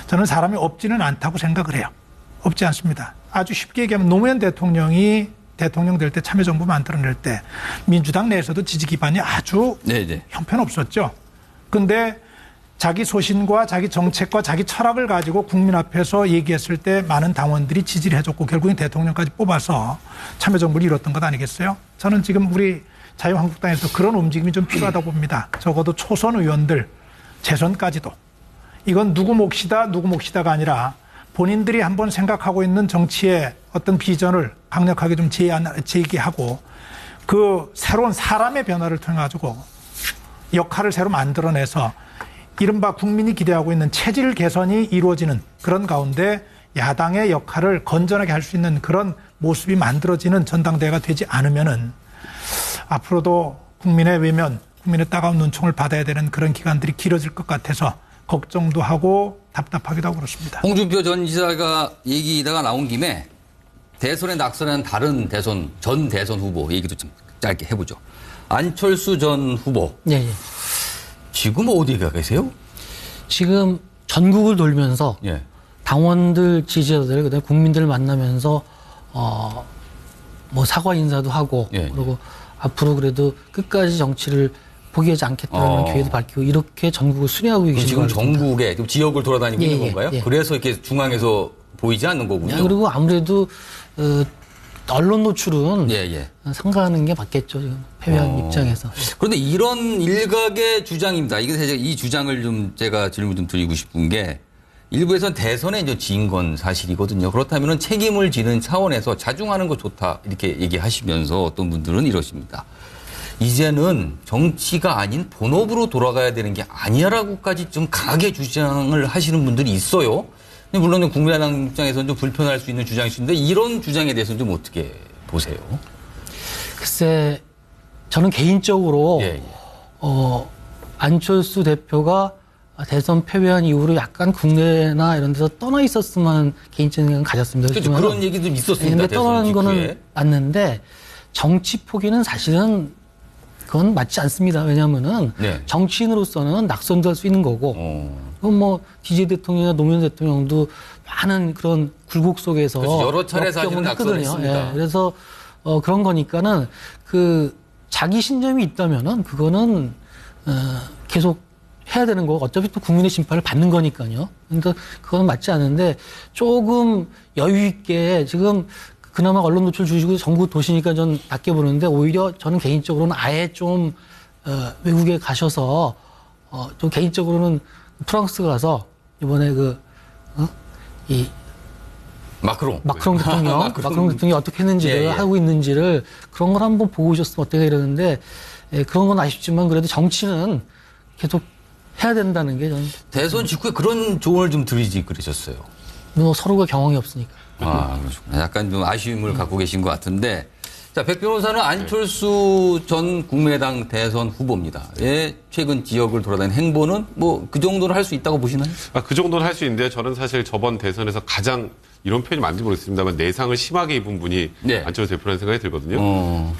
Speaker 3: 저는 사람이 없지는 않다고 생각을 해요. 없지 않습니다. 아주 쉽게 얘기하면 노무현 대통령이 대통령 될 때 참여정부 만들어낼 때 민주당 내에서도 지지 기반이 아주 형편없었죠. 근데 자기 소신과 자기 정책과 자기 철학을 가지고 국민 앞에서 얘기했을 때 많은 당원들이 지지를 해줬고 결국엔 대통령까지 뽑아서 참여정부를 이뤘던 것 아니겠어요? 저는 지금 우리 자유한국당에서 그런 움직임이 좀 필요하다고 봅니다. 적어도 초선 의원들 재선까지도. 이건 누구 몫이다가 아니라 본인들이 한번 생각하고 있는 정치의 어떤 비전을 강력하게 좀 제기하고 그 새로운 사람의 변화를 통해 가지고 역할을 새로 만들어내서 이른바 국민이 기대하고 있는 체질 개선이 이루어지는 그런 가운데 야당의 역할을 건전하게 할 수 있는 그런 모습이 만들어지는 전당대회가 되지 않으면은 앞으로도 국민의 외면, 국민의 따가운 눈총을 받아야 되는 그런 기간들이 길어질 것 같아서 걱정도 하고 답답하기도 하고 그렇습니다.
Speaker 1: 홍준표 전 지사가 얘기다가 나온 김에 대선에 낙선한 다른 전 대선 후보 얘기도 좀 짧게 해보죠. 안철수 전 후보.
Speaker 2: 예.
Speaker 1: 지금 어디 가 계세요?
Speaker 2: 지금 전국을 돌면서 당원들, 지지자들, 그다음에 국민들을 만나면서 뭐 사과 인사도 하고 그리고 앞으로 그래도 끝까지 정치를 포기하지 않겠다는 기회도 밝히고 이렇게 전국을 순회하고 계신
Speaker 1: 지금
Speaker 2: 것 같습니다.
Speaker 1: 전국에 지금 지역을 돌아다니고 있는 건가요? 그래서 이렇게 중앙에서 보이지 않는 거군요.
Speaker 2: 그리고 아무래도 언론 노출은
Speaker 1: 예.
Speaker 2: 상가하는 게 맞겠죠. 지금 패배한 입장에서.
Speaker 1: 그런데 이런 일각의 주장입니다. 이 주장을 좀 제가 질문 좀 드리고 싶은 게 일부에서는 대선에 이제 진 건 사실이거든요. 그렇다면 책임을 지는 차원에서 자중하는 거 좋다 이렇게 얘기하시면서 어떤 분들은 이러십니다. 이제는 정치가 아닌 본업으로 돌아가야 되는 게 아니야라고까지 좀 강하게 주장을 하시는 분들이 있어요. 물론 국민의당 입장에서는 좀 불편할 수 있는 주장이신데 이런 주장에 대해서는 좀 어떻게 보세요?
Speaker 2: 글쎄, 저는 개인적으로 안철수 대표가 대선 패배한 이후로 약간 국내나 이런 데서 떠나 있었으면 개인적인 생각은 가졌습니다.
Speaker 1: 그렇죠. 그런 얘기도 있었습니다.
Speaker 2: 근데 떠나는 거는 맞는데 정치 포기는 사실은 그건 맞지 않습니다. 왜냐하면은 정치인으로서는 낙선도 할 수 있는 거고 그건 뭐 DJ 대통령이나 노무현 대통령도 많은 그런 굴곡 속에서
Speaker 1: 그렇죠. 여러 차례 사실은 낙선했습니다.
Speaker 2: 그래서 그런 거니까는 그 자기 신념이 있다면은 그거는 계속 해야 되는 거고 어차피 또 국민의 심판을 받는 거니까요. 그러니까 그건 맞지 않은데 조금 여유 있게 지금 그나마 언론 노출 주시고 전국 도시니까 전 낮게 보는데 오히려 저는 개인적으로는 아예 좀 외국에 가셔서 좀 개인적으로는 프랑스 가서 이번에 이 마크롱 대통령 마크롱 대통령이 어떻게 했는지를 하고 있는지를 그런 걸 한번 보고 오셨으면 어때가 이러는데 그런 건 아쉽지만 그래도 정치는 계속 해야 된다는 게 저는
Speaker 1: 대선 직후에 그런 조언을 좀 드리지 그러셨어요.
Speaker 2: 뭐 서로가 경험이 없으니까.
Speaker 1: 그렇구나. 약간 좀 아쉬움을 갖고 계신 것 같은데. 자, 백 변호사는 안철수 전 국민의당 대선 후보입니다. 최근 지역을 돌아다니는 행보는 뭐 그 정도는 할 수 있다고 보시나요?
Speaker 5: 그 정도는 할 수 있는데 저는 사실 저번 대선에서 가장 이런 표현이 맞는지 모르겠습니다만 내상을 심하게 입은 분이 안철수 대표라는 생각이 들거든요.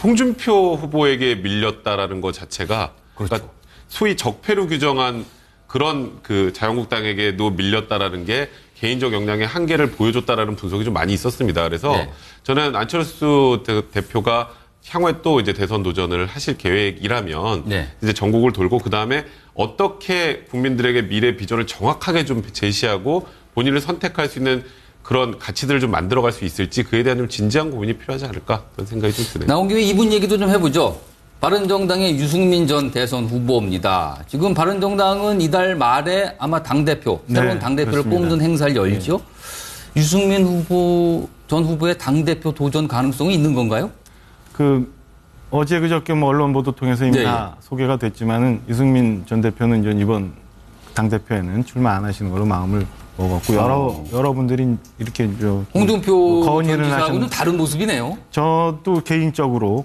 Speaker 5: 홍준표 후보에게 밀렸다라는 것 자체가 그러니까 소위 적폐로 규정한 그런 그 자유한국당에게도 밀렸다라는 게 개인적 역량의 한계를 보여줬다라는 분석이 좀 많이 있었습니다. 그래서 저는 안철수 대표가 향후에 또 이제 대선 도전을 하실 계획이라면 이제 전국을 돌고 그 다음에 어떻게 국민들에게 미래 비전을 정확하게 좀 제시하고 본인을 선택할 수 있는 그런 가치들을 좀 만들어갈 수 있을지 그에 대한 좀 진지한 고민이 필요하지 않을까 그런 생각이 좀 드네요.
Speaker 1: 나온 김에 이분 얘기도 좀 해보죠. 바른정당의 유승민 전 대선 후보입니다. 지금 바른정당은 이달 말에 아마 당대표, 새로운 당대표를 뽑는 행사를 열죠. 유승민 전 후보의 당대표 도전 가능성이 있는 건가요?
Speaker 4: 어제 그저께 뭐 언론 보도 통해서 이미 다 소개가 됐지만은 유승민 전 대표는 이제 이번 당대표에는 출마 안 하시는 걸로 마음을 먹었고 여러분들이 이렇게
Speaker 1: 홍준표 전 지사하고는 다른 모습이네요.
Speaker 4: 저도 개인적으로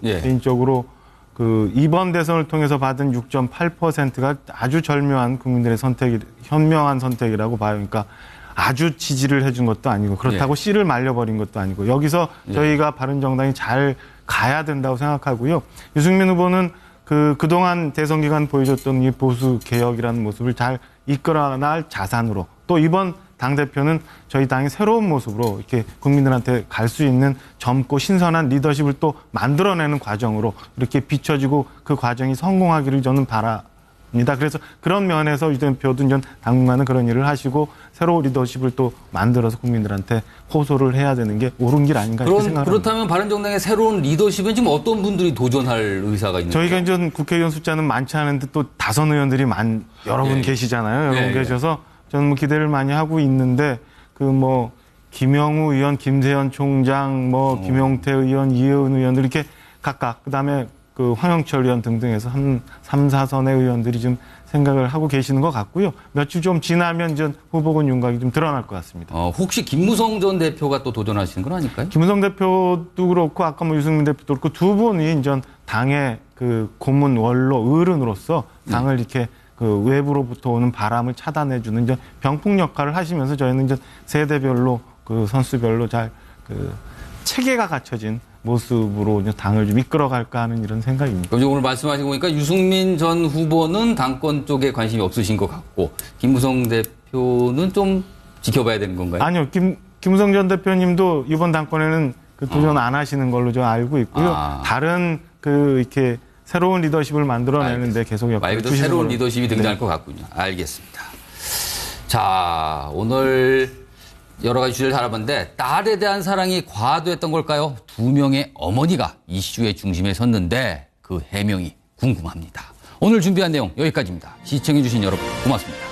Speaker 4: 이번 대선을 통해서 받은 6.8%가 아주 절묘한 국민들의 현명한 선택이라고 봐요. 그러니까 아주 지지를 해준 것도 아니고 그렇다고 씨를 말려버린 것도 아니고 여기서 저희가 바른정당이 잘 가야 된다고 생각하고요. 유승민 후보는 그동안 대선 기간 보여줬던 이 보수 개혁이라는 모습을 잘 이끌어갈 자산으로 또 이번 당대표는 저희 당의 새로운 모습으로 이렇게 국민들한테 갈 수 있는 젊고 신선한 리더십을 또 만들어내는 과정으로 이렇게 비춰지고 그 과정이 성공하기를 저는 바랍니다. 그래서 그런 면에서 유 대표도 전 당분간은 그런 일을 하시고 새로운 리더십을 또 만들어서 국민들한테 호소를 해야 되는 게 옳은 길 아닌가 이렇게 생각합니다.
Speaker 1: 그렇다면 바른정당의 새로운 리더십은 지금 어떤 분들이 도전할 의사가 있는가요?
Speaker 4: 저희가 이제 국회의원 숫자는 많지 않은데 또 다선 의원들이 여러 분 계시잖아요. 여러 분 계셔서 저는 기대를 많이 하고 있는데 김영우 의원, 김세현 총장, 김용태 의원, 이혜은 의원들 이렇게 각각 그다음에 황영철 의원 등등해서 3, 4선의 의원들이 좀 생각을 하고 계시는 것 같고요. 며칠 좀 지나면 전 후보군 윤곽이 좀 드러날 것 같습니다.
Speaker 1: 혹시 김무성 전 대표가 또 도전하시는 건 아닐까요?
Speaker 4: 김무성 대표도 그렇고 아까 유승민 대표도 그렇고 두 분이 전 당의 고문 원로 어른으로서 당을 이렇게 외부로부터 오는 바람을 차단해주는 이제 병풍 역할을 하시면서 저희는 이제 세대별로 선수별로 잘 체계가 갖춰진 모습으로 이제 당을 좀 이끌어갈까 하는 이런 생각입니다.
Speaker 1: 그럼 오늘 말씀하신 거 보니까 유승민 전 후보는 당권 쪽에 관심이 없으신 것 같고 김무성 대표는 좀 지켜봐야 되는 건가요?
Speaker 4: 아니요, 김무성 전 대표님도 이번 당권에는 도전 안 하시는 걸로 저 알고 있고요. 다른 이렇게 새로운 리더십을 만들어내는데 계속 역할을 주시는
Speaker 1: 새로운
Speaker 4: 걸로.
Speaker 1: 리더십이 등장할 것 같군요. 알겠습니다. 자, 오늘 여러 가지 주제를 다뤄봤는데 딸에 대한 사랑이 과도했던 걸까요? 2명의 어머니가 이슈의 중심에 섰는데 그 해명이 궁금합니다. 오늘 준비한 내용 여기까지입니다. 시청해주신 여러분 고맙습니다.